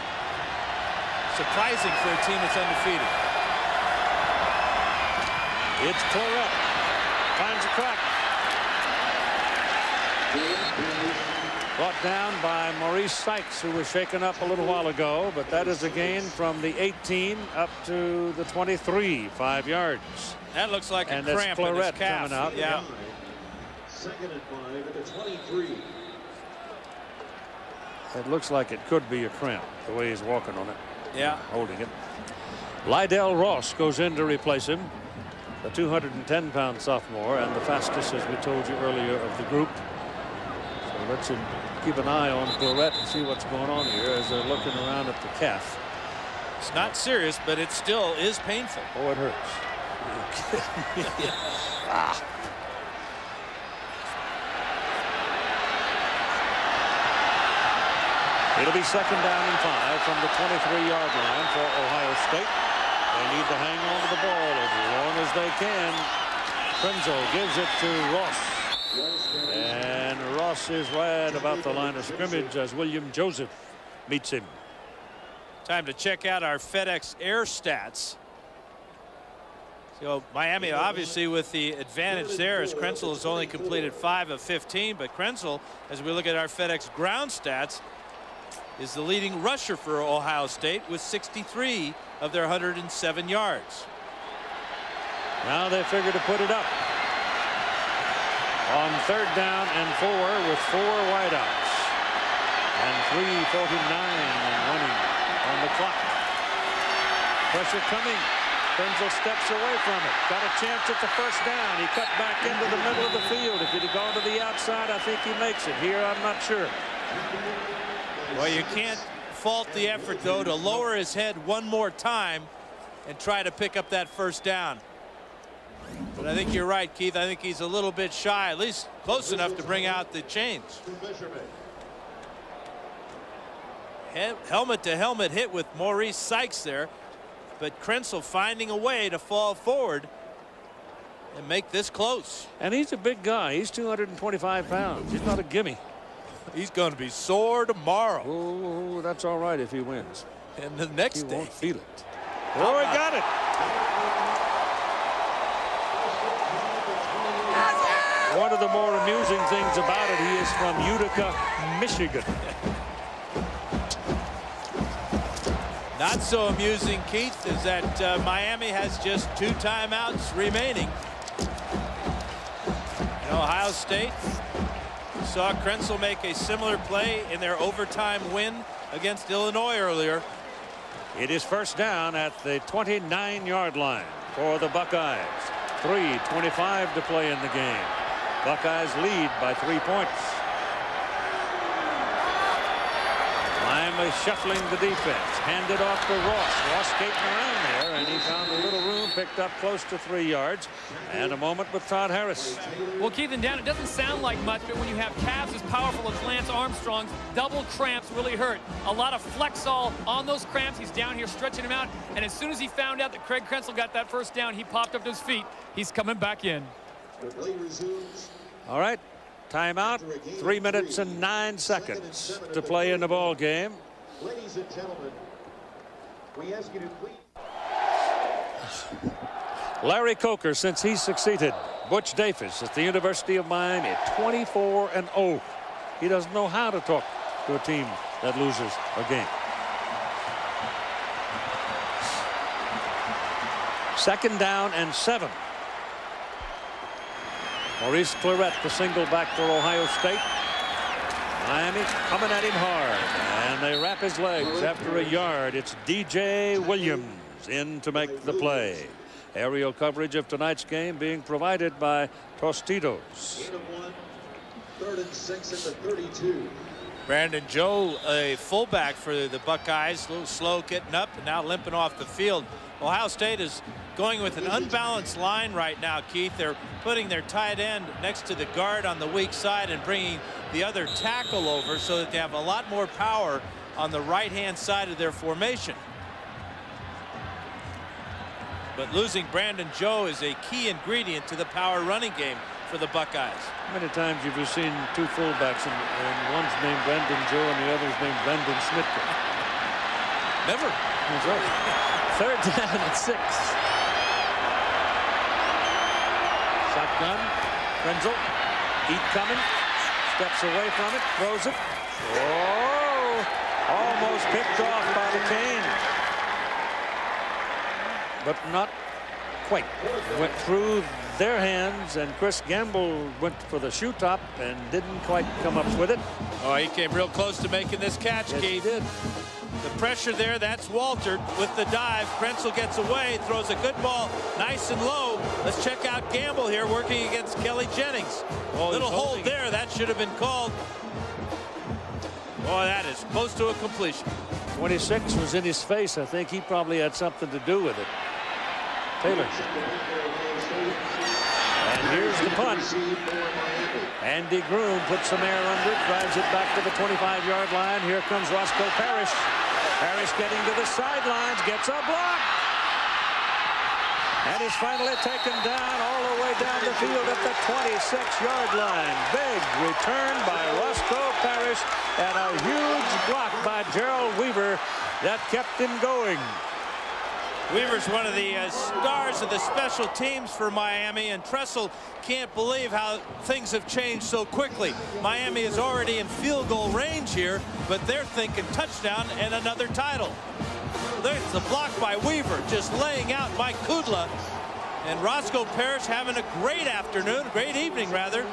Surprising for a team that's undefeated. It's Claret. Finds a crack. Brought down by Maurice Sykes, who was shaken up a little while ago, but that is a gain from the 18 up to the 23, 5 yards. That looks like and a cramp in his Claret calf. coming out. Yeah. 2nd and 5 at the 23. It looks like it could be a cramp, the way he's walking on it. Yeah. Holding it. Lydell Ross goes in to replace him, the 210-pound sophomore and the fastest, as we told you earlier, of the group. So let's keep an eye on Claret and see what's going on here as they're looking around at the calf. It's not serious, but it still is painful. Oh, it hurts. Ah. It'll be 2nd down and 5 from the 23-yard line for Ohio State. They need to hang on to the ball as long as they can. Krenzel gives it to Ross. And Ross is right about the line of scrimmage as William Joseph meets him. Time to check out our FedEx Air stats. So Miami obviously with the advantage there, as Krenzel has only completed 5 of 15. But Krenzel, as we look at our FedEx ground stats, is the leading rusher for Ohio State with 63 of their 107 yards. Now they figure to put it up on 3rd down and 4 with 4 wideouts and 3:49 and running on the clock. Pressure coming. Krenzel steps away from it. Got a chance at the 1st down. He cut back into the middle of the field. If he'd have gone to the outside, I think he makes it. Here, I'm not sure. Well, you can't fault the effort, though, to lower his head one more time and try to pick up that 1st down. But I think you're right, Keith. I think he's a little bit shy, at least close enough to bring out the chains. Helmet to helmet hit with Maurice Sykes there, but Krenzel finding a way to fall forward and make this close. And he's a big guy. He's 225 pounds. He's not a gimme. He's going to be sore tomorrow. Oh, that's all right if he wins. And the next day. He won't feel it. Oh, he got it. One of the more amusing things about it, he is from Utica, Michigan. Not so amusing, Keith, is that Miami has just 2 timeouts remaining. And Ohio State saw Krenzel make a similar play in their overtime win against Illinois earlier. It is 1st down at the 29-yard line for the Buckeyes. 3:25 to play in the game. Buckeyes lead by 3 points. Miami shuffling the defense. Handed off to Ross. Ross skating around there, and he found a little room, picked up close to 3 yards. And a moment with Todd Harris. Well, Keith and Dan, it doesn't sound like much, but when you have calves as powerful as Lance Armstrong's, double cramps really hurt. A lot of Flexol on those cramps. He's down here stretching him out. And as soon as he found out that Craig Krenzel got that 1st down, he popped up to his feet. He's coming back in. All right. Timeout. 3 minutes and 9 seconds to play in the ball game. Ladies and gentlemen, we ask you to please. Larry Coker, since he succeeded Butch Davis at the University of Miami, 24-0. He doesn't know how to talk to a team that loses a game. 2nd down and 7. Maurice Claret, the single back for Ohio State. Miami coming at him hard, and they wrap his legs after a yard. It's DJ Williams in to make the play. Aerial coverage of tonight's game being provided by Tostitos. 3rd and 6 at the 32. Brandon Joe, a fullback for the Buckeyes, a little slow getting up and now limping off the field. Ohio State is going with an unbalanced line right now, Keith. They're putting their tight end next to the guard on the weak side and bringing the other tackle over so that they have a lot more power on the right-hand side of their formation. But losing Brandon Joe is a key ingredient to the power running game for the Buckeyes. How many times have you seen two fullbacks and one's named Brendan Joe and the other's named Brendan Smitka? Never. That's right. Third down at 6. Shotgun. Krenzel. Heat coming. Steps away from it. Throws it. Oh! Almost picked off by the Canes. But not quite. Went through their hands, and Chris Gamble went for the shoe top and didn't quite come up with it. Oh, he came real close to making this catch, Yes, Keith. he did. The pressure there, that's Walter with the dive. Krenzel gets away, throws a good ball nice and low. Let's check out Gamble here working against Kelly Jennings. Little hold there, that should have been called. Boy, that is close to a completion. 26 was in his face. I think he probably had something to do with it. Taylor. And here's the punt. Andy Groom puts some air under it, drives it back to the 25-yard line. Here comes Roscoe Parrish. Parrish getting to the sidelines, gets a block. And he's finally taken down all the way down the field at the 26-yard line. Big return by Roscoe Parrish and a huge block by Gerald Weaver that kept him going. Weaver's one of the stars of the special teams for Miami, and Tressel can't believe how things have changed so quickly. Miami is already in field goal range here, but they're thinking touchdown and another title. There's the block by Weaver, just laying out Mike Kudla. And Roscoe Parrish having a great afternoon, great evening rather.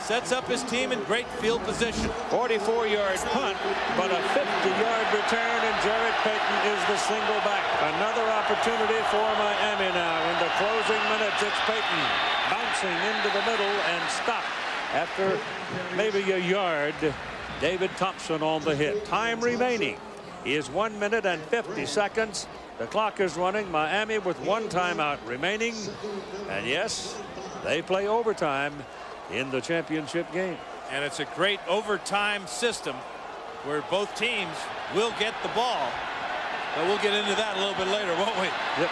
Sets up his team in great field position. 44-yard punt, but a 50-yard return, and Jarrett Payton is the single back. Another opportunity for Miami now. In the closing minutes, it's Payton bouncing into the middle and stopped after maybe a yard. David Thompson on the hit. Time remaining is 1 minute and 50 seconds. The clock is running. Miami with one timeout remaining. And yes, they play overtime in the championship game. And it's a great overtime system where both teams will get the ball. But we'll get into that a little bit later, won't we? Yep.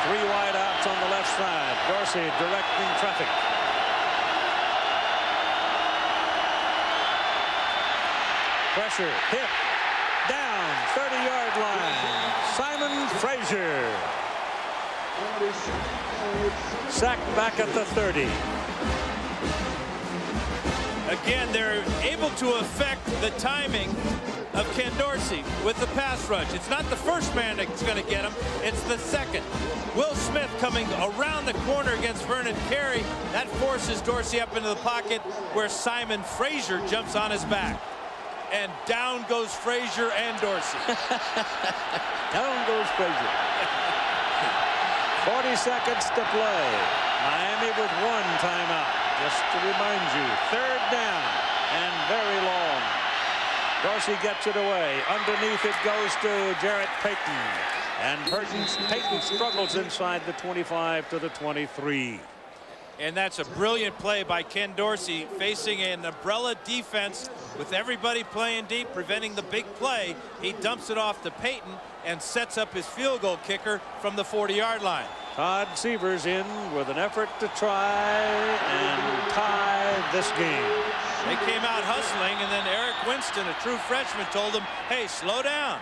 Three wide outs on the left side. Dorsey directing traffic. Pressure, hit, down, 30-yard line. Simon Frazier. Sacked back at the 30. Again, they're able to affect the timing of Ken Dorsey with the pass rush. It's not the first man that's going to get him, it's the second. Will Smith coming around the corner against Vernon Carey. That forces Dorsey up into the pocket where Simon Frazier jumps on his back. And down goes Frazier and Dorsey. Down goes Frazier. 40 seconds to play. Miami with one timeout. Just to remind you, third down and very long. Dorsey gets it away. Underneath it goes to Jarrett Payton. And Payton struggles inside the 25 to the 23. And that's a brilliant play by Ken Dorsey, facing an umbrella defense with everybody playing deep, preventing the big play. He dumps it off to Payton and sets up his field goal kicker from the 40-yard line. Todd Severs in with an effort to try and tie this game. They came out hustling, and then Eric Winston, a true freshman, told them, hey, slow down.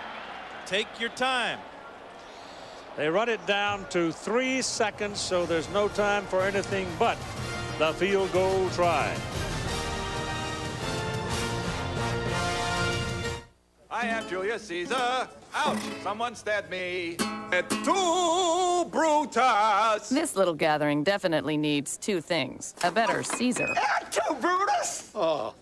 Take your time. They run it down to 3 seconds, so there's no time for anything but the field goal try. I am Julius Caesar. Ouch! Someone stabbed me. Et tu, Brutus! This little gathering definitely needs two things. A better Caesar. Et tu, Brutus! Oh.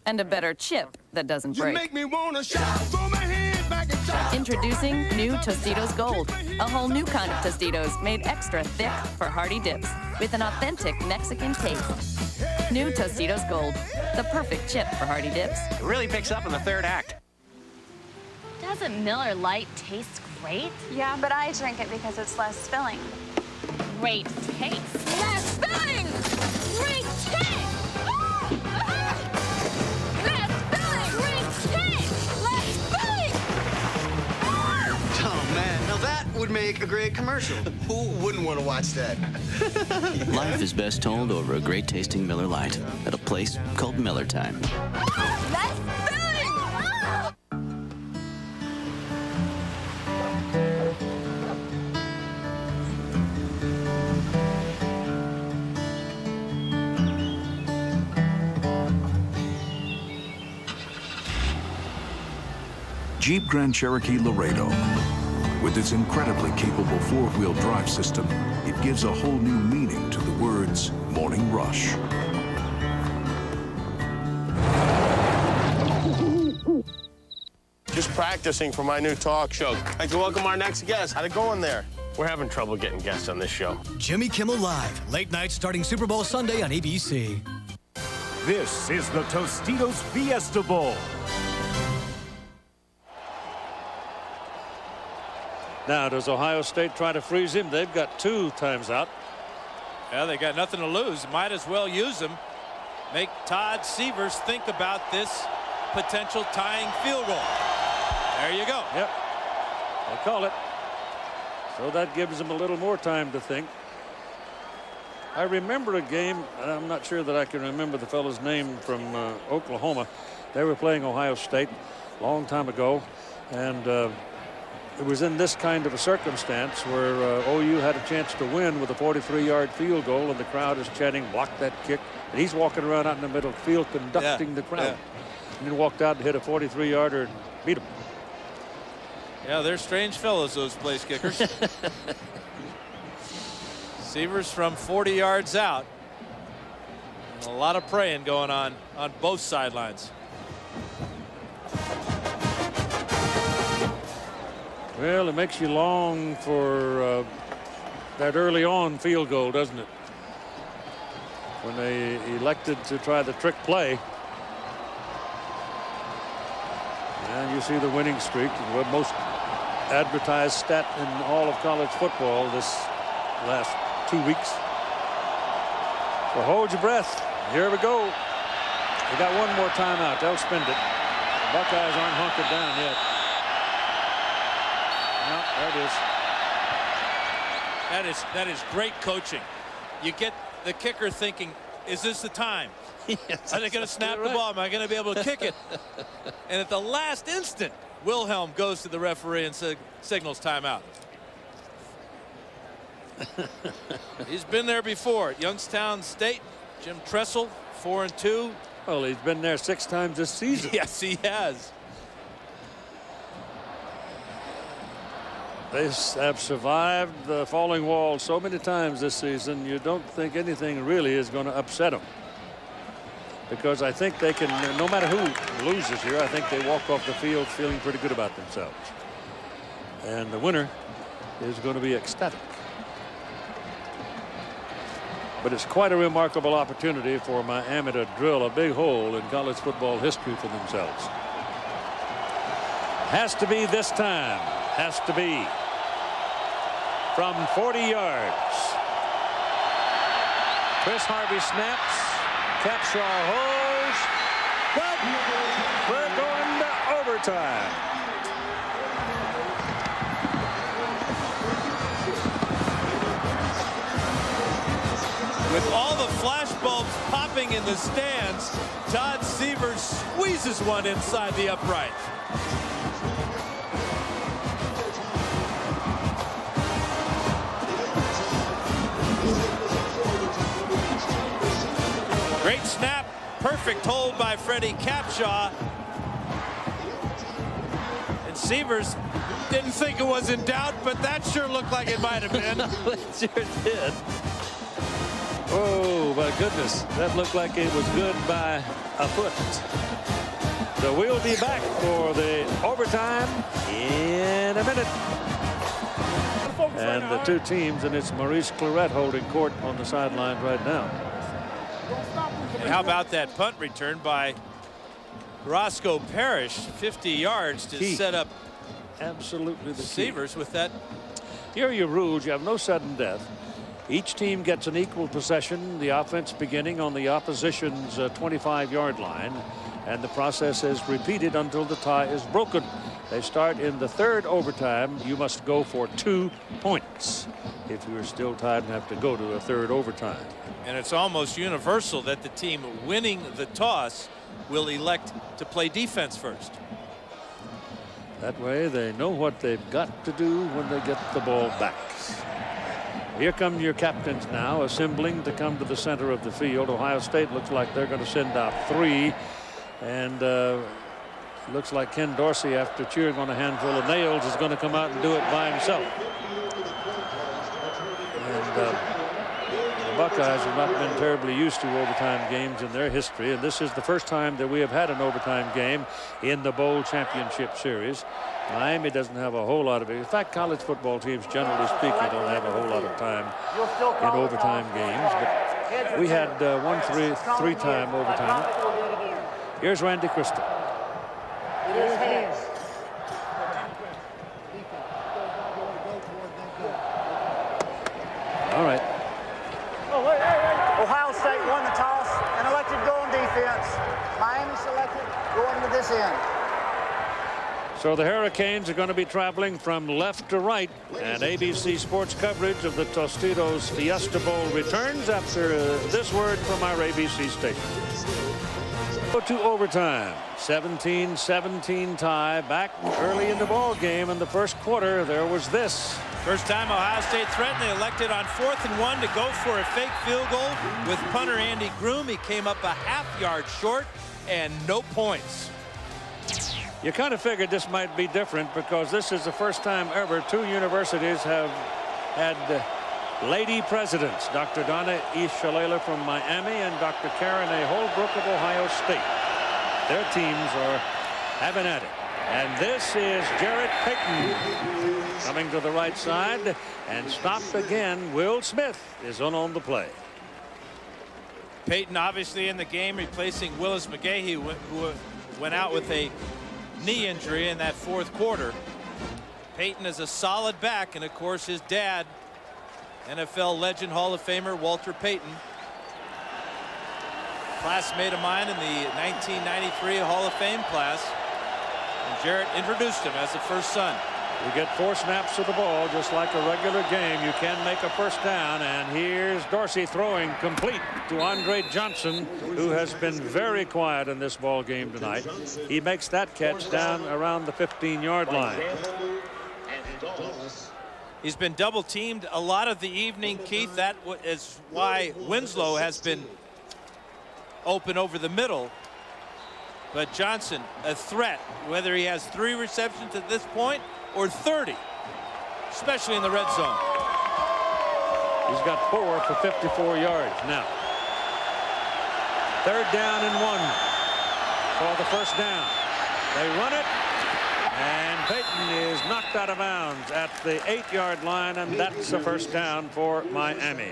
And a better chip that doesn't You break. make me wanna shout. Throw my head back and shout. Introducing new Tostitos Gold. A whole new kind of Tostitos made extra thick for hearty dips with an authentic Mexican taste. New Tostitos Gold. The perfect chip for hearty dips. It really picks up in the third act. Doesn't Miller Lite taste great? Yeah, but I drink it because it's less filling. Great taste. Less filling! Great taste! Less filling! Great taste! Less filling! Oh, man. Now that would make make a great commercial. Who wouldn't want to watch that? Life is best told over a great tasting Miller Lite at a place called Miller Time. That's filling! Ah! Jeep Grand Cherokee Laredo. With its incredibly capable four-wheel drive system, it gives a whole new meaning to the words Morning Rush. Just practicing for my new talk show. I'd like to welcome our next guest. How'd it go in there? We're having trouble getting guests on this show. Jimmy Kimmel Live, late night starting Super Bowl Sunday on ABC. This is the Tostitos Fiesta Bowl. Now, does Ohio State try to freeze him? They've got 2 times out. Yeah, they got nothing to lose. Might as well use them. Make Todd Severs think about this potential tying field goal. There you go. Yep. They call it. So that gives them a little more time to think. I remember a game, and I'm not sure that I can remember the fellow's name from Oklahoma. They were playing Ohio State a long time ago, and it was in this kind of a circumstance where OU had a chance to win with a 43-yard field goal, and the crowd is chanting, block that kick. And he's walking around out in the middle of the field conducting the crowd. Yeah. And then walked out and hit a 43-yarder and beat him. Yeah, they're strange fellows, those place kickers. Severs from 40 yards out. And a lot of praying going on both sidelines. Well, it makes you long for that early on field goal, doesn't it? When they elected to try the trick play. And you see the winning streak, the most advertised stat in all of college football this last 2 weeks. So hold your breath. Here we go. They got one more timeout. They'll spend it. The Buckeyes aren't hunkered down yet. No, there it is. That is great coaching. You get the kicker thinking, is this the time? Yes, are they going to snap the ball? Am I going to be able to kick it? And at the last instant, Wilhelm goes to the referee and signals timeout. He's been there before at Youngstown State. Jim Tressel, 4-2. Well, he's been there 6 times this season. Yes, he has. They have survived the falling wall so many times this season, you don't think anything really is going to upset them. Because I think they can, no matter who loses here, I think they walk off the field feeling pretty good about themselves. And the winner is going to be ecstatic. But it's quite a remarkable opportunity for Miami to drill a big hole in college football history for themselves. Has to be this time. Has to be. From 40 yards. Chris Harvey snaps. Capshaw holds. But we're going to overtime. With all the flash bulbs popping in the stands, Todd Severs squeezes one inside the upright. Great snap, perfect hold by Freddie Capshaw. And Severs didn't think it was in doubt, but that sure looked like it might have been. It sure did. Oh, my goodness. That looked like it was good by a foot. So we'll be back for the overtime in a minute. And the 2 teams, and it's Maurice Clarett holding court on the sidelines right now. And how about that punt return by Roscoe Parrish, 50 yards to set up absolutely the Severs with that. Here are your rules. You have no sudden death. Each team gets an equal possession, the offense beginning on the opposition's 25-yard line, and the process is repeated until the tie is broken. They start in the third overtime. You must go for 2 points if you're still tied and have to go to a third overtime. And it's almost universal that the team winning the toss will elect to play defense first. That way they know what they've got to do when they get the ball back. Here come your captains now assembling to come to the center of the field. Ohio State looks like they're going to send out 3. And looks like Ken Dorsey, after cheering on a handful of nails, is going to come out and do it by himself. And the Buckeyes have not been terribly used to overtime games in their history, and this is the first time that we have had an overtime game in the Bowl Championship Series. Miami doesn't have a whole lot of it. In fact, college football teams, generally speaking, don't have a whole lot of time in overtime games. But we had one three-time overtime. Here's Randy Crystal. All right. Ohio State won the toss and elected to go on defense. Miami selected going to this end. So the Hurricanes are going to be traveling from left to right, and ABC Sports coverage of the Tostitos Fiesta Bowl returns after this word from our ABC station. Go to overtime. 17-17 tie. Back early in the ball game in the first quarter, there was this. First time Ohio State threatened. They elected on 4th and 1 to go for a fake field goal with punter Andy Groom. He came up a half-yard short and no points. You kind of figured this might be different because this is the first time ever 2 universities have had lady presidents. Dr. Donna E. Shalala from Miami and Dr. Karen A. Holbrook of Ohio State. Their teams are having at it. And this is Jarrett Payton coming to the right side and stopped again. Will Smith is on the play. Payton obviously in the game, replacing Willis McGahee, who went out with a knee injury in that 4th quarter. Payton is a solid back, and of course his dad, NFL legend Hall of Famer Walter Payton, classmate of mine in the 1993 Hall of Fame class, and Jarrett introduced him as the first son. We get 4 snaps of the ball just like a regular game. You can make a first down, and here's Dorsey throwing complete to Andre Johnson, who has been very quiet in this ball game tonight. He makes that catch down around the 15-yard line. He's been double teamed a lot of the evening, Keith. That is why Winslow has been open over the middle. But Johnson, a threat, whether he has 3 receptions at this point or 30, especially in the red zone. He's got 4 for 54 yards now. 3rd down and 1 for the first down. They run it, and Payton is knocked out of bounds at the 8-yard line, and that's a first down for Miami.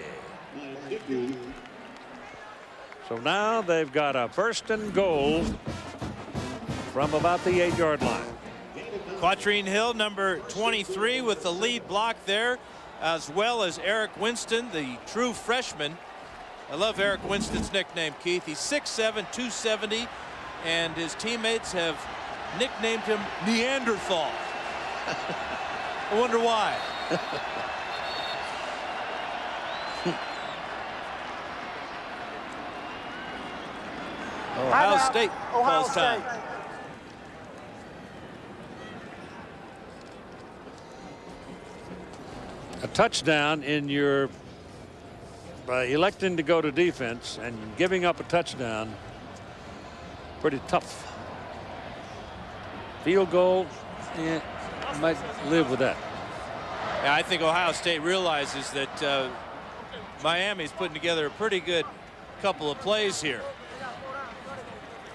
So now they've got a 1st and goal from about the 8-yard line. Quatrine Hill, number 23, with the lead block there, as well as Eric Winston, the true freshman. I love Eric Winston's nickname, Keith. He's 6'7", 270, and his teammates have nicknamed him Neanderthal. I wonder why. Ohio State calls time. A touchdown in your electing to go to defense and giving up a touchdown, pretty tough. Field goal, yeah, might live with that. Yeah, I think Ohio State realizes that Miami's putting together a pretty good couple of plays here.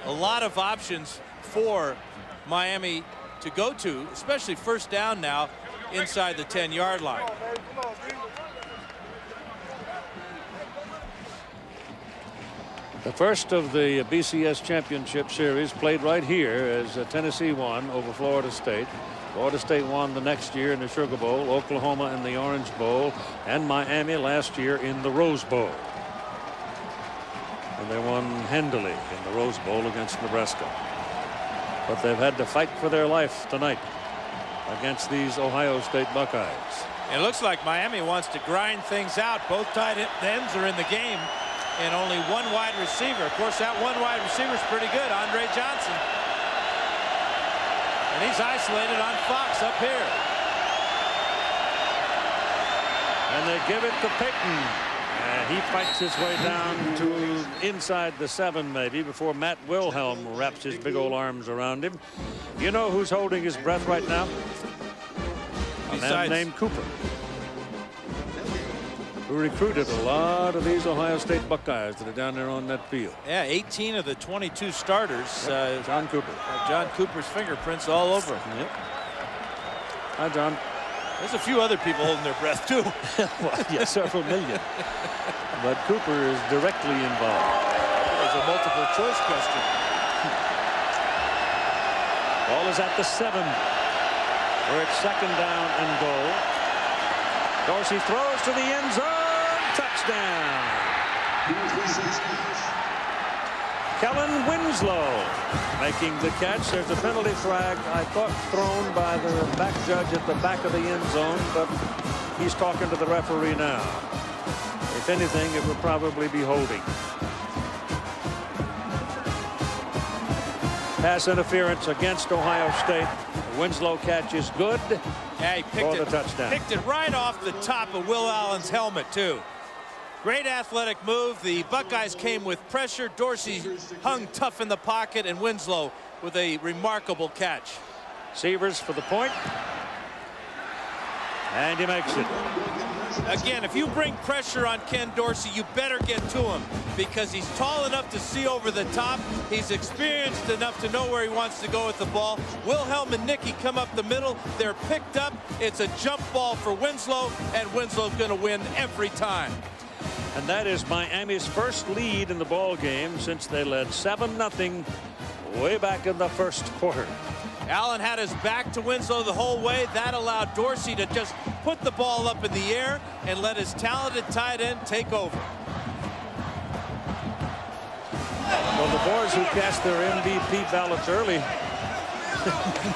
A lot of options for Miami to go to, especially first down now inside the 10-yard line. The first of the BCS Championship Series played right here as Tennessee won over Florida State. Florida State won the next year in the Sugar Bowl, Oklahoma in the Orange Bowl, and Miami last year in the Rose Bowl. And they won handily in the Rose Bowl against Nebraska. But they've had to fight for their life tonight against these Ohio State Buckeyes. It looks like Miami wants to grind things out. Both tight ends are in the game, and only one wide receiver. Of course, that one wide receiver is pretty good, Andre Johnson. And he's isolated on Fox up here. And they give it to Payton. And he fights his way down to inside the 7 maybe before Matt Wilhelm wraps his big old arms around him. You know who's holding his breath right now? A man named Cooper, who recruited a lot of these Ohio State Buckeyes that are down there on that field. Yeah, 18 of the 22 starters. Yep. John Cooper. John Cooper's fingerprints all over. Yep. Hi, John. There's a few other people holding their breath, too. Well, yeah, several million. But Cooper is directly involved. There's a multiple choice question. Ball is at the 7. Where it's 2nd down and goal. Dorsey throws to the end zone. Touchdown. Kellen Winslow making the catch. There's a penalty flag, I thought, thrown by the back judge at the back of the end zone, but he's talking to the referee now. If anything, it would probably be holding. Pass interference against Ohio State. The Winslow catch is good. Yeah, he picked it, touchdown. Picked it right off the top of Will Allen's helmet, too. Great athletic move. The Buckeyes came with pressure. Dorsey hung tough in the pocket, and Winslow with a remarkable catch. Severs for the point. And he makes it. Again, if you bring pressure on Ken Dorsey, you better get to him because he's tall enough to see over the top. He's experienced enough to know where he wants to go with the ball. Wilhelm and Nicky come up the middle. They're picked up. It's a jump ball for Winslow, and Winslow's going to win every time. And that is Miami's first lead in the ball game since they led 7-0 way back in the first quarter. Allen had his back to Winslow the whole way. That allowed Dorsey to just put the ball up in the air and let his talented tight end take over. Well, the boys who cast their MVP ballots early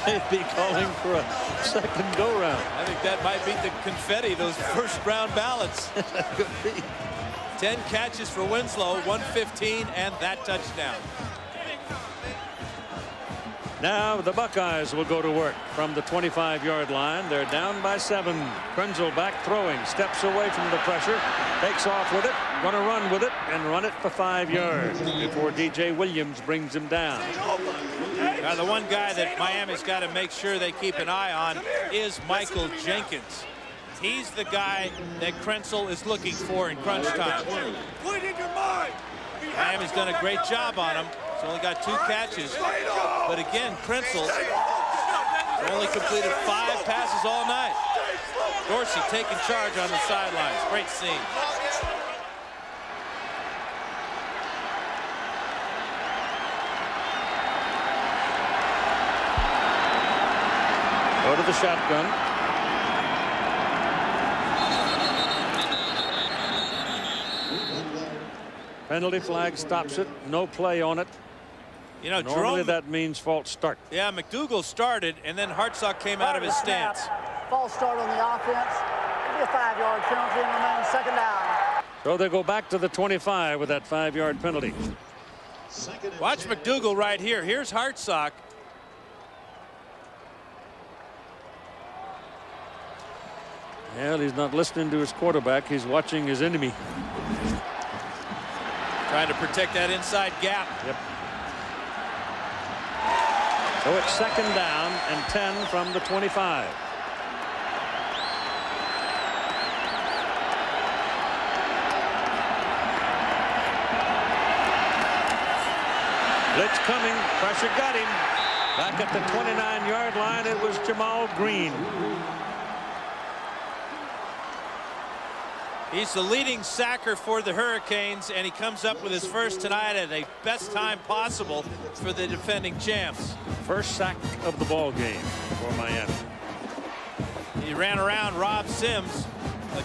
may be calling for a second go-round. I think that might beat the confetti, those first-round ballots. Could be. 10 catches for Winslow, 115, and that touchdown. Now the Buckeyes will go to work from the 25-yard line. They're down by 7. Krenzel back throwing, steps away from the pressure, takes off with it, going to run with it, and run it for 5 yards before DJ Williams brings him down. Now, the one guy that Miami's got to make sure they keep an eye on is Michael Jenkins. He's the guy that Krenzel is looking for in crunch time. Miami's done a great job on him. He's only got 2 catches. But again, Krenzel only completed 5 passes all night. Dorsey taking charge on the sidelines. Great scene. Go to the shotgun. Penalty flag stops it. No play on it. You know, normally that means false start. Yeah, McDougal started, and then Hartsock came out of his stance. False start on the offense. It'll be a 5-yard penalty and remain 2nd down. So they go back to the 25 with that 5-yard penalty. Watch McDougal right here. Here's Hartsock. Well, he's not listening to his quarterback. He's watching his enemy. Trying to protect that inside gap. Yep. So it's 2nd down and 10 from the 25. Blitz coming. Pressure got him. Back at the 29-yard line, it was Jamal Green. He's the leading sacker for the Hurricanes, and he comes up with his first tonight at the best time possible for the defending champs. First sack of the ball game for Miami. He ran around Rob Sims.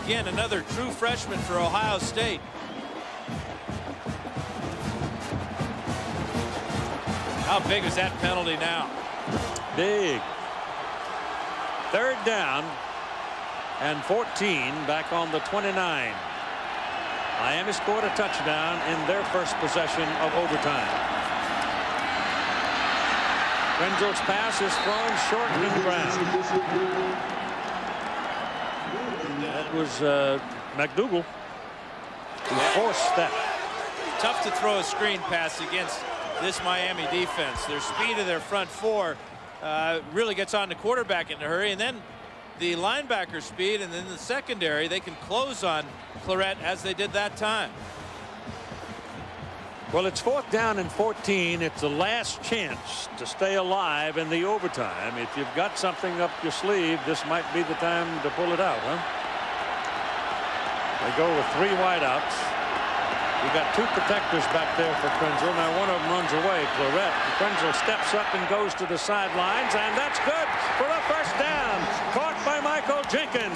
Again, another true freshman for Ohio State. How big is that penalty now? Big. 3rd down and 14 back on the 29. Miami scored a touchdown in their first possession of overtime. Krenzel's pass is thrown short to the ground. That was McDougal who forced that. Tough to throw a screen pass against this Miami defense. Their speed of their front four really gets on the quarterback in a hurry, and then the linebacker speed, and then the secondary, they can close on Claret as they did that time. Well, it's 4th down and 14. It's the last chance to stay alive in the overtime. If you've got something up your sleeve, this might be the time to pull it out, huh? They go with 3 wideouts. You got 2 protectors back there for Krenzel. Now one of them runs away, Claret. Krenzel steps up and goes to the sidelines, and that's good for a first down. Caught by Michael Jenkins.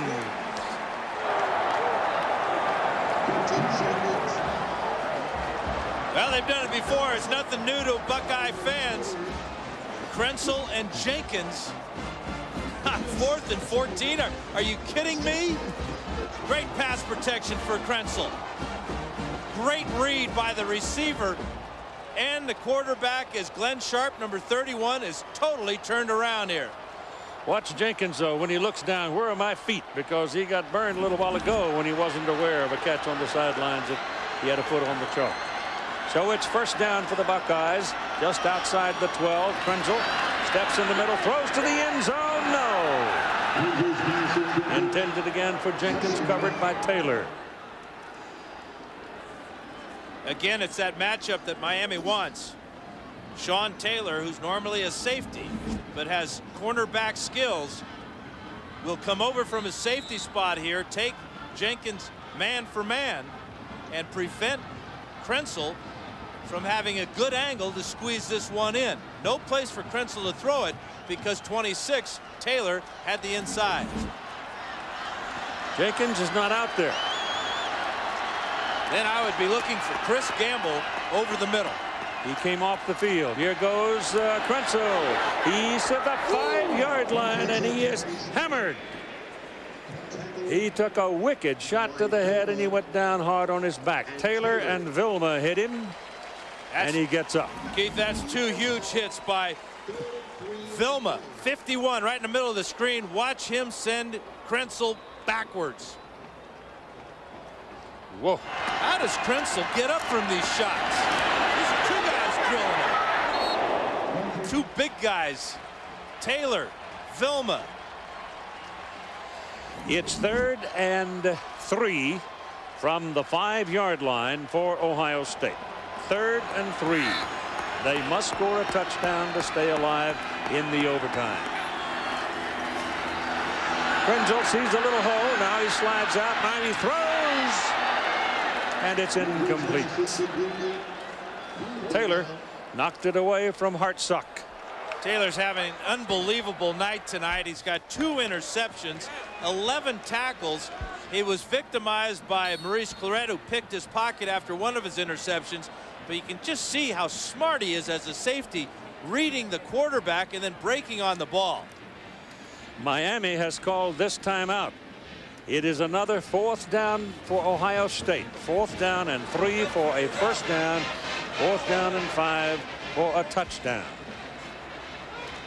Well, they've done it before. It's nothing new to Buckeye fans. Krenzel and Jenkins. 4th and 14. Are you kidding me? Great pass protection for Krenzel. Great read by the receiver. And the quarterback is Glenn Sharp, number 31, is totally turned around here. Watch Jenkins, though, when he looks down. Where are my feet? Because he got burned a little while ago when he wasn't aware of a catch on the sidelines that he had a foot on the chalk. So it's first down for the Buckeyes, just outside the 12. Krenzel steps in the middle, throws to the end zone. No. Intended again for Jenkins, covered by Taylor. Again, it's that matchup that Miami wants. Sean Taylor, who's normally a safety but has cornerback skills, will come over from his safety spot here, take Jenkins man for man, and prevent Krenzel from having a good angle to squeeze this one in. No place for Krenzel to throw it because 26, Taylor, had the inside. Jenkins is not out there. Then I would be looking for Chris Gamble over the middle. He came off the field. Here goes Krenzel. He's at the 5-yard line, and he is hammered. He took a wicked shot to the head, and he went down hard on his back. Taylor and Vilma hit him, and he gets up. Keith, that's 2 huge hits by Vilma. 51 right in the middle of the screen. Watch him send Krenzel backwards. Whoa. How does Krenzel get up from these shots? These are 2 guys drilling him. 2 big guys. Taylor, Vilma. It's 3rd and 3 from the 5-yard line for Ohio State. 3rd and 3. They must score a touchdown to stay alive in the overtime. Krenzel sees a little hole. Now he slides out. Now he throws. And it's incomplete. Taylor knocked it away from Hartsock. Taylor's having an unbelievable night tonight. He's got 2 interceptions, 11 tackles. He was victimized by Maurice Claret, who picked his pocket after one of his interceptions. But you can just see how smart he is as a safety, reading the quarterback and then breaking on the ball. Miami has called this timeout. It is another 4th down for Ohio State. 4th down and 3 for a first down. 4th down and 5 for a touchdown.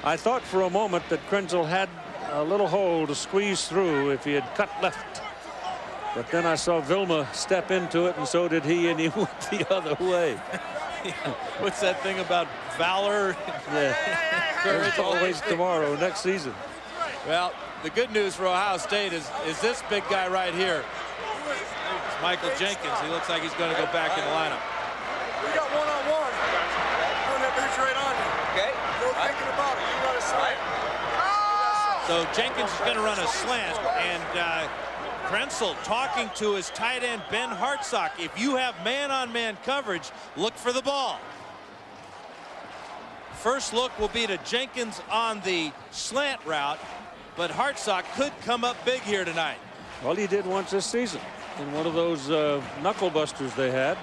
I thought for a moment that Krenzel had a little hole to squeeze through if he had cut left. But then I saw Vilma step into it, and so did he, and he went the other way. What's that thing about valor? Yeah. There's always tomorrow, next season. Well, the good news for Ohio State is this big guy right here. It's Michael Jenkins. He looks like he's going to go back in the lineup. We got one-on-one. I'm going to have to hit you right on you. Okay. No thinking about it. You got a slant. So Jenkins is going to run a slant, and Krenzel talking to his tight end, Ben Hartsock. If you have man-on-man coverage, look for the ball. First look will be to Jenkins on the slant route, but Hartsock could come up big here tonight. Well, he did once this season in one of those knuckle busters they had.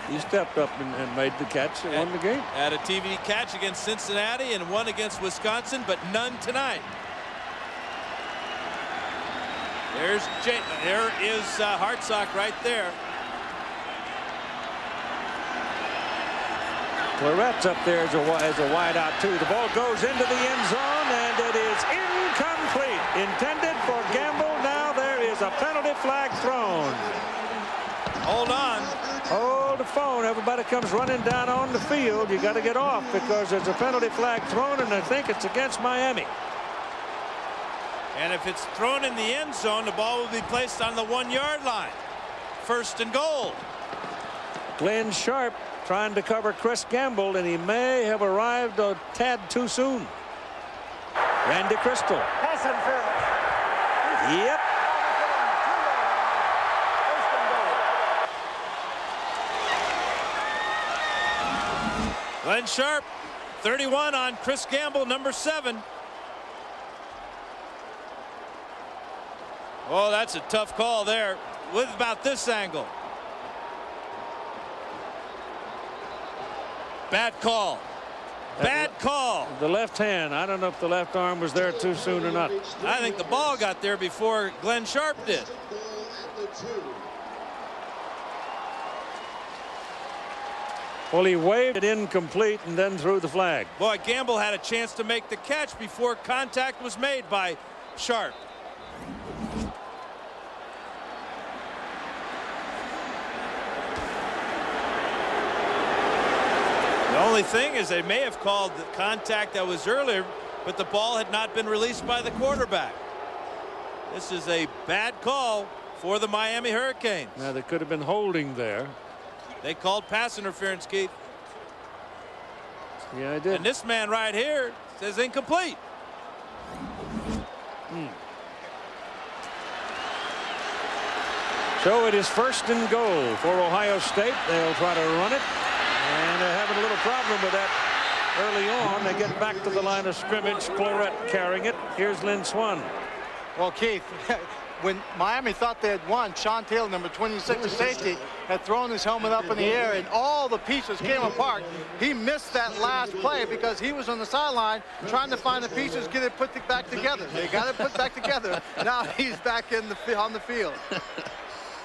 He stepped up and made the catch and won the game. Had a TV catch against Cincinnati and one against Wisconsin, but none tonight. There is Hartsock right there. Claret's up there as a wide out too. The ball goes into the end zone and it is incomplete. Intended for Gamble. Now there is a penalty flag thrown. Hold on. Hold the phone. Everybody comes running down on the field. You got to get off because there's a penalty flag thrown, and I think it's against Miami. And if it's thrown in the end zone, the ball will be placed on the 1-yard line. 1st and goal. Glenn Sharp trying to cover Chris Gamble, and he may have arrived a tad too soon. Randy Crystal. Pass interference. Yep. Glenn Sharp, 31 on Chris Gamble, number 7. Oh, that's a tough call there. What about this angle? Bad call. Bad call. The left hand. I don't know if the left arm was there too soon or not. I think the ball got there before Glenn Sharp did. Well, he waved it incomplete and then threw the flag. Boy, Gamble had a chance to make the catch before contact was made by Sharp. The only thing is they may have called the contact that was earlier, but the ball had not been released by the quarterback. This is a bad call for the Miami Hurricanes. Now, there could have been holding there. They called pass interference, Keith. Yeah, I did. And this man right here says incomplete. So it is 1st and goal for Ohio State. They'll try to run it. And they're having a little problem with that early on. They get back to the line of scrimmage. Claret carrying it. Here's Lynn Swann. Well, Keith, when Miami thought they had won, Sean Taylor, number 26, the safety, had thrown his helmet up in the air, and all the pieces came apart. He missed that last play because he was on the sideline trying to find the pieces, get it put back together. They got it put back together. Now he's back on the field.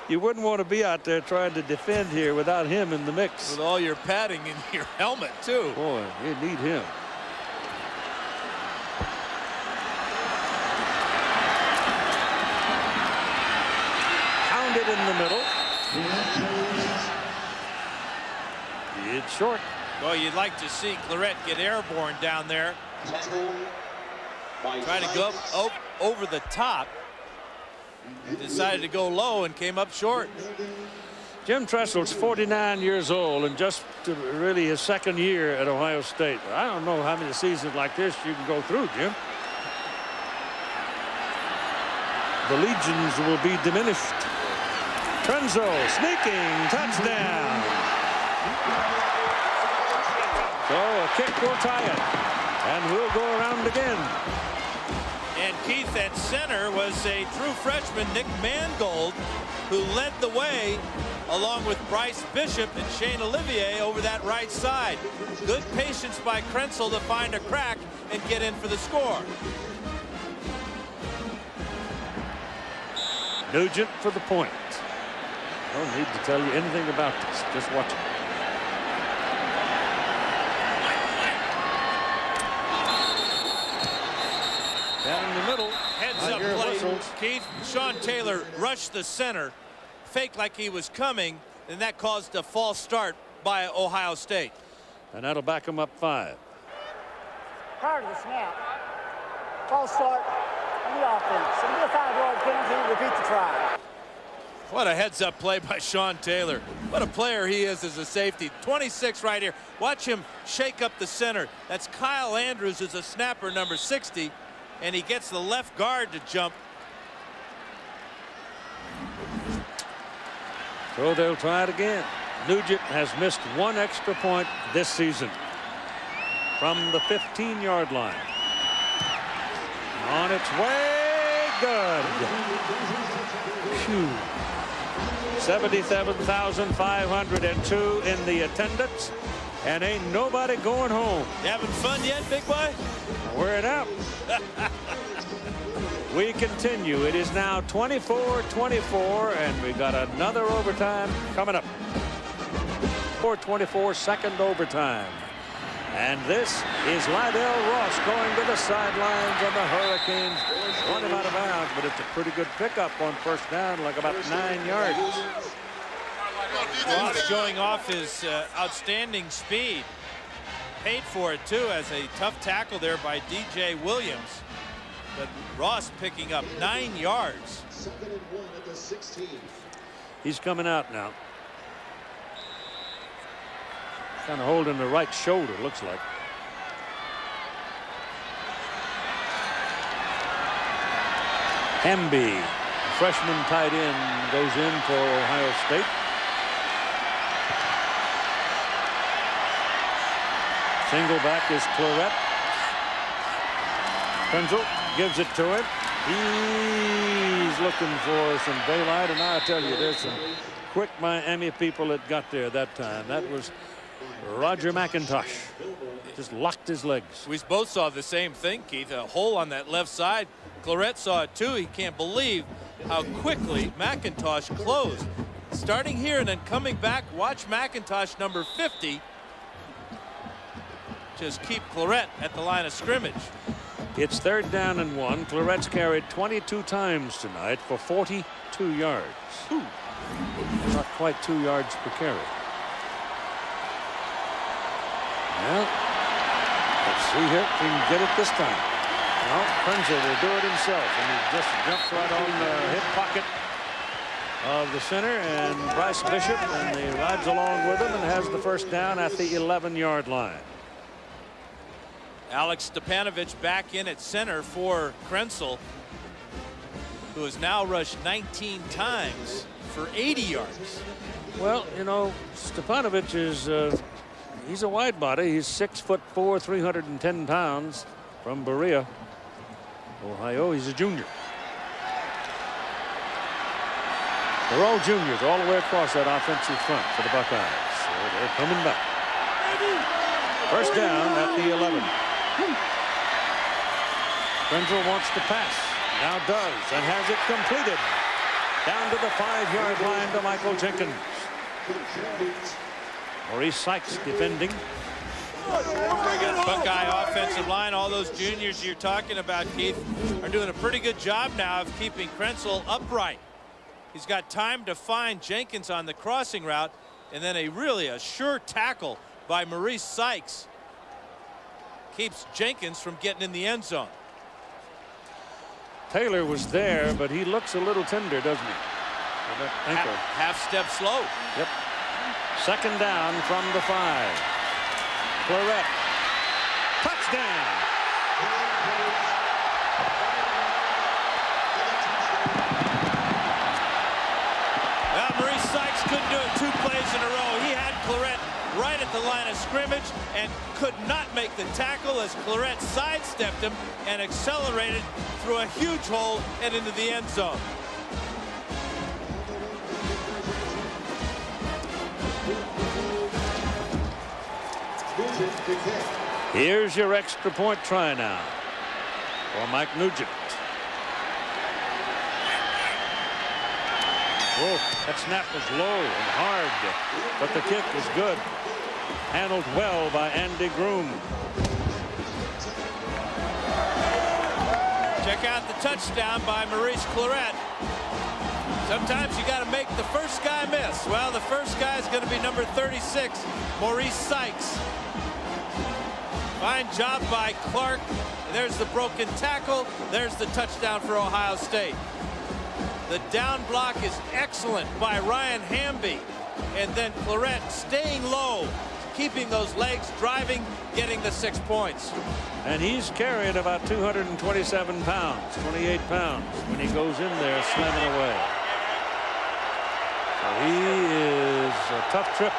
You wouldn't want to be out there trying to defend here without him in the mix. With all your padding in your helmet, too. Boy, you need him. Pounded in the middle. It's short. Well, you'd like to see Claret get airborne down there. Trying to go up over the top. He decided to go low and came up short. Jim Tressel's 49 years old and just really his 2nd year at Ohio State. I don't know how many seasons like this you can go through, Jim. The legions will be diminished. Trenzo sneaking touchdown. So a kick will tie it, and we'll go around again. And Keith at center was a true freshman, Nick Mangold, who led the way along with Bryce Bishop and Shane Olivier over that right side. Good patience by Krenzel to find a crack and get in for the score. Nugent for the point. I don't need to tell you anything about this. Just watch it. Down in the middle. Heads up play. Keith, Sean Taylor rushed the center, faked like he was coming, and that caused a false start by Ohio State. And that'll back him up 5. Prior to the snap, false start on the offense. It'll be a 5-yard penalty. Repeat the try. What a heads-up play by Sean Taylor. What a player he is as a safety. 26 right here. Watch him shake up the center. That's Kyle Andrews as a snapper, number 60, and he gets the left guard to jump. So they'll try it again. Nugent has missed 1 extra point this season from the 15-yard line. On its way, good. Phew. 77,502 in the attendance, and ain't nobody going home. You having fun yet, big boy? We're it out. We continue. It is now 24-24, and we got another overtime coming up. 4:24, second overtime. And this is Lydell Ross going to the sidelines, and the Hurricanes run him out of bounds, but it's a pretty good pickup on first down, like about 9 yards. Ross showing off his outstanding speed. Paid for it, too, as a tough tackle there by D.J. Williams. But Ross picking up 9 yards. Second and 1 at the 16. He's coming out now. Kind of holding the right shoulder, looks like. Hamby, freshman tight end, goes in for Ohio State. Single back is Claret. Krenzel gives it to him. He's looking for some daylight, and I tell you, there's some quick Miami people that got there that time. That was Roger McIntosh. Just locked his legs. We both saw the same thing, Keith. A hole on that left side. Claret saw it too. He can't believe how quickly McIntosh closed. Starting here and then coming back. Watch McIntosh, number 50. Just keep Claret at the line of scrimmage. It's third down and 1. Claret's carried 22 times tonight for 42 yards. Ooh. Not quite 2 yards per carry. Well, let's see here if he can get it this time. No, Krenzel will do it himself, and he just jumps right on the hip pocket of the center, and Bryce Bishop, and he rides along with him and has the first down at the 11-yard line. Alex Stepanovich back in at center for Krenzel, who has now rushed 19 times for 80 yards. Well, you know, Stepanovich is he's a wide body. He's 6'4", 310 pounds, from Berea, Ohio. He's a junior. They're all juniors all the way across that offensive front for the Buckeyes. So they're coming back. First down at the 11. Krenzel wants to pass. Now does, and has it completed. Down to the 5-yard line to Michael Jenkins. Maurice Sykes defending. Buckeye offensive line. All those juniors you're talking about, Keith, are doing a pretty good job now of keeping Krenzel upright. He's got time to find Jenkins on the crossing route, and then a sure tackle by Maurice Sykes keeps Jenkins from getting in the end zone. Taylor was there, but he looks a little tender, doesn't he? Half step slow. Yep. Second down from the 5. Claret. Touchdown. Well, Maurice Sykes couldn't do it 2 plays in a row. He had Claret right at the line of scrimmage and could not make the tackle as Claret sidestepped him and accelerated through a huge hole and into the end zone. Here's your extra point try now for Mike Nugent. Whoa, that snap was low and hard, but the kick is good. Handled well by Andy Groom. Check out the touchdown by Maurice Claret. Sometimes you got to make the first guy miss. Well, the first guy is going to be number 36, Maurice Sykes. Fine job by Clark. There's the broken tackle. There's the touchdown for Ohio State. The down block is excellent by Ryan Hamby. And then Claret staying low, keeping those legs driving, getting the 6 points. And he's carrying about 227 pounds, 28 pounds when he goes in there slamming away. So he is a tough trip.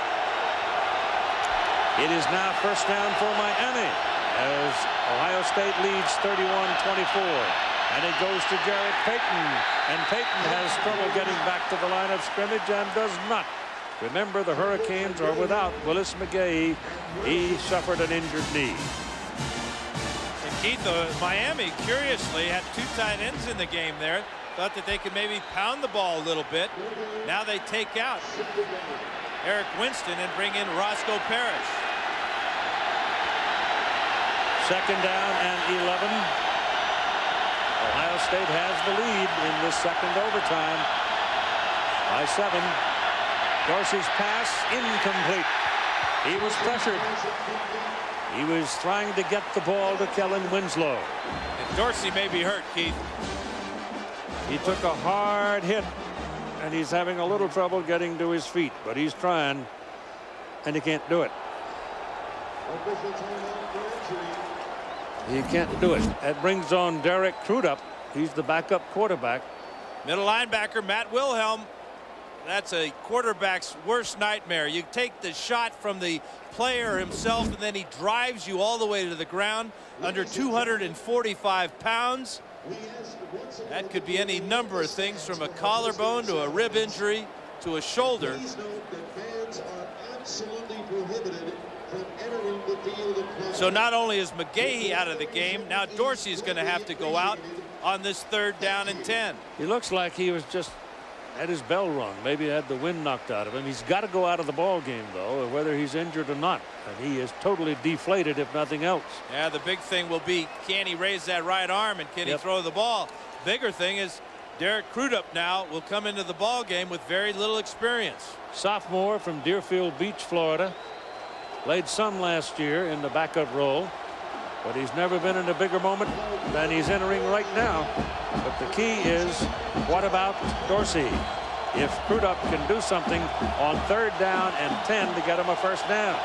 It is now first down for Miami as Ohio State leads 31-24. And it goes to Jarrett Payton. And Payton has trouble getting back to the line of scrimmage and does not. Remember, the Hurricanes are without Willis McGahee. He suffered an injured knee. And Keith, Miami, curiously, had 2 tight ends in the game there. Thought that they could maybe pound the ball a little bit. Now they take out Eric Winston and bring in Roscoe Parrish. 2nd down and 11. Ohio State has the lead in this second overtime by 7. Dorsey's pass incomplete. He was pressured. He was trying to get the ball to Kellen Winslow. And Dorsey may be hurt, Keith. He took a hard hit, and he's having a little trouble getting to his feet, but he's trying, and he can't do it. He can't do it. That brings on Derek Crudup. He's the backup quarterback. Middle linebacker Matt Wilhelm. That's a quarterback's worst nightmare. You take the shot from the player himself, and then he drives you all the way to the ground under 245 pounds. That could be any number of things, from a collarbone to a rib injury to a shoulder. So not only is McGahee out of the game, now Dorsey is going to have to go out on this 3rd down and 10. He looks like he was just had his bell rung. Maybe had the wind knocked out of him. He's got to go out of the ball game, though, whether he's injured or not. And he is totally deflated, if nothing else. Yeah, the big thing will be, can he raise that right arm and can he throw the ball? Bigger thing is Derek Crudup now will come into the ball game with very little experience. Sophomore from Deerfield Beach, Florida. Played some last year in the backup role, but he's never been in a bigger moment than he's entering right now. But the key is, what about Dorsey? If Crudup can do something on 3rd down and 10 to get him a 1st down.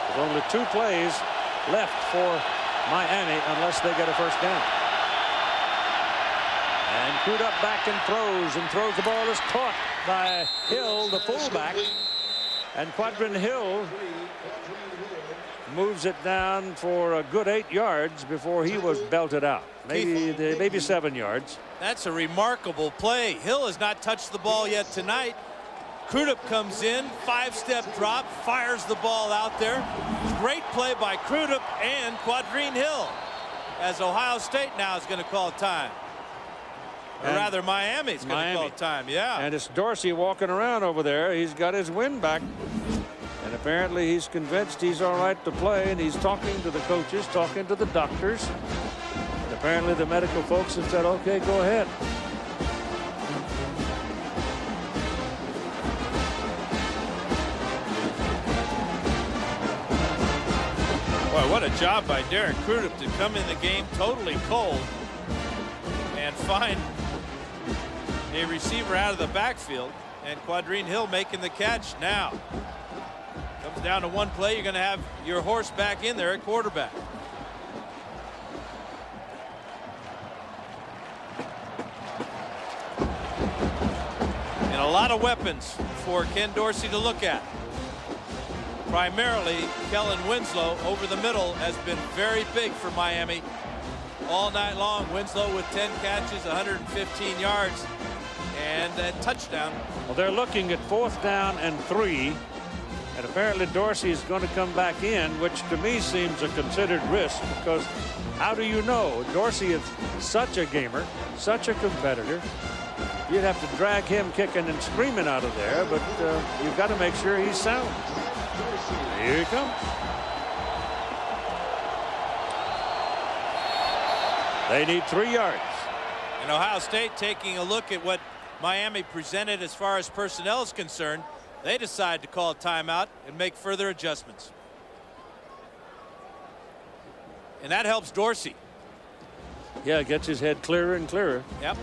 There's only 2 plays left for Miami unless they get a 1st down. And Crudup back and throws the ball is caught by Hill, the fullback. And Quadrin Hill moves it down for a good 8 yards before he was belted out. Maybe 7 yards. That's a remarkable play. Hill has not touched the ball yet tonight. Crudup comes in, 5-step drop, fires the ball out there. Great play by Crudup and Quadrin Hill, as Ohio State now is going to call time. Or rather, Miami's going to call time. Yeah. And it's Dorsey walking around over there. He's got his wind back. And apparently he's convinced he's all right to play, and he's talking to the coaches, talking to the doctors. And apparently the medical folks have said, okay, go ahead. Boy, what a job by Derek Crudup to come in the game totally cold and find a receiver out of the backfield, and Quadrin Hill making the catch. Now comes down to 1 play. You're going to have your horse back in there at quarterback. And a lot of weapons for Ken Dorsey to look at. Primarily, Kellen Winslow over the middle has been very big for Miami all night long. Winslow with 10 catches, 115 yards, and that touchdown. Well, they're looking at 4th down and 3. And apparently Dorsey is going to come back in, which to me seems a considered risk, because how do you know? Dorsey is such a gamer, such a competitor. You'd have to drag him kicking and screaming out of there, but you've got to make sure he's sound. Here he comes. They need 3 yards. And Ohio State, taking a look at what Miami presented as far as personnel is concerned, they decide to call a timeout and make further adjustments. And that helps Dorsey. Yeah, gets his head clearer and clearer. Yep.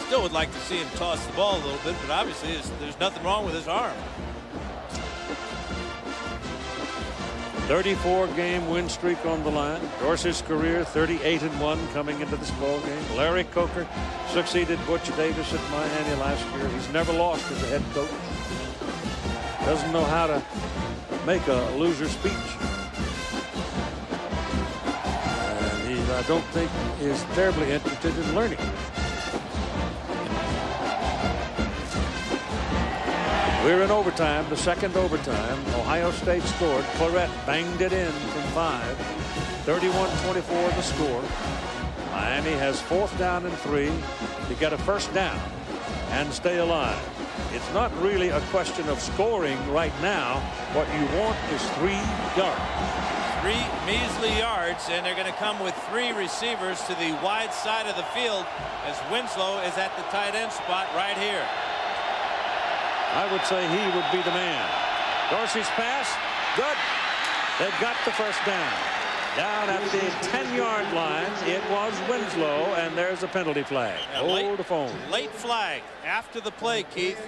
Still would like to see him toss the ball a little bit, but obviously there's nothing wrong with his arm. 34-game win streak on the line. Dorsey's career 38-1 coming into this ball game. Larry Coker succeeded Butch Davis at Miami last year. He's never lost as a head coach. Doesn't know how to make a loser speech. And I don't think is terribly interested in learning. We're in overtime, the second overtime. Ohio State scored. Claret banged it in from 5. 31-24 the score. Miami has 4th down and 3 to get a first down and stay alive. It's not really a question of scoring right now. What you want is 3 yards. 3 measly yards, and they're going to come with 3 receivers to the wide side of the field as Winslow is at the tight end spot right here. I would say he would be the man. Dorsey's pass, good. They've got the first down. Down at the 10-yard line, it was Winslow, and there's a penalty flag. Hold the phone. Late flag after the play, Keith.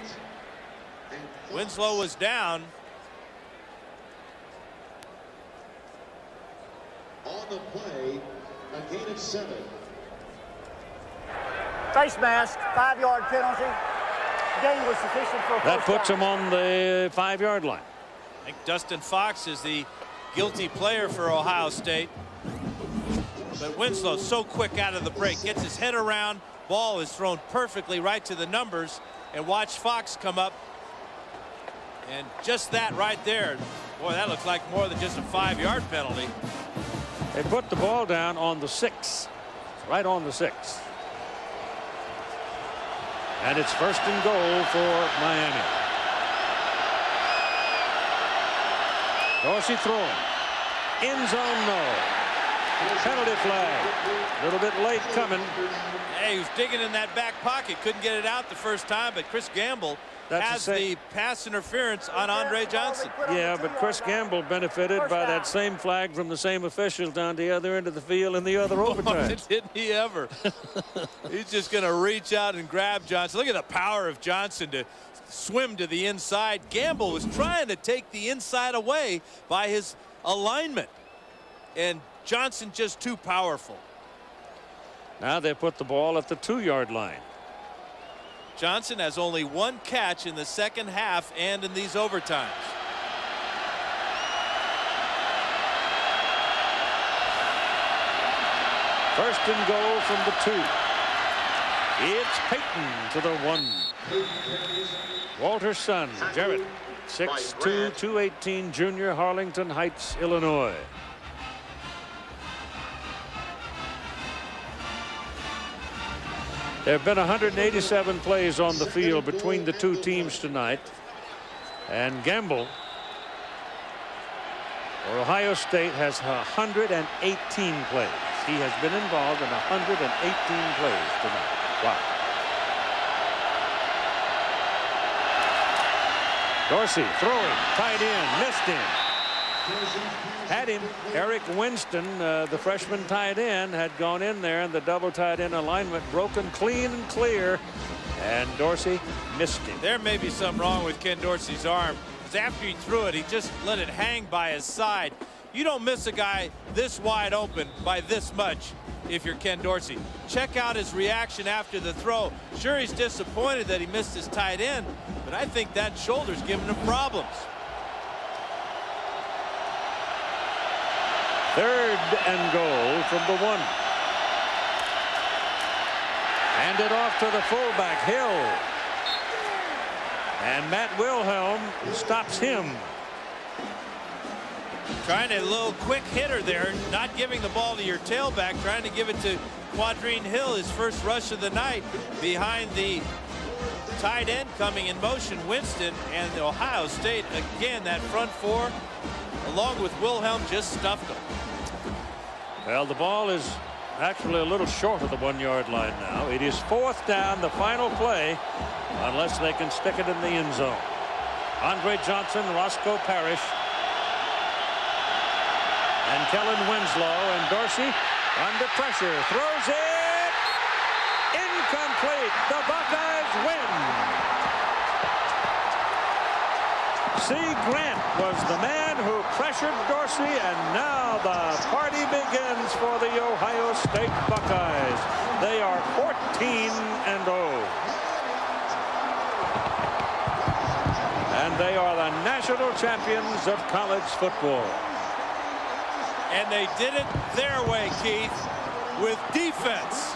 Winslow was down. On the play, a gain of 7. Face mask, 5-yard penalty. Gain was sufficient for a That first puts down. him on the 5-yard line. I think Dustin Fox is the guilty player for Ohio State. But Winslow so quick out of the break, gets his head around, ball is thrown perfectly right to the numbers, and watch Fox come up. And just that right there, boy, that looks like more than just a 5-yard penalty. They put the ball down on the 6, right on the 6. And it's first and goal for Miami. Dorsey throwing. End zone, no. Penalty flag. A little bit late coming. Hey, he was digging in that back pocket. Couldn't get it out the first time, but Chris Gamble has the pass interference on Andre Johnson. Yeah, but Chris Gamble benefited by that same flag from the same official down the other end of the field in the other overtime. Didn't he ever? He's just going to reach out and grab Johnson. Look at the power of Johnson to swim to the inside. Gamble was trying to take the inside away by his alignment, and Johnson just too powerful. Now they put the ball at the 2-yard line. Johnson has only 1 catch in the second half and in these overtimes. First and goal from the 2. It's Peyton to the 1. Walter's son, Jarrett, 6'2", 218, junior, Harlington Heights, Illinois. There have been 187 plays on the field between the two teams tonight. And Gamble, for Ohio State, has 118 plays. He has been involved in 118 plays tonight. Wow. Dorsey throwing, tight end, missed him. Had him. Eric Winston, the freshman tight end, had gone in there, and the double tight end alignment broken clean and clear, and Dorsey missed him. There may be something wrong with Ken Dorsey's arm, because after he threw it, he just let it hang by his side. You don't miss a guy this wide open by this much if you're Ken Dorsey. Check out his reaction after the throw. Sure, he's disappointed that he missed his tight end, but I think that shoulder's giving him problems. 3rd and goal from the 1. Hand it off to the fullback, Hill. And Matt Wilhelm stops him. Trying a little quick hitter there, not giving the ball to your tailback, trying to give it to Quadrine Hill, his first rush of the night, behind the tight end coming in motion, Winston, and Ohio State, again, that front 4, along with Wilhelm, just stuffed them. Well, the ball is actually a little short of the 1-yard line now. It is 4th down, the final play, unless they can stick it in the end zone. Andre Johnson, Roscoe Parrish, and Kellen Winslow, and Dorsey under pressure, throws it, incomplete. The Buckeyes win. C. Grant was the man who pressured Dorsey, and now the party begins for the Ohio State Buckeyes. They are 14-0. And they are the national champions of college football. And they did it their way, Keith. with defense.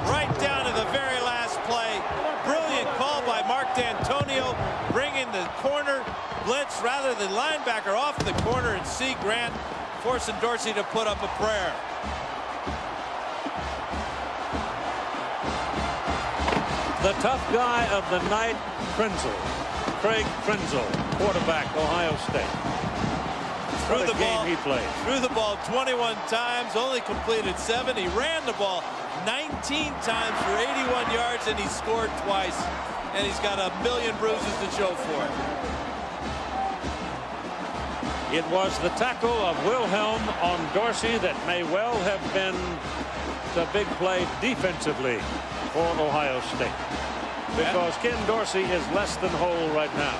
Right down to the very last play. Brilliant call by Mark D'Antonio, bringing the corner blitz rather than linebacker off the corner, and C. Grant forcing Dorsey to put up a prayer. The tough guy of the night, Krenzel. Craig Krenzel, quarterback, Ohio State. Threw the ball, he played. Threw the ball 21 times, only completed 7. He ran the ball 19 times for 81 yards, and he scored twice. And he's got a million bruises to show for it. It was the tackle of Wilhelm on Dorsey that may well have been the big play defensively for Ohio State, because Ken Dorsey is less than whole right now.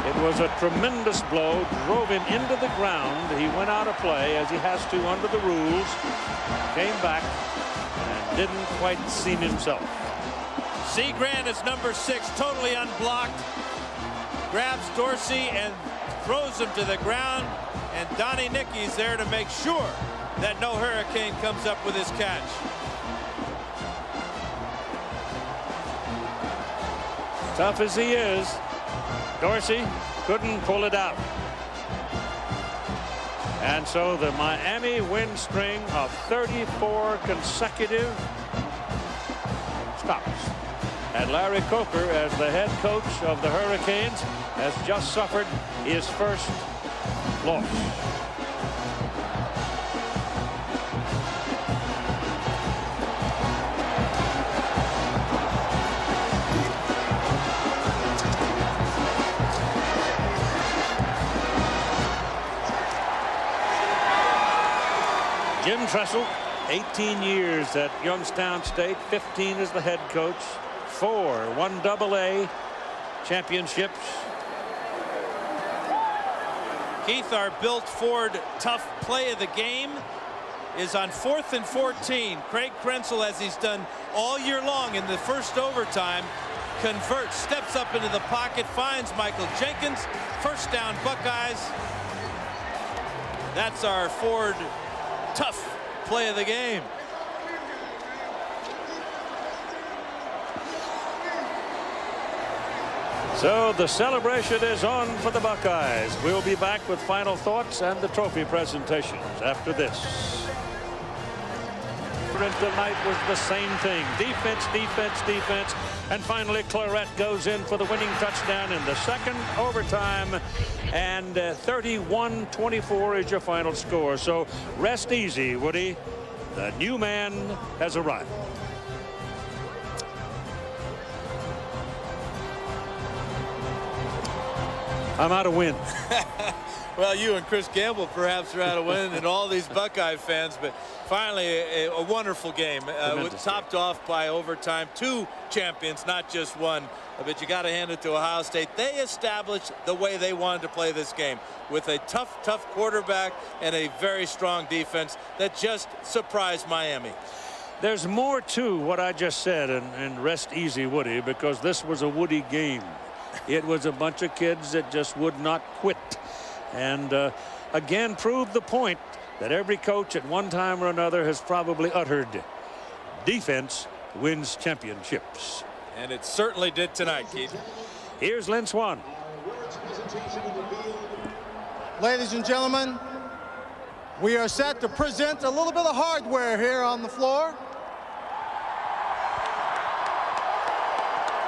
It was a tremendous blow, drove him into the ground. He went out of play, as he has to under the rules, came back and didn't quite seem himself. C. Grant is number 6, totally unblocked, grabs Dorsey and throws him to the ground, and Donnie Nicky's there to make sure that no Hurricane comes up with his catch. Tough as he is, Dorsey couldn't pull it out. And so the Miami win string of 34 consecutive stops. And Larry Coker, as the head coach of the Hurricanes, has just suffered his first loss. Jim Tressel, 18 years at Youngstown State, 15 as the head coach, 4 1AA championships. Keith, our Built Ford tough play of the game is on 4th and 14. Craig Krenzel, as he's done all year long in the first overtime, converts, steps up into the pocket, finds Michael Jenkins. First down, Buckeyes. That's our Ford tough play of the game. So the celebration is on for the Buckeyes. We'll be back with final thoughts and the trophy presentations after this. Tonight was the same thing. Defense, defense, defense. And finally, Claret goes in for the winning touchdown in the second overtime. And 31-24 is your final score. So rest easy, Woody. The new man has arrived. I'm out of wind. Well, you and Chris Gamble perhaps are out of wind, and all these Buckeye fans, but finally a wonderful game, topped off by overtime. 2 champions, not just one, but you got to hand it to Ohio State. They established the way they wanted to play this game, with a tough quarterback and a very strong defense that just surprised Miami. There's more to what I just said, and rest easy, Woody, because this was a Woody game. It was a bunch of kids that just would not quit. And again, proved the point that every coach at one time or another has probably uttered. Defense wins championships. And it certainly did tonight, Keith. Here's Lynn Swan. Ladies and gentlemen, we are set to present a little bit of hardware here on the floor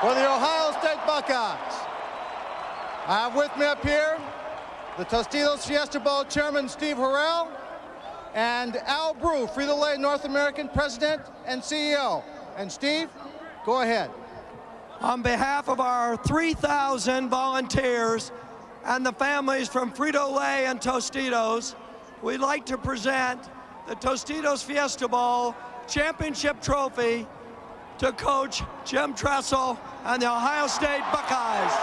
for the Ohio State Buckeyes. I have with me up here the Tostitos Fiesta Bowl Chairman Steve Harrell and Al Brew, Frito-Lay North American President and CEO. And Steve, go ahead. On behalf of our 3,000 volunteers and the families from Frito-Lay and Tostitos, we'd like to present the Tostitos Fiesta Bowl Championship Trophy to Coach Jim Tressel and the Ohio State Buckeyes.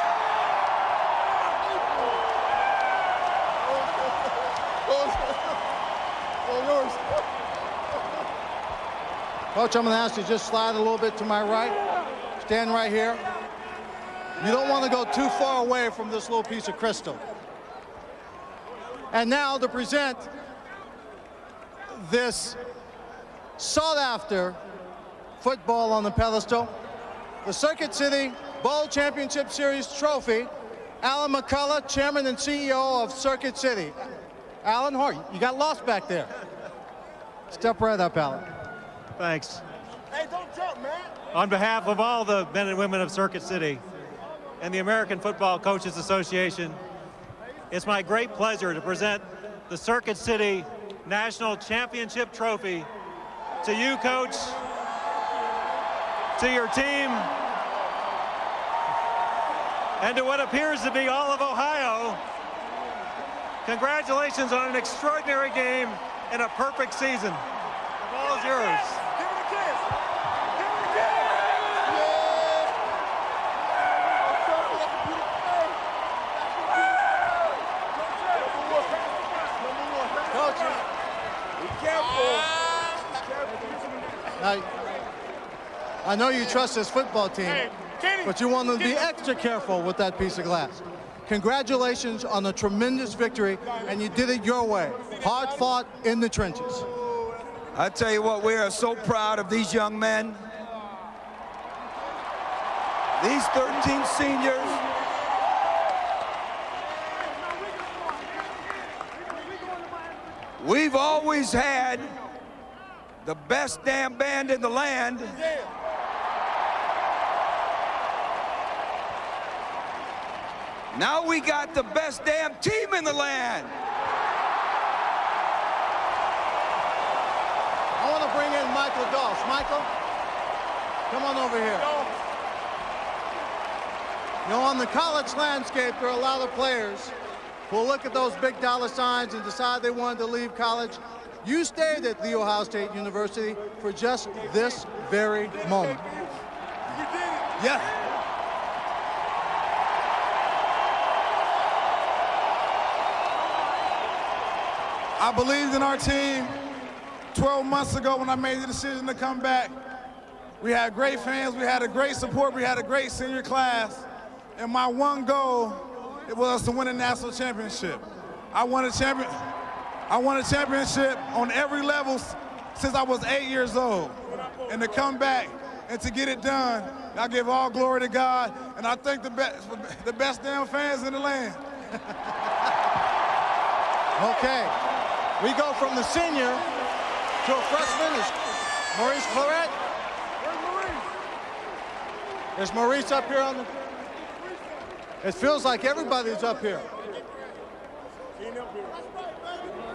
Coach, I'm going to ask you to just slide a little bit to my right. Stand right here. You don't want to go too far away from this little piece of crystal. And now to present this sought-after football on the pedestal, the Circuit City Bowl Championship Series trophy, Alan McCullough, Chairman and CEO of Circuit City. Alan, you got lost back there. Step right up, Alan. Thanks. Hey, don't jump, man. On behalf of all the men and women of Circuit City and the American Football Coaches Association, it's my great pleasure to present the Circuit City National Championship Trophy to you, Coach, to your team, and to what appears to be all of Ohio. Congratulations on an extraordinary game and a perfect season. The ball is yours. Give it a kiss. Give it a kiss. Coach, be careful. now, I know you trust this football team, but you want them to be extra careful with that piece of glass. Congratulations on a tremendous victory, and you did it your way. Hard fought in the trenches. I tell you what, we are so proud of these young men. These 13 seniors. We've always had the best damn band in the land. Now we got the best damn team in the land. I want to bring in Michael Doss. Michael, come on over here. You know, on the college landscape, there are a lot of players who will look at those big dollar signs and decide they wanted to leave college. You stayed at The Ohio State University for just this very moment. Yeah. I believed in our team 12 months ago when I made the decision to come back. We had great fans, we had a great support, we had a great senior class. And my one goal, it was to win a national championship. I won a championship on every level since I was 8 years old. And to come back and to get it done, I give all glory to God, and I thank the best damn fans in the land. Okay. We go from the senior to a freshman. Is Maurice Claret? Where's Maurice? Is Maurice up here on the... It feels like everybody's up here.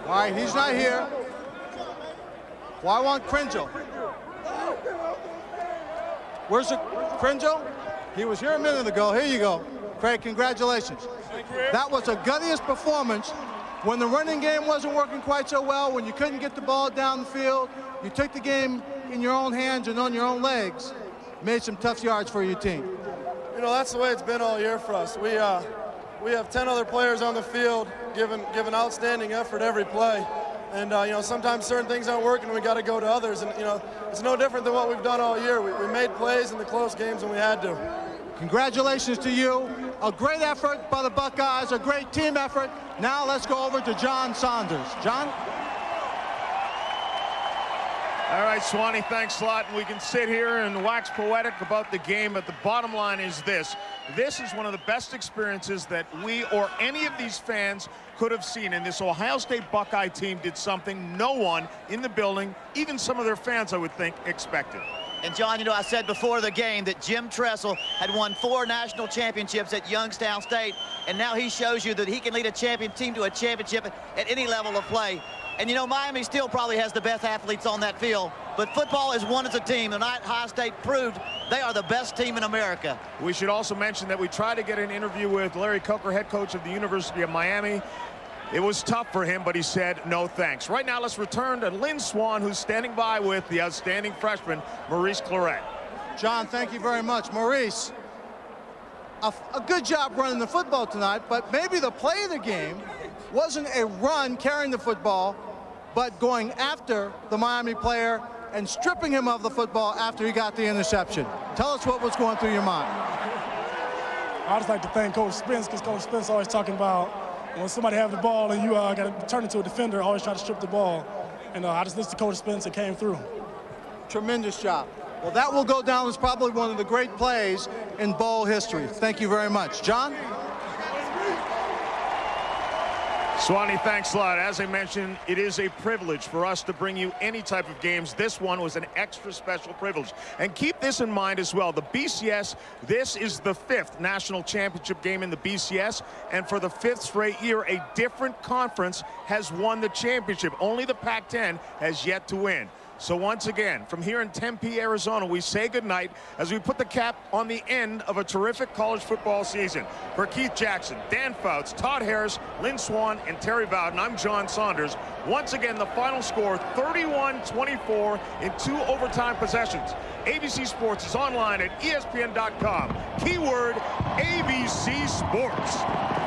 All right, he's not here. Well, I want Kringel. Where's the Kringel? He was here a minute ago. Here you go. Craig, congratulations. That was a guttiest performance. When the running game wasn't working quite so well, when you couldn't get the ball down the field, you took the game in your own hands and on your own legs, made some tough yards for your team. You know, that's the way it's been all year for us. We have 10 other players on the field giving outstanding effort every play. And, you know, sometimes certain things aren't working and we got to go to others. And, you know, it's no different than what we've done all year. We made plays in the close games when we had to. Congratulations to you. A great effort by the Buckeyes, a great team effort. Now let's go over to John Saunders. John? All right, Swanee, thanks a lot. And we can sit here and wax poetic about the game, but the bottom line is this. This is one of the best experiences that we or any of these fans could have seen. And this Ohio State Buckeye team did something no one in the building, even some of their fans, I would think, expected. And John, you know, I said before the game that Jim Tressel had won 4 national championships at Youngstown State, and now he shows you that he can lead a champion team to a championship at any level of play. And you know, Miami still probably has the best athletes on that field, but football is won as a team. Tonight, Ohio State proved they are the best team in America. We should also mention that we tried to get an interview with Larry Coker, head coach of the University of Miami. It was tough for him, but he said no thanks. Right now, let's return to Lynn Swan, who's standing by with the outstanding freshman, Maurice Claret. John, thank you very much. Maurice, a good job running the football tonight, but maybe the play of the game wasn't a run carrying the football, but going after the Miami player and stripping him of the football after he got the interception. Tell us what was going through your mind. I just like to thank Coach Spence, because Coach Spence always talking about when somebody have the ball and you got to turn into a defender, always try to strip the ball. And I just listened to Coach Spence and came through. Tremendous job. Well, that will go down as probably one of the great plays in bowl history. Thank you very much. John? Swanee, thanks a lot. As I mentioned, it is a privilege for us to bring you any type of games. This one was an extra special privilege. And keep this in mind as well. The BCS, this is the 5th national championship game in the BCS. And for the 5th straight year, a different conference has won the championship. Only the Pac-10 has yet to win. So once again, from here in Tempe, Arizona, we say goodnight as we put the cap on the end of a terrific college football season. For Keith Jackson, Dan Fouts, Todd Harris, Lynn Swan, and Terry Bowden, I'm John Saunders. Once again, the final score, 31-24 in 2 overtime possessions. ABC Sports is online at ESPN.com. Keyword ABC Sports.